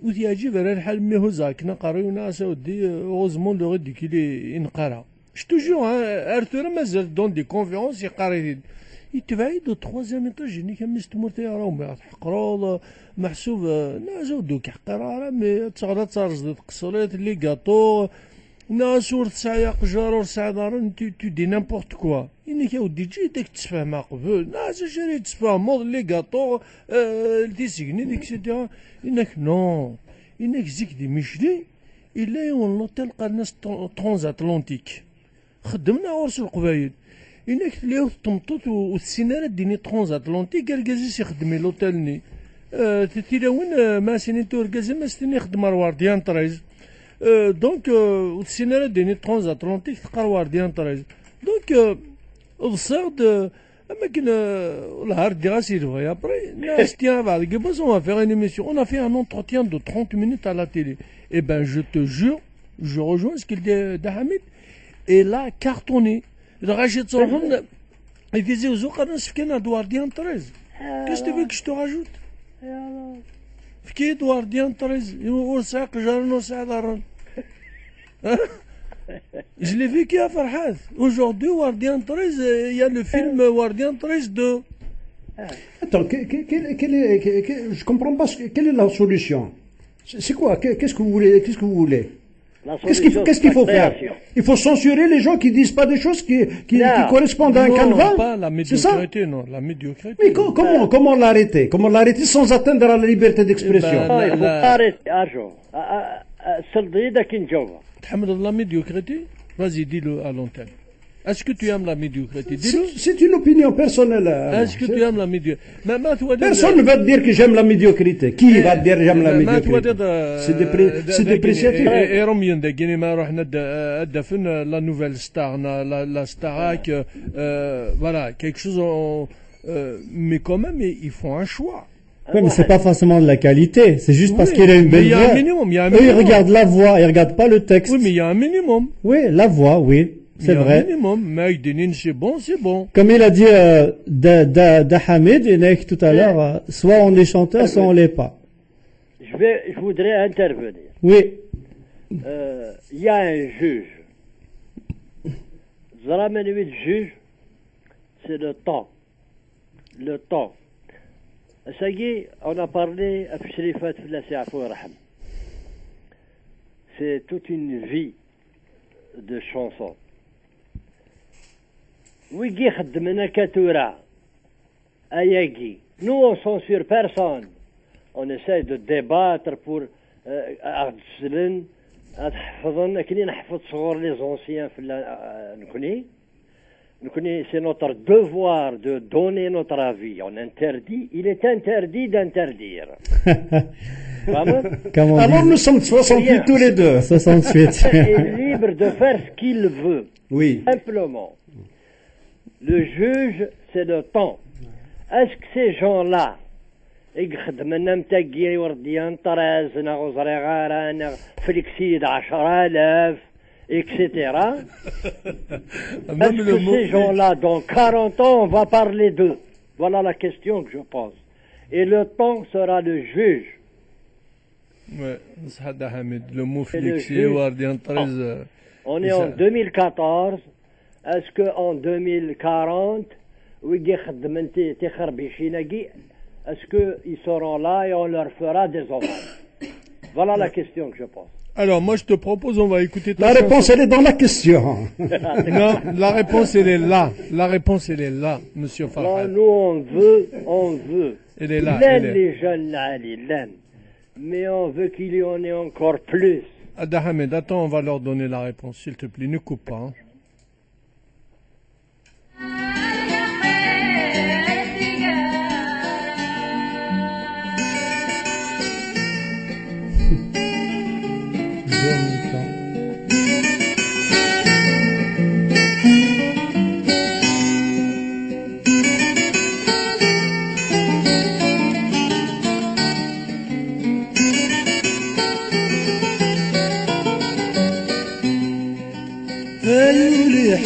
وتيجي غير الحال مي هو زاكنا قريونا سودي اوزمون لو غدي كي ينقرا je te jure ارثور مازال دون دي كونفيرونس يقري يتبعي دو troisième étage ني كمست مرتي راهم تحقروا محسوب نازو دوك حقرا مي تغدا تارز قصريت لي غاطو ناسور تسايق جارور سعدار tu dis n'importe quoi إنك يا ودي تجي ديك تفهم قبل ناس جري تفهم لي غاطو تيسيغني ديك سيتيرا إنك نو إنك زيك دي مشلي إلا يون لوتيل قال ناس ترونز أتلانتيك خدمنا ورس القبايل إنك تليو تمطوط والسينارات ديني ترونز أتلانتيك قال كازيس يخدمي لوتيلني تيلاون ما سيني توركازي ما ستني خدم روارديان تريز دونك السيناريو ديني ترانزاتلانتيك تقرا ديال طريز دونك الصاد اما كنا الهار دي غاسي يا بري ناس تيان بعد كيبوز اون فيغ une émission on a fait un entretien de 30 minutes à la télé et ben je te jure je rejoins ce qu'il dit d'Hamid et là cartonné Rachid Sorhon il disait aux autres نسفكنا دوار ديال طريز qu'est-ce que tu veux que je te rajoute فكي دوار ديال طريز ورساق جارنو سعدارن Je l'ai vécu à Farhad. Aujourd'hui, Wardian 13, il y a le film Wardian 13 2. Attends, je comprends pas, quelle est la solution? C'est quoi? Qu'est-ce que vous voulez? Qu'est-ce qu'il faut faire? Il faut censurer les gens qui disent pas des choses qui correspondent à un canevas? Non, pas la médiocrité, non, la médiocrité. Mais comment l'arrêter? Comment l'arrêter sans atteindre à la liberté d'expression? Il faut pas arrêter, Arjo. Saldi qui نجاوب. تحمل la médiocrité? Vas-y, dis-le à l'antenne. Est-ce que tu aimes la médiocrité? Dis-le. C'est une opinion personnelle. Est-ce que tu aimes la médiocrité? Personne ne va te dire que j'aime la médiocrité. Qui va te dire j'aime la médiocrité? C'est dépréciatif. Et Romain de Guinée, la nouvelle star, la Starac, voilà, quelque chose, mais quand même, ils font un choix. Oui, mais c'est pas forcément de la qualité. C'est juste parce qu'il a une belle voix. Il y a un minimum. Eux, ils regardent la voix, ils regardent pas le texte. Oui, mais il y a un minimum. Oui, la voix, oui. C'est vrai. Il y a un minimum. Mais Denin, c'est bon, c'est bon. Comme il a dit Dahamid et tout à l'heure, soit on est chanteur, soit on l'est pas. Je voudrais intervenir. Oui. Il y a un juge. Zaramanouid juge, c'est le temps. Le temps. Ça y est, on a parlé à Fishrifat c'est toute une vie de chansons. ويجي خدمنا كتورا أياجي. Nous on censure personne. On essaie de débattre pour أغسلن أتحفظن كني نحفظ صغور les anciens في نكوني c'est notre devoir de donner notre avis. On interdit, il est interdit d'interdire. Alors nous sommes 68 tous les deux. 68. Il est libre de faire ce qu'il veut. Oui. Simplement. Le juge, c'est le temps. Est-ce que ces gens-là, يخدمنا متاقي ورديان طراز نغو زريغارا نغ فليكسيد 10,000 etc. Est-ce que ces gens-là, dans 40 ans, on va parler d'eux? Voilà la question que je pose. Et le temps sera le juge. Ouais, le mot flexier, on est en 2014. Est-ce qu'en 2040, est-ce qu'ils seront là et on leur fera des hommages? Voilà la question que je pose. Alors, moi, je te propose, on va écouter ta La réponse, elle est dans la question. Non, la réponse, elle est là. La réponse, elle est là, monsieur Farhad. Non, nous, on veut. Elle est là. Les jeunes, mais on veut qu'il y en ait encore plus. Dahamed, attends, on va leur donner la réponse, s'il te plaît. Ne coupe pas. Hein.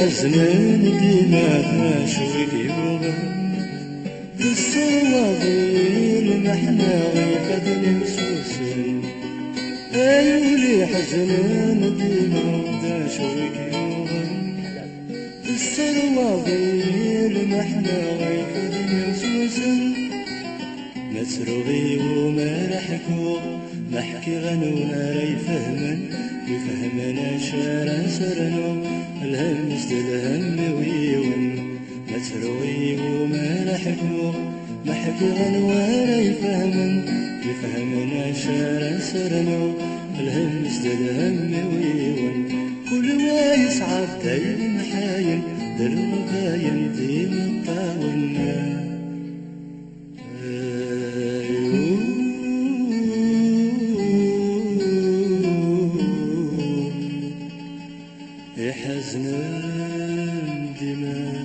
حزنان ديما شوي يوغن في الصواضيل محنا غيقد نسوسن أيولي حزنان ديما شوي يوغن في الصواضيل محنا غيقد نسوسن مسروغي وما رحكو نحكي غنونا ريفهمن يفهمنا شارع سرنو الهم استلهم ويون مسروي وما نحكو نحكي غنوارا يفهمنا شارع سرنو الهم استلهم ويون كل ما يصعب دايم حاين درب باين ديم الطاولنا حزنان دماء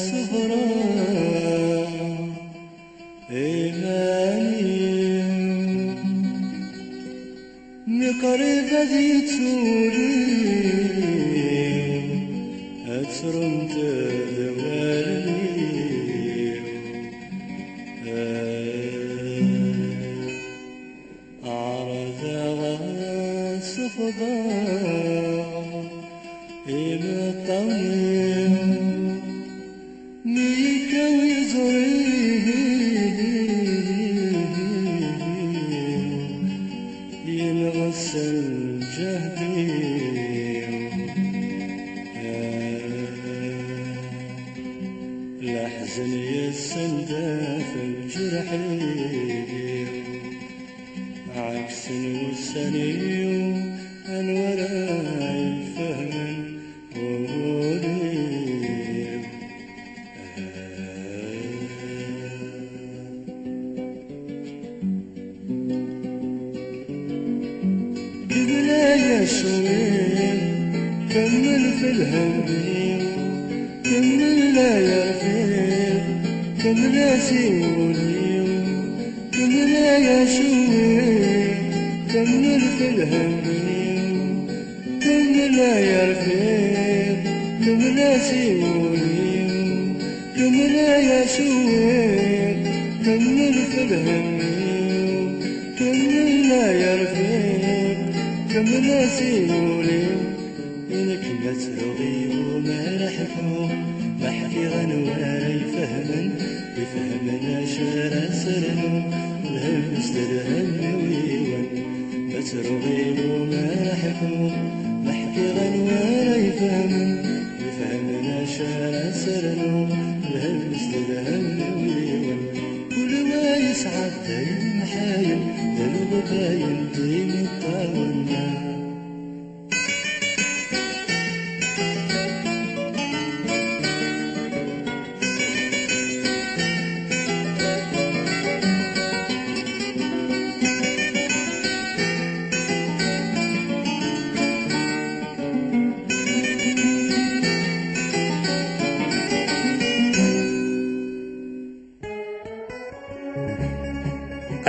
صغرى إيماني نقرب ذي تولي أترمت دوالي أعرض صفضا إلى طويل ميك ينغسل جهدي لحزن يسندف الجرحي عكس والسني أنورا الفهم قولي قبل شوي كمل في الهوي كمل لا يرفي كمل سيولي كمل يا شوي كمل في الهوي كمل لا يرفي كمل سيولي كمل يا شوي كمل في الهوي كمل لا يرفي كمل سيولي إنك ما تلغي وما رحفو بحكي غنواي فهما بفهمنا شارع سرنو الهمس للهم ويوان ما تلغي وما رحفو بحكي غنواي فهما بفهمنا شارع سرنو الهمس للهم ويوان كل ما يسعد دايم حايل دلو باين ديم الطاولنا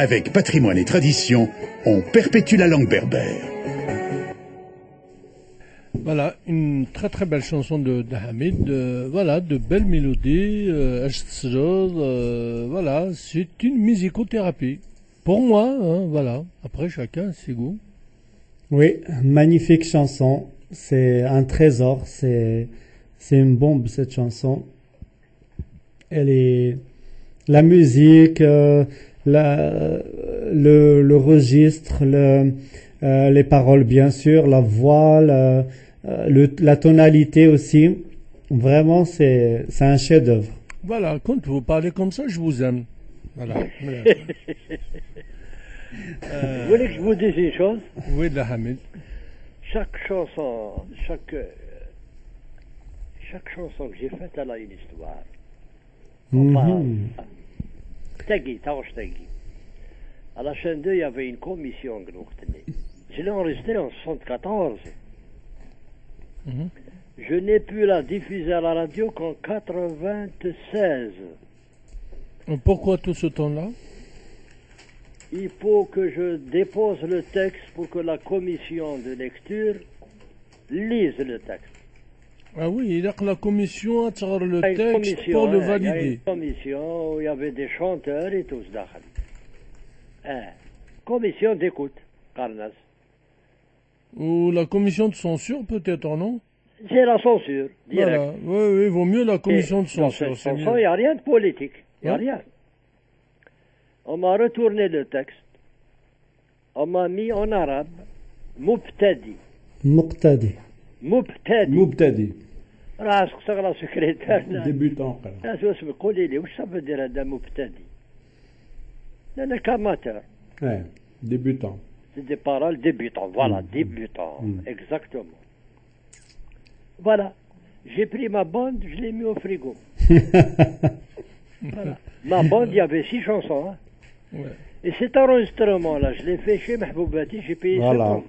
Avec patrimoine et tradition, on perpétue la langue berbère. Voilà, une très très belle chanson de Hamid, voilà, de belles mélodies, voilà, c'est une musicothérapie. Pour moi, hein, voilà, après chacun ses goûts. Oui, magnifique chanson, c'est un trésor, c'est une bombe cette chanson. Elle est, la musique, le registre, les paroles bien sûr, la voix, la tonalité aussi. Vraiment, c'est un chef-d'œuvre. Voilà, quand vous parlez comme ça, je vous aime. Voilà. Vous voulez que je vous dise une chose? Oui, de la Hamid. Chaque chanson que j'ai faite, elle a une histoire. تاقي تاوش تاقي على chaîne 2 il y avait une commission que je l'ai enregistré en 74. Je n'ai pu la diffuser à la radio qu'en 96. Pourquoi tout ce temps-là? Il faut que je dépose le texte pour que la commission de lecture lise le texte. Ah oui, la commission a tiré le texte pour le valider. Il y a une commission où il y avait des chanteurs et tout ça. Commission d'écoute, Carnas. Ou la commission de censure peut-être, non? C'est la censure, direct. Voilà. Oui, vaut mieux la commission de censure. Dans cette chanson, il n'y a rien de politique. Il n'y a rien. On m'a retourné le texte. On m'a mis en arabe Mubtadi. مقتدي مبتدي راسك صغرى سكرتير ديبيتون ناس اسمي قولي لي واش صافي دير هذا مبتدي انا كاماتور ديبيتون سي دي بارول ديبيتون فوالا ديبيتون exactement voilà j'ai pris ma bande je l'ai mis au frigo voilà. Ma bande il y avait 6 chansons hein. Et cet enregistrement là je l'ai fait chez Mahboubati j'ai payé 50.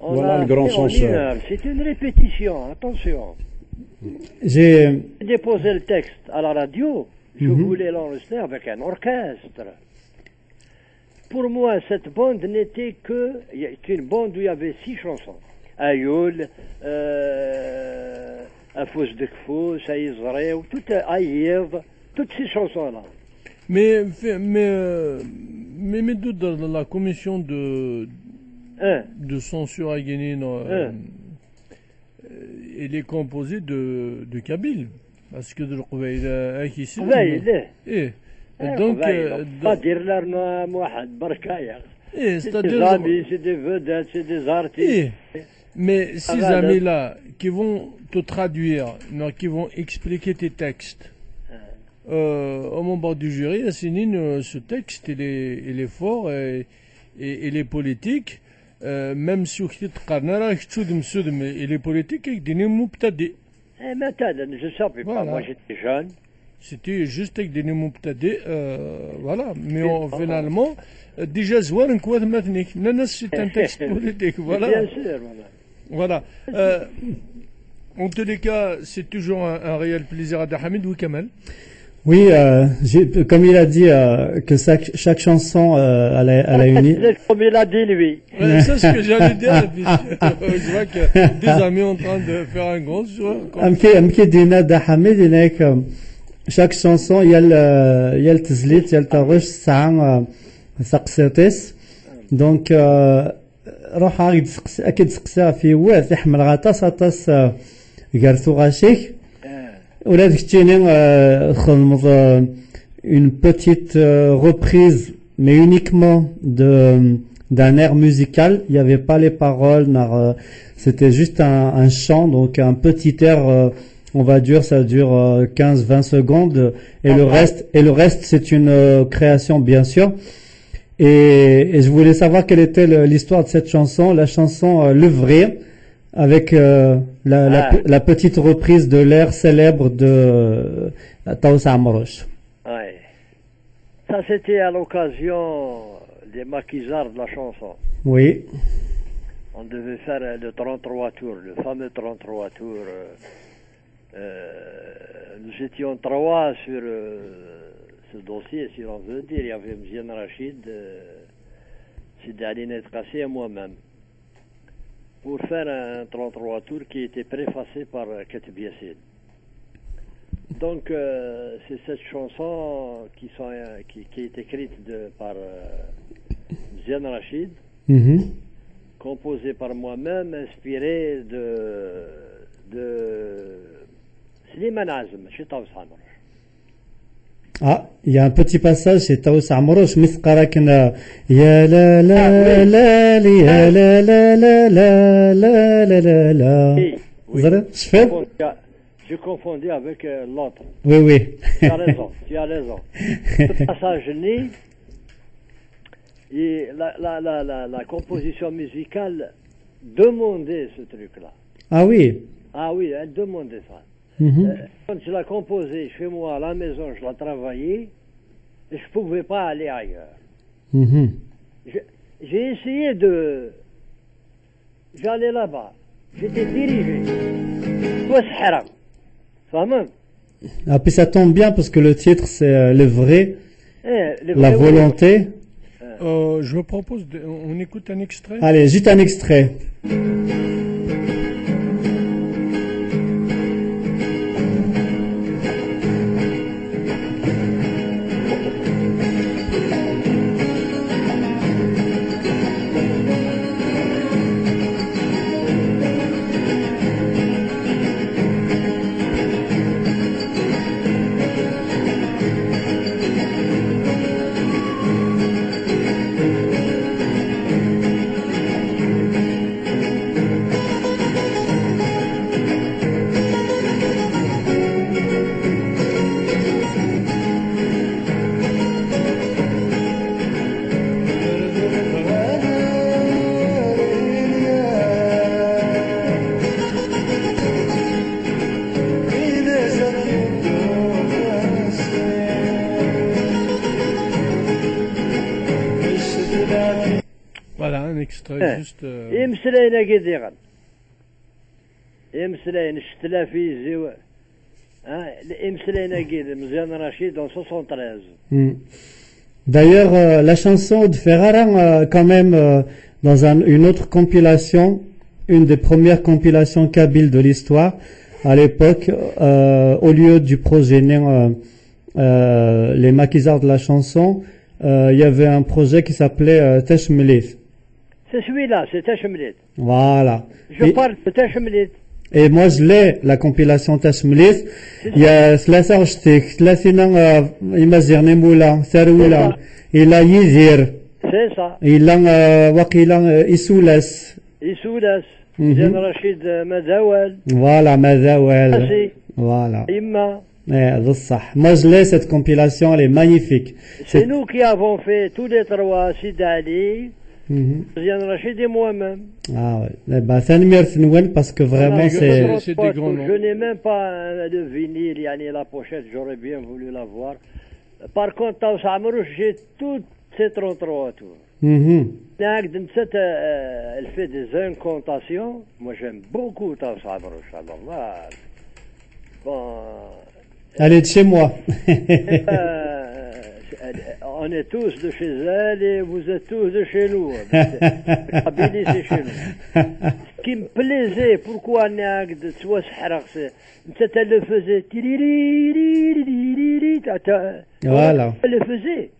Voilà le grand censeur. C'est une répétition, attention. J'ai déposé le texte à la radio, je voulais l'enregistrer avec un orchestre. Pour moi, cette bande n'était qu'une bande où il y avait 6 chansons. Ayoul, Afous de Kfous, Aïzré, toutes ces chansons-là. Mais dans la commission de censure à Guinée, elle est composée de Kabyle. Parce que de l'Qbaïla, qui c'est. Donc, pas dire leur nom, c'est des amis, c'est des vedettes, c'est des artistes. Mais ces amis-là qui vont te traduire, qui vont expliquer tes textes, au moment du jury, ce texte, il est fort et il est politique. Même si il est politique, il est mubtadi. Maintenant, je ne savais pas, moi j'étais jeune. C'était juste avec des mubtadi, voilà. Mais finalement, déjà, c'est un texte politique, voilà. Bien sûr, voilà. En tous les cas, c'est toujours un réel plaisir à Hamid ou Kamal. Oui, comme il a dit que chaque chanson elle a une. Comme il a dit lui. Ouais, c'est ce que j'allais dire. Je vois que des amis sont en train de faire un gros choix. Chaque chanson, il y a le tizlit, il y a le tarouch, ça سقسيتيس دونك روح اكيد سقسيها في واد يحمل غطاس غطاس كارثو غاشيك ولا ديك التيني خدمت une petite reprise mais uniquement d'un air musical, il n'y avait pas les paroles, c'était juste un chant, donc un petit air, on va dire, ça dure 15-20 secondes, et le reste c'est une création bien sûr. Et je voulais savoir quelle était l'histoire de cette chanson, la chanson Le Vrai, avec la petite reprise de l'air célèbre de Taous Amrouche. Ouais. Ça c'était à l'occasion des maquisards de la chanson. Oui. On devait faire le 33 tours, le fameux 33 tours. Nous étions 3 sur ce dossier, si l'on veut dire. Il y avait M. Rachid, Sidi Ali Netkassé et moi-même. Pour faire un 33 tours qui était préfacé par Katib Yassin. Donc, c'est cette chanson qui est écrite par Zian Rachid, composée par moi-même, inspirée de Slimane Azm, chez Taous Amrouche. Ah, il y a un petit passage chez Taous Amrouche, Misqarakna, ya la la la li, ya la la la la la la la la. Oui, j'ai confondu avec l'autre. Oui, oui. Tu as raison. Ce passage-là, et la composition musicale demandait ce truc-là. Ah oui. Ah oui, elle demandait ça. Quand je l'ai composé chez moi à la maison, je l'ai travaillé, je ne pouvais pas aller ailleurs. J'ai essayé j'allais là-bas, j'étais dirigé. Ah, puis ça tombe bien parce que le titre c'est le vrai, la volonté. Je vous propose, on écoute un extrait. Allez, juste un extrait. voudrais juste... يمسلين كيديغن يمسلين شتلا في زيو يمسلين كيد مزيان رشيد en 73. D'ailleurs, la chanson de Ferrara, quand même, dans une autre compilation, une des premières compilations kabyles de l'histoire, à l'époque, au lieu du progénère les maquisards de la chanson, il y avait un projet qui s'appelait Teshmelit. C'est celui-là, c'est Teshmelit. Voilà. Je parle de Teshmelit. Et moi, je l'ai, la compilation Teshmelit. Il y a ثلاثة وشتيك ثلاثين إمازيغني مولا ثرولا إلى يزير. C'est ça. إلى وقيلا إسولاس. إسولاس. زين رشيد مداول. Voilà, مداول. Voilà. إما. صح. Moi, je l'ai, cette compilation, elle est magnifique. C'est nous qui avons fait tous les trois, Sid Ali, Zian Rachid et moi-même. Ah ouais. Eh ben, Thanmir Fnouen, parce que vraiment, c'est des grands noms. Je n'ai même pas de vinyle, la pochette, j'aurais bien voulu l'avoir. Par contre, Taous Amrouche, j'ai toutes ces 33 tours. Elle fait des incantations. Moi, j'aime beaucoup Taous Amrouche. Alors là, bon... Elle est de chez moi. On est tous de chez elle et vous êtes tous de chez nous. Kabylie, c'est chez nous. Ce qui me plaisait, pourquoi Nag de Tsouas Harakse, elle le faisait. Voilà. Elle le faisait.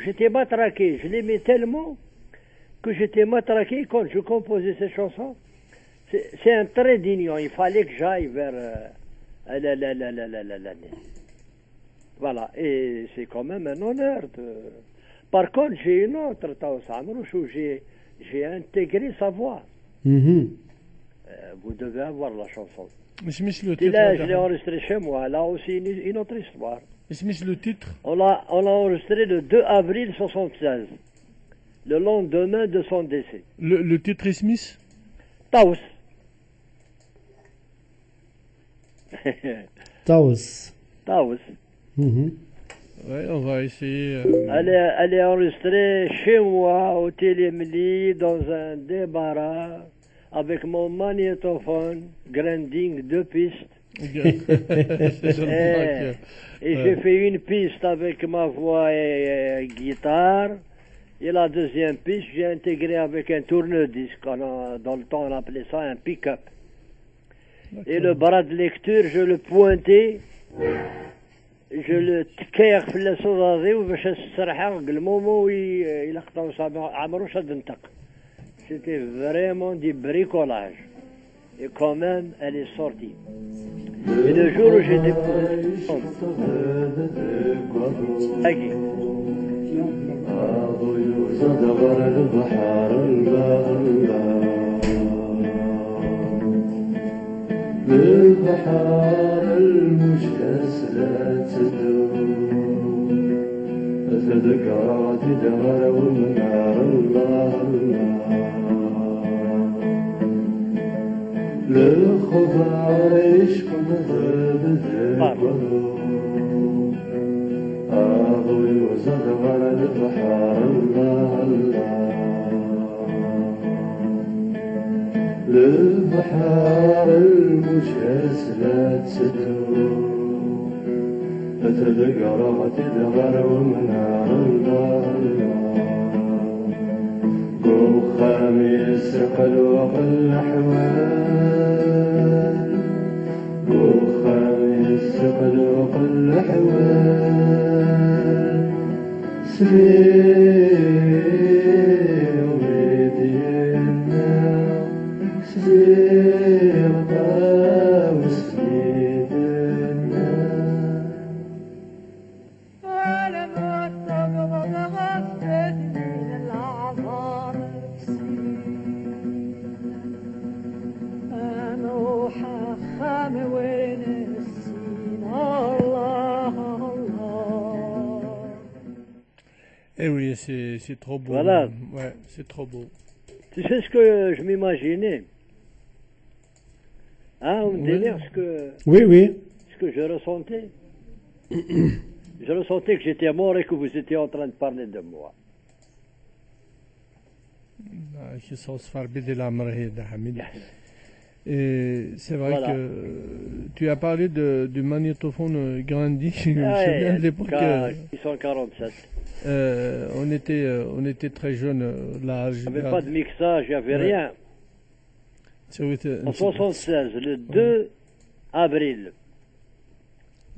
J'étais matraqué. Je l'aimais tellement que j'étais matraqué quand je composais ces chansons. C'est un trait d'union. Il fallait que j'aille vers voilà. Et c'est quand même un honneur. Par contre, j'ai une autre Taous Amrouche où j'ai intégré sa voix. Vous devez avoir la chanson. Et là, je l'ai enregistré chez moi. Là aussi, une autre histoire. Le titre? On l'a enregistré le 2 avril 1976, le lendemain de son décès. Le titre est Smith? Taous. Taous. Taous. Ouais, on va essayer. Elle est enregistrée chez moi, au Télémli, dans un débarras, avec mon magnétophone, grinding 2 pistes. Et j'ai fait une piste avec ma voix et guitare. Et la deuxième piste, j'ai intégré avec un tourne-disque. Dans le temps, on appelait ça un pick-up. Et le bras de lecture, je le pointais, je le تكير في الصوصازي وباش السرحة le moment où il a عمروش الدنتق. C'était vraiment du bricolage. Et quand même, elle est sortie. Et le jour où j'ai déposé بالبحار المشكس لا تدوم تذكرات دهر والنار الله للخضار عشق مذهب ذكرهم أغوي وزدغر البحار الله للبحار المشهس لا تدوم تذكر تدغر ومنار الله قو خميس قلوق الأحوال قو خميس قلوق الأحوال سبيل ومدينة سبيل وسيدنا ولم أتبغض غفت من الأعذار أنوح خام وين السين الله الله. Eh oui, c'est trop beau. Voilà. Ouais, c'est trop beau. Tu sais ce que je m'imaginais? Hein, on me délire ce que... Oui, oui. Ce que je ressentais. Je ressentais que j'étais mort et que vous étiez en train de parler de moi. qui sont Sfarbid et la Marhid Hamid. Et c'est vrai Voilà. que tu as parlé du magnétophone grandi. Je me souviens de l'époque. 647. On était très jeunes là. Il n'y avait pas de mixage, il n'y avait rien. En 76, le 2 avril,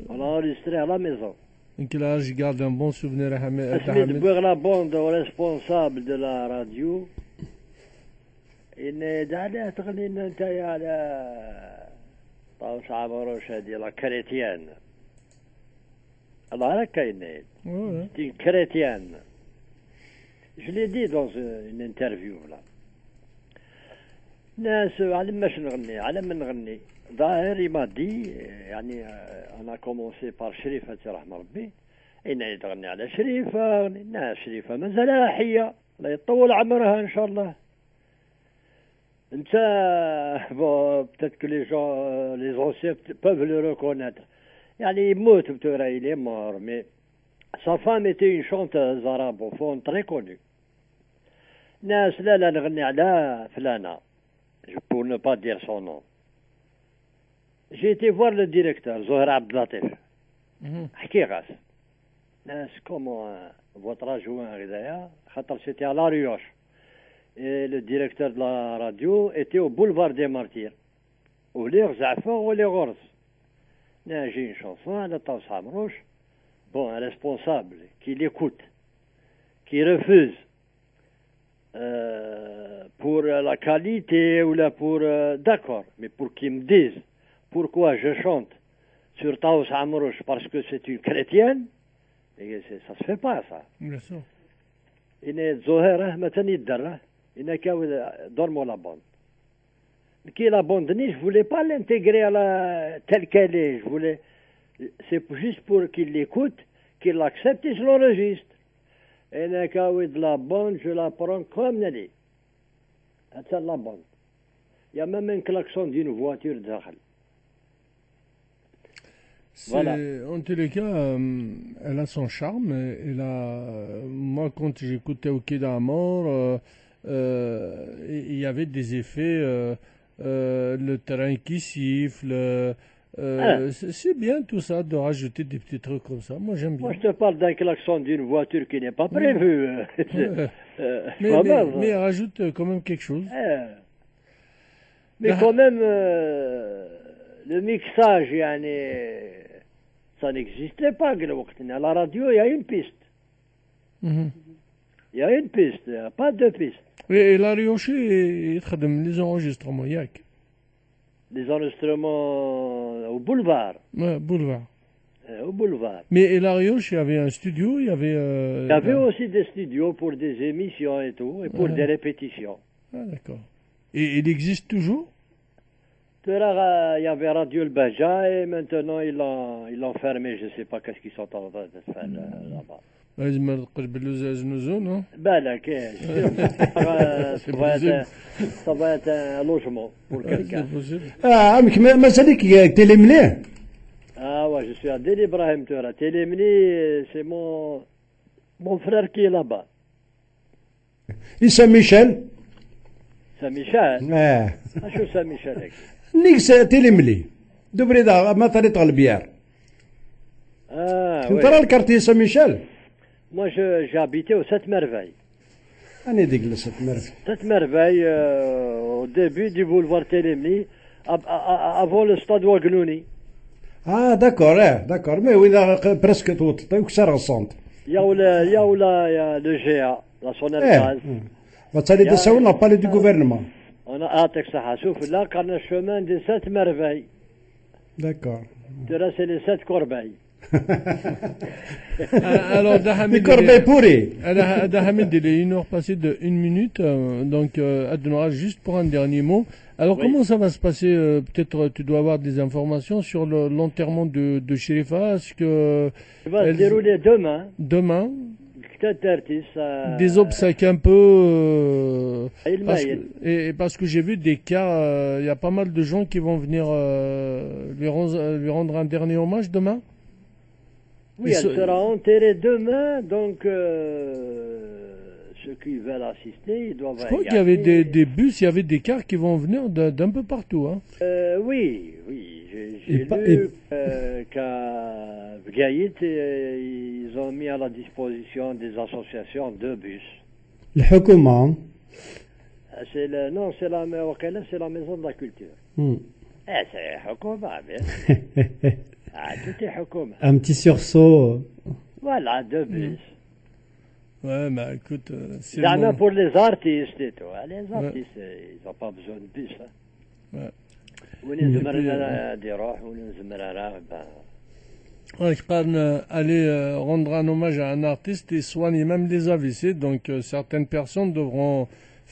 on a enregistré à la maison. Donc là, je garde un bon souvenir à Hamid. Asmid Bougra Bond, responsable de la radio, il est d'aller تغني لنا انت على طاوس عمروش هذه لا كريتيان. الله هكا كاين. C'est une chrétienne. Je l'ai dit dans une interview là. ناس على ماش نغني على من نغني ظاهر ما دي يعني انا كومونسي بار شريفه رحمه ربي ان تغني على شريفه الناس شريفه مازالها حيه الله يطول عمرها ان شاء الله انت peut-être que les gens les anciens peuvent le reconnaître يعني يموت بتورا il est mort mais sa femme était une chanteuse arabophone très connue ناس لا نغني على فلانه pour ne pas dire son nom. J'ai été voir le directeur, Zohar Abdelatif. Hakiras. Comment votre adjoint c'était à La Rioche. Et le directeur de la radio était au boulevard des Martyrs. Ou les Zafar ou les Gorz. J'ai une chanson à la Taous Hamrouche. Bon, un responsable qui l'écoute, qui refuse. Pour la qualité ou là pour d'accord, mais pour qu'ils me disent pourquoi je chante sur Taous Hamrouche parce que c'est une chrétienne, et ça se fait pas ça. Bien sûr. Il est Zohera maintenant يدرى il n'a qu'à dormir la bande. Qui est la bande je voulais pas l'intégrer à la telle qu'elle est, je voulais c'est juste pour qu'il l'écoute, qu'il l'accepte et je l'enregistre. Et la bande, je la prends comme elle est. C'est la bande. Il y a même un klaxon d'une voiture derrière. Voilà. En tous les cas, elle a son charme. Moi, quand j'écoutais au Quai d'Amor, il y avait des effets, le terrain qui siffle. C'est bien tout ça de rajouter des petits trucs comme ça. Moi j'aime bien. Moi je te parle d'un klaxon d'une voiture qui n'est pas prévu. Mais rajoute quand même quelque chose. Mais quand même, le mixage, ça n'existait pas. À la radio, il y a une piste. Il y a une piste, il n'y a pas deux pistes. Et la Rioche, il خدم les enregistrements, yak. Les enregistrements au boulevard. Ouais, boulevard. Au boulevard. Mais la Rioche, il y avait un studio, il y avait... il y avait aussi des studios pour des émissions et tout, et pour des répétitions. Ah, d'accord. Et il existe toujours? Il y avait Radio El Baja, et maintenant ils l'ont fermé, je ne sais pas qu'est-ce qu'ils sont en train de faire là-bas. لازم ما نبقاش باللوزاج نزول non بالك ça va être un logement pour quelqu'un. عمك مازالك تيلي مليح. Ouais, je suis à Deli Ibrahim Toura. Télémini, c'est mon frère qui est là-bas. Et Saint-Michel? Saint-Michel? شو Saint-Michel هيك؟ نيكس تيلي ملي دوبريدا ما طريق البيار. Oui. ترى الكارتي Saint-Michel. Moi, j'ai habité au 7 Merveilles. أنا ديك ل 7 Merveilles. 7 Merveilles, au début du boulevard Télémini, avant le stade Waglouni. Ah, d'accord. Mais oui, presque tout. وكسر الصنط. Il y a le GA, la sonnerie gaz. وتصلي ده سوي n'a pas du gouvernement. On a أعطيك صحة. شوف là, quand le chemin des 7 Merveilles. D'accord. Là, c'est les 7 corbeilles. Alors, Dahamid, il est 1 heure passée de 1 minute, donc Adnoa, juste pour un dernier mot. Alors, oui. Comment ça va se passer? Peut-être tu dois avoir des informations sur l'enterrement de Sherifa. Est-ce que il va se dérouler demain. Demain. Des obsèques un peu. Parce que j'ai vu des cas, il y a pas mal de gens qui vont venir lui rendre un dernier hommage demain. Oui, elle sera enterrée demain, donc ceux qui veulent assister, ils doivent Je crois qu'il y avait regarder. des bus, il y avait des cars qui vont venir d'un peu partout. Hein. Oui, j'ai pas- lu qu'à Bgaït, ils ont mis à la disposition des associations de bus. الحكومة. Non, c'est la maison de la culture. Hmm. C'est Hokoma, bien. Tout est Hokoma. Un petit sursaut. Voilà, deux bus. Ouais, mais écoute, c'est Il y en a bon. pour les artistes et tout. Les artistes, ils n'ont pas besoin de bus. Ouais. وين زمرنا دي روح وين زمرنا Ouais, je parle, aller rendre un hommage à un artiste et soigner même les AVC. Donc certaines personnes devront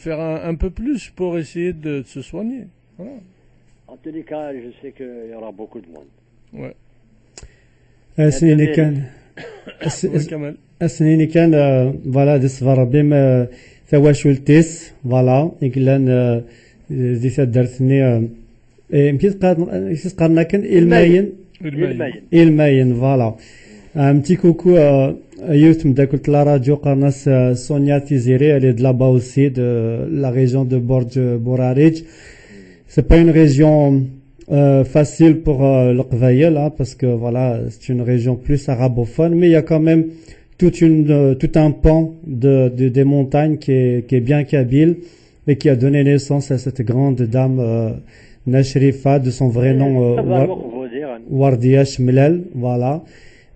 faire un peu plus pour essayer de se soigner. Voilà. En tous les cas, je sais qu'il y aura beaucoup de monde. Ouais. سنيني كان Ouais, Kamal. سنيني كان فوالا دي صفر ربي ما ثواشولتيس فوالا إكلان دي درتني يمكن تقارنا كان إلماين إلماين فوالا un petit coucou à Youth Mdakul la radio Qarnas Sonia Tiziri, elle est de là-bas aussi, de la région de Borj Bourarij. C'est pas une région facile pour le Qvaïl, hein, parce que voilà, c'est une région plus arabophone, mais il y a quand même tout un pan des montagnes qui est bien kabyle et qui a donné naissance à cette grande dame Nashrifa, de son vrai nom Wardia Shmlal, voilà.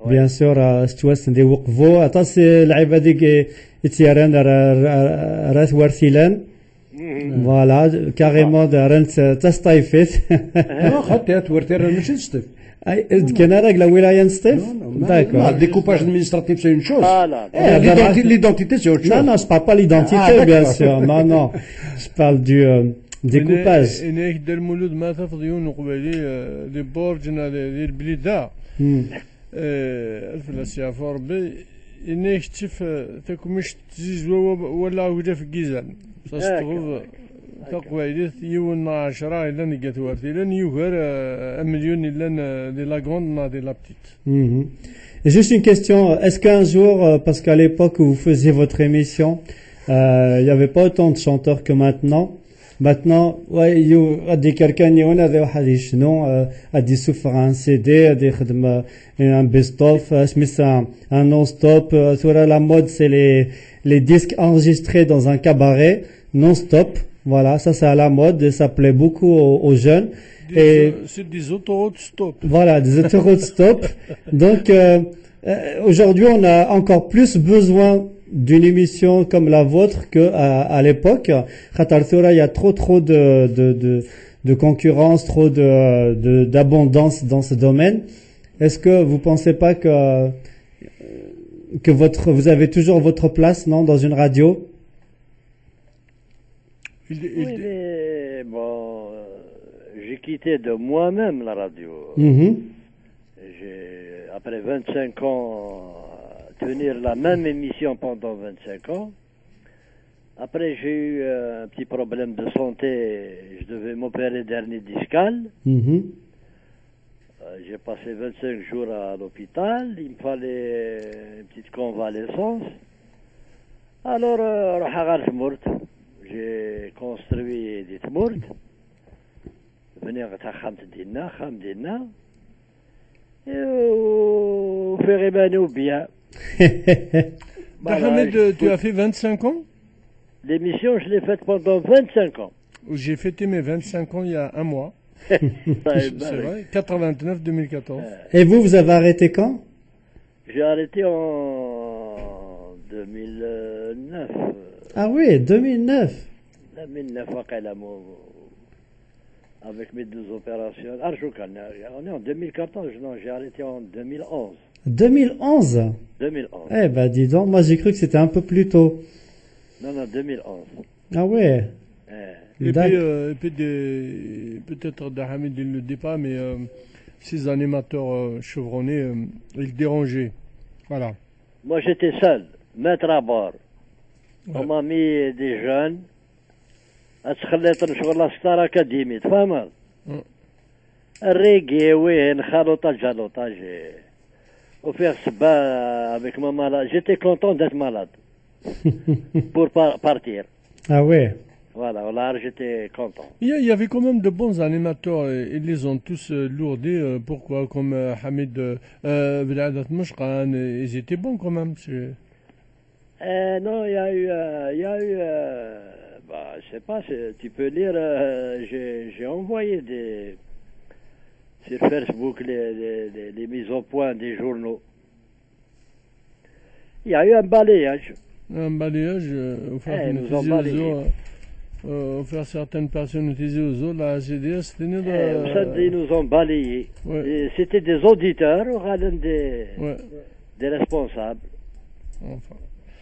Bien sûr, ستواس ندي وقفوا عطاس اللعيبه ديك يتيران راه ورثيلان فوالا كاريمون رانت تستايفيت خاطر تورثير ماشي ستيف كان راك لا ولايه نستيف D'accord. Découpage administratif, c'est une chose. Voilà. L'identité, c'est autre chose. Non, je parle pas l'identité, bien sûr. Non, non. Je parle du découpage. إنك دير المولود ما تفضيون قبالي لي بورجنا لي البليده الفلاسيا فوربي إنك تشوف تاكمش تزيز ولا وجا في الجيزان تستغوض تقويدي يون 10 إلا نقات وارتي لن يوغر 1 مليون إلا دي لا غوند نا دي لا بتيت. Juste une question, est-ce qu'un jour, parce qu'à l'époque où vous faisiez votre émission, il n'y avait pas autant de chanteurs que maintenant. Maintenant, ouais, غادي كركان يونا ذي واحد يشنو غادي يسوفر ان سي دي غادي يخدم ان بيست اوف سميتها ان نون ستوب ثورا لا مود سي les disques enregistrés dans un cabaret non stop. Voilà, ça c'est à la mode et ça plaît beaucoup aux jeunes. C'est des autoroutes stop. Voilà, des autoroutes stop. Donc aujourd'hui, on a encore plus besoin d'une émission comme la vôtre que à l'époque. Il y a trop de concurrence, trop d'abondance dans ce domaine. Est-ce que vous pensez pas que vous avez toujours votre place, non, dans une radio? Oui, mais bon, j'ai quitté de moi-même la radio. Après 25 ans, tenir la même émission pendant 25 ans. Après, j'ai eu un petit problème de santé. Je devais m'opérer dernier discal. J'ai passé 25 jours à l'hôpital. Il me fallait une petite convalescence. Alors, j'ai construit des tmourtes. Venir à Khamdina. Et au faire bien. Mohamed, tu as fait 25 ans? L'émission, je l'ai faite pendant 25 ans. J'ai fêté mes 25 ans il y a un mois. C'est vrai, 89-2014. Et vous avez arrêté quand? J'ai arrêté en 2009. Ah oui, 2009. 2009, avec mes deux opérations. On est en 2014, non, j'ai arrêté en 2011. 2011? 2011. Eh ben dis donc, moi j'ai cru que c'était un peu plus tôt. Non, 2011. Ah ouais. Et puis peut-être Dahamid il ne le dit pas, mais ces animateurs chevronnés, ils dérangeaient. Voilà. Moi j'étais seul, maître à bord. On m'a mis des jeunes. أتخليت نشغل الستار أكاديمي تفهم الريغي وين خالوطاج جالوطاج وفيه سبا avec ma malade. J'étais content d'être malade. pour partir. Ah ouais. Voilà, alors j'étais content. Il y avait quand même de bons animateurs et ils les ont tous lourdés. Pourquoi? Comme Hamid Beladat Mouchkan, ils étaient bons quand même. Non, il y a eu, bah, je sais pas, tu peux lire, j'ai envoyé sur Facebook les mises au point des journaux. Il y a eu un balayage. Un balayage, nous ont balayé. Faire certaines personnes utiliser aux autres, la CDS, c'était ils nous ont balayé. Ouais. C'était des auditeurs, des responsables. Enfin.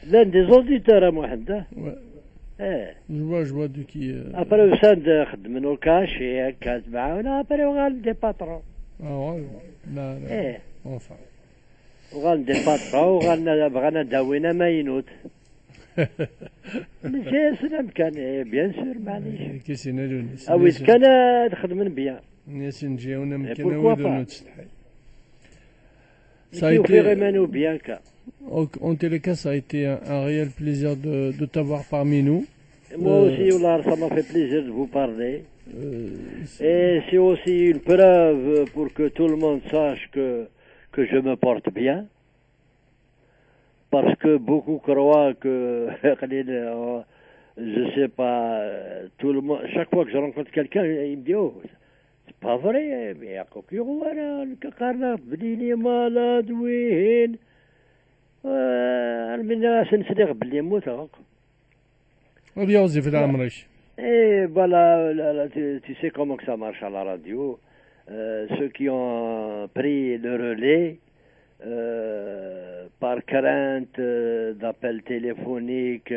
L'un des auditeurs à Mohanda. Ouais. Je vois de qui. Après, vous savez, nous caché, après, on a des patrons. Ah ouais, là. Enfin. On a des patrons, on a des maïnout. bien sûr معليش كيسينا لونس اويس كان تخدم بيان الناس نجيونا مكانوا ودونو تستحي ça a été bien cas. En tous les cas, ça a été un réel plaisir de t'avoir parmi nous. Moi aussi, ça m'a fait plaisir de vous parler. Et c'est aussi une preuve pour que tout le monde sache que je me porte bien. Parce que beaucoup croient que, je sais pas, tout le monde, chaque fois que je rencontre quelqu'un, il me dit, oh, c'est pas vrai, mais il y a quelqu'un qui est malade, oui, et voilà, tu sais comment que ça marche à la radio. Ceux qui ont pris le relais, par crainte d'appels téléphoniques,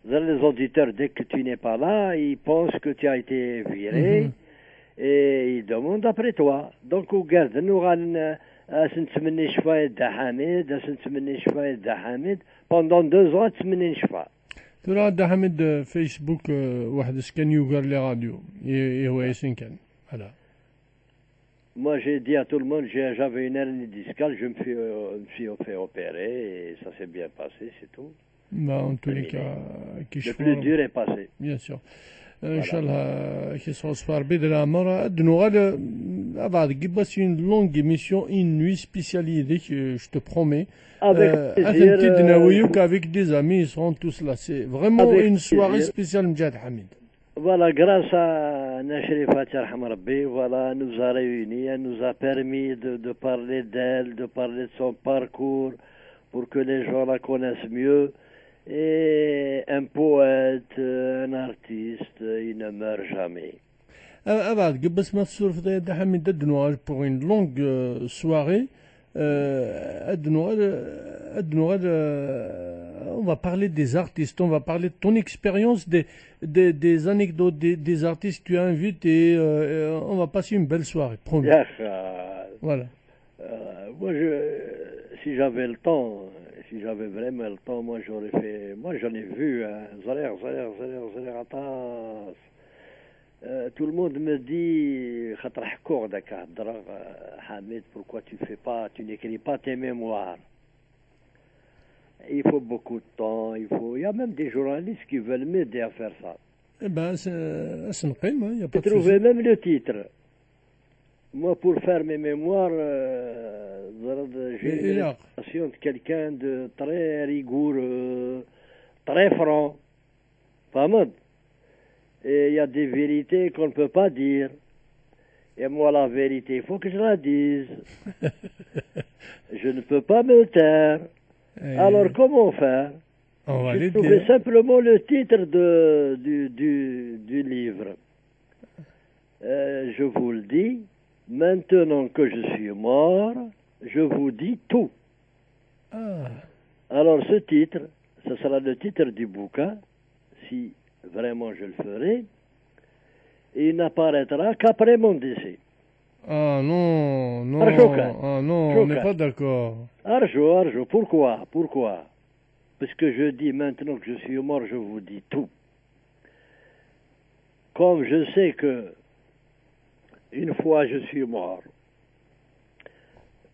les auditeurs, dès que tu n'es pas là, ils pensent que tu as été viré et ils demandent après toi. Donc, regarde, nous pendant 2 ans, ترى ده حمد فيسبوك واحد كان يقال لي راديو هو ياسين كان voilà. Moi, j'ai dit à tout le monde, j'avais une hernie discale, je me suis fait opérer et ça s'est bien passé, c'est tout. Bah, en tous les cas, le plus dur est passé. Bien sûr. Inch'Allah, qui se soit de la mort, de nous c'est une longue émission, une nuit spécialisée, je te promets. Avec avec des amis, ils seront tous là. C'est vraiment une soirée spéciale, Mjad Hamid. Voilà, grâce à Nachri Fatih Rabbi, voilà, nous a réunis, elle nous a permis de parler d'elle, de parler de son parcours, pour que les gens la connaissent mieux. Et un poète, un artiste, il ne meurt jamais. Pour une longue soirée, on va parler des artistes, on va parler de ton expérience, des anecdotes des artistes que tu as invités, on va passer une belle soirée, promis. Voilà. Moi, si j'avais le temps, si j'avais vraiment le temps, moi j'aurais fait, moi j'en ai vu, tout le monde me dit, Hamid, pourquoi tu n'écris pas tes mémoires? Il faut beaucoup de temps, il y a même des journalistes qui veulent m'aider à faire ça. Eh ben, c'est il n'y a pas de souci. J'ai trouvé même le titre. Moi, pour faire mes mémoires, j'ai une relation de quelqu'un de très rigoureux, très franc. Pas mal. Et il y a des vérités qu'on ne peut pas dire. Et moi, la vérité, il faut que je la dise. Je ne peux pas me taire. Alors, comment faire? J'ai trouvé simplement le titre du livre. Je vous le dis, maintenant que je suis mort, je vous dis tout. Alors, ce titre, ce sera le titre du bouquin, si vraiment je le ferai, et il n'apparaîtra qu'après mon décès. Ah non, non, on n'est pas d'accord. Arjo, pourquoi? Parce que je dis maintenant que je suis mort, je vous dis tout. Comme je sais que une fois je suis mort,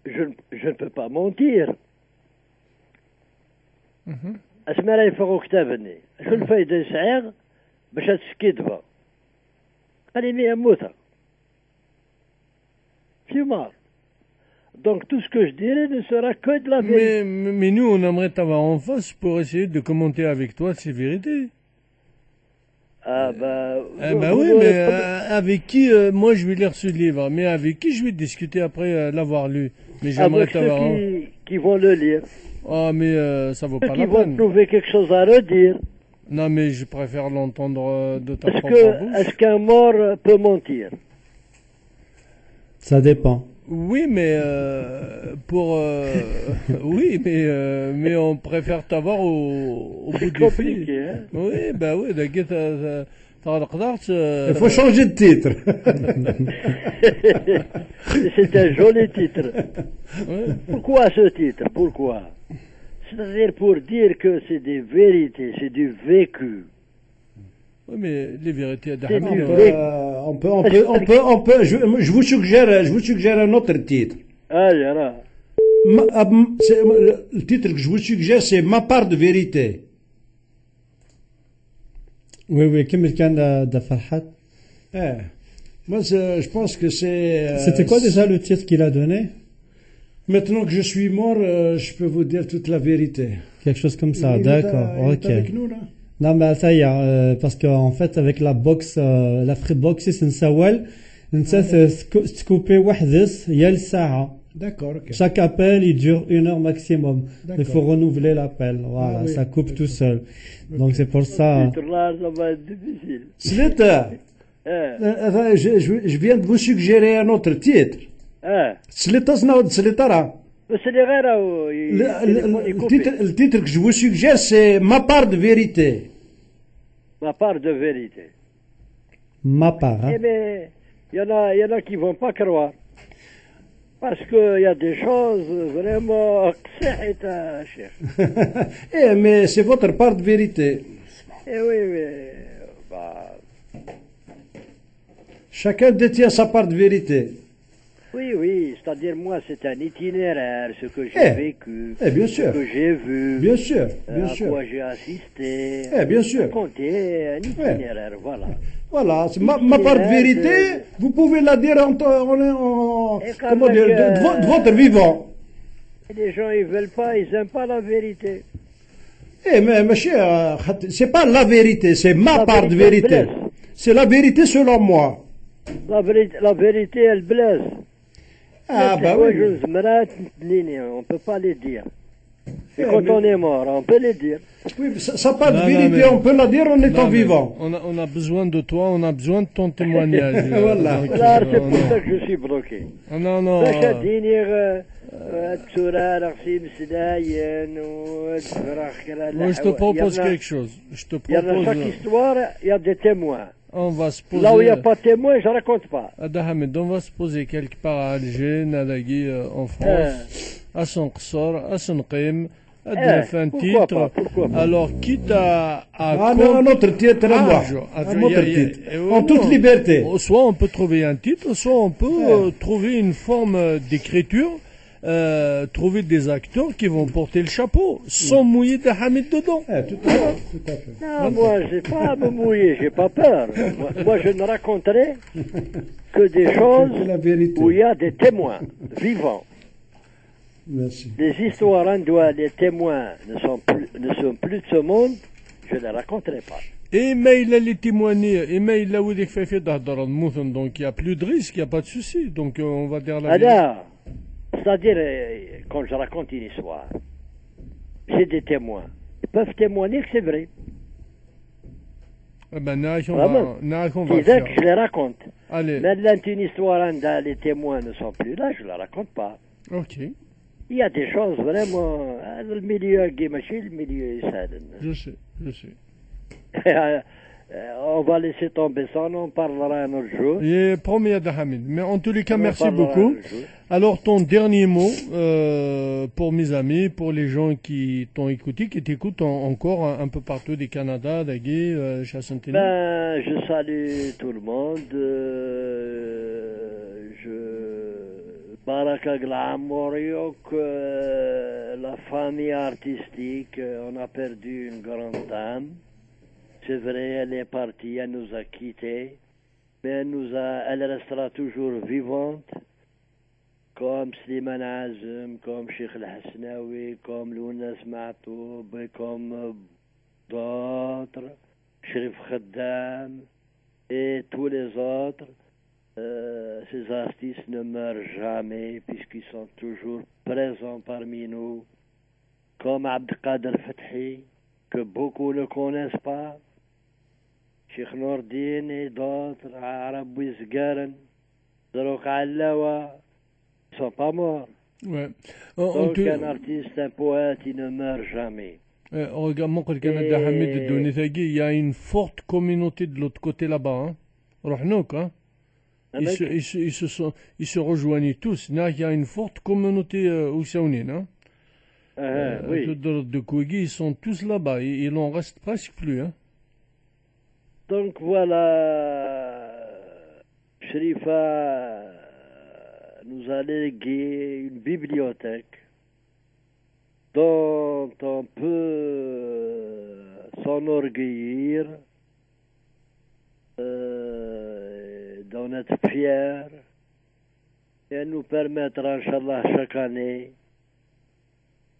je ne peux pas mentir. اسمع راه يفوقوا كتابني شو الفايدة يسعير باش تسكي دبا قال لي مي موتها في مار donc tout ce que je dirai ne sera que de la vérité. Mais nous, on aimerait t'avoir en face pour essayer de commenter avec toi ces vérités. Ah bah... oui, mais avec qui moi je vais lire ce livre, mais avec qui je vais discuter après l'avoir lu. Mais j'aimerais t'avoir... Avec ceux qui vont le lire. Ah, mais ça vaut pas la peine. Qui vont trouver quelque chose à redire. Non, mais je préfère l'entendre de ta propre bouche. Est-ce qu'un mort peut mentir? Ça dépend. Oui, mais oui, mais on préfère t'avoir au bout du fil. Hein? Oui, bah oui, Il faut changer de titre. C'est un joli titre. Ouais. Pourquoi ce titre? Pourquoi? C'est-à-dire pour dire que c'est des vérités, c'est du vécu. Oui, mais les vérités à je vous suggère un autre titre. Ah, là. Le titre que je vous suggère, c'est Ma part de vérité. Oui, comme quelqu'un de Farhat. Moi, je pense que c'est... C'était quoi déjà le titre qu'il a donné? Maintenant que je suis mort, je peux vous dire toute la vérité. Quelque chose comme ça, d'accord, ok. Il est avec nous, là? Non, mais ça y est, parce qu'en fait, avec la boxe, la free box, c'est une sawal, couper wahdes, il y a le saha. D'accord, ok. Chaque appel, il dure 1 heure maximum. Il faut renouveler l'appel. Voilà, oui, ça coupe tout seul. Donc c'est pour ça. Ça va être difficile. Slita, je viens de vous suggérer un autre titre. Slita, le titre que je vous suggère, c'est Ma part de vérité. Ma part de vérité. Ma part, hein? Eh bien, il y en a qui vont pas croire. Parce qu'il y a des choses vraiment... mais c'est votre part de vérité. Eh oui, mais... Bah... Chacun détient sa part de vérité. Oui, c'est-à-dire moi c'est un itinéraire, ce que j'ai vécu, bien sûr. ce que j'ai vu, bien sûr, à quoi j'ai assisté, bien sûr. Raconter un itinéraire, voilà. Voilà, ma part de vérité, vous pouvez la dire comment dire, de votre vivant. Les gens ils veulent pas, ils aiment pas la vérité. Mais monsieur, c'est pas la vérité, c'est ma part de vérité. C'est la vérité selon moi. La vérité elle blesse. Ah bah oui. On peut pas les dire. Et quand on est mort, on peut les dire. Oui, ça part de vérité, on peut la dire en étant vivant. On a besoin de toi, on a besoin de ton témoignage. Voilà. C'est pour ça que je suis bloqué. Non. Moi, je te propose quelque chose. Il y a dans chaque histoire, il y a des témoins. On va se poser... Là où il n'y a pas de témoin, je ne raconte pas. On va se poser quelque part à Alger, en France, à son Qsor, à son Qim, à faire un titre. Alors, quitte à un autre titre, en toute liberté. Soit on peut trouver un titre, soit on peut trouver une forme d'écriture, trouver des acteurs qui vont porter le chapeau, sans mouiller de Hamid dedans. Tout à fait. Non, moi, j'ai pas à me mouiller, j'ai pas peur. Moi, je ne raconterai que des choses où il y a des témoins vivants. Merci. Les histoires les témoins ne sont plus de ce monde, je ne les raconterai pas. Et mais il a les témoigner, et mais il a où des faits donc il n'y a plus de risque, il n'y a pas de souci, donc on va dire la vérité. Alors, c'est-à-dire, quand je raconte une histoire, j'ai des témoins. Ils peuvent témoigner que c'est vrai. Eh ben, c'est ça que je les raconte. Allez. Maintenant, une histoire, les témoins ne sont plus là, je ne la raconte pas. Ok. Il y a des choses vraiment... Le milieu Guimachi, le milieu Issaden. Je sais. On va laisser tomber ça, on parlera un autre jour. Et promis à Hamid. Mais en tous les cas, merci beaucoup. Alors, ton dernier mot pour mes amis, pour les gens qui t'ont écouté, qui t'écoutent encore un peu partout du Canada, d'Agui, Chassentény. Je salue tout le monde. Je Baraka Glamoriok, la famille artistique, on a perdu une grande dame. C'est vrai, elle est partie, elle nous a quittés, mais elle restera toujours vivante, comme Slimane Azem, comme Cheikh El-Hasnaoui, comme Lounas Matoub, comme d'autres, Sherif Khaddam, et tous les autres. Ces artistes ne meurent jamais puisqu'ils sont toujours présents parmi nous, comme Abdelkader Fethi, que beaucoup ne connaissent pas, Cheikh Nourdine et d'autres, Arab Ouizgaren, Zarok Allawa, ils ne sont pas morts. Ouais. Donc un artiste, un poète, il ne meurt jamais. Regarde, mon Canada Hamid Donetagui, il y a une forte communauté de l'autre côté là-bas. Hein. Rohnouk, hein. Ils se rejoignent tous. Il y a une forte communauté oussaounine. Hein. Oui. De Kouigi, ils sont tous là-bas. Il n'en reste presque plus. Hein. Donc voilà, Sherifa nous a légué une bibliothèque dont on peut s'enorgueillir, d'en être fier, et elle nous permettra, Inch'Allah, chaque année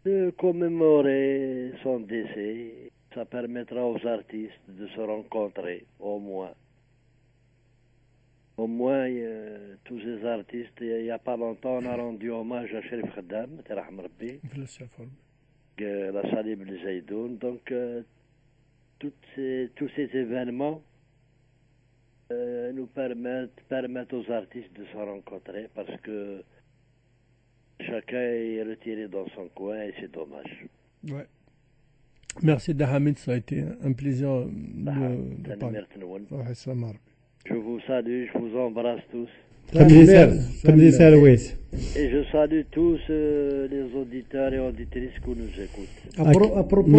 de commémorer son décès. Ça permettra aux artistes de se rencontrer, au moins. Au moins, tous ces artistes, il n'y a pas longtemps, on a rendu hommage à Sherif Khaddam, la Salib El Zaydoun. Donc, tous ces événements nous permettent aux artistes de se rencontrer parce que chacun est retiré dans son coin et c'est dommage. Ouais. Merci Dahamid, ça a été un plaisir de parler. Je vous salue, je vous embrasse tous. Et je salue tous les auditeurs et auditrices qui nous écoutent. À propos,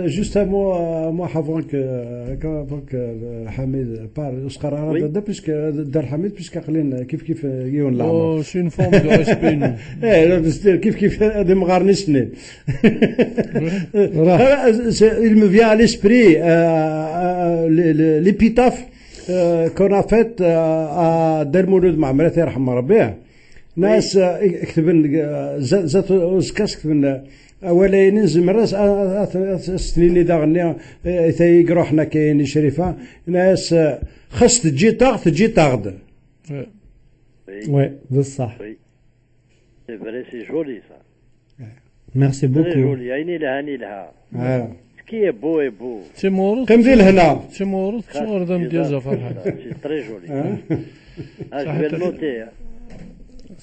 juste un mot avant que Hamid parle, Oscar Arab, puisque Dar Hamid, puisque قلنا كيف يون العمر. C'est une forme de respect, nous. كيف هذا مغارنشني. Il me vient à l'esprit l'épitaphe qu'on a fait à Dermoulud Ma'amret يرحم ربيه. ناس يكتبن زات وزكاس كتبن أولين زمرة سنين داغني ثايق روحنا كاين شريفة ناس خاص تجي تاغد. Ouais, بصح. C'est vrai, c'est joli ça. Merci beaucoup. Très joli. عيني لها. Ce qui est beau est beau. C'est موروث. قمديل هنا. C'est موروث. شو أردم ديزا فرحة. C'est très joli. Je vais le noter.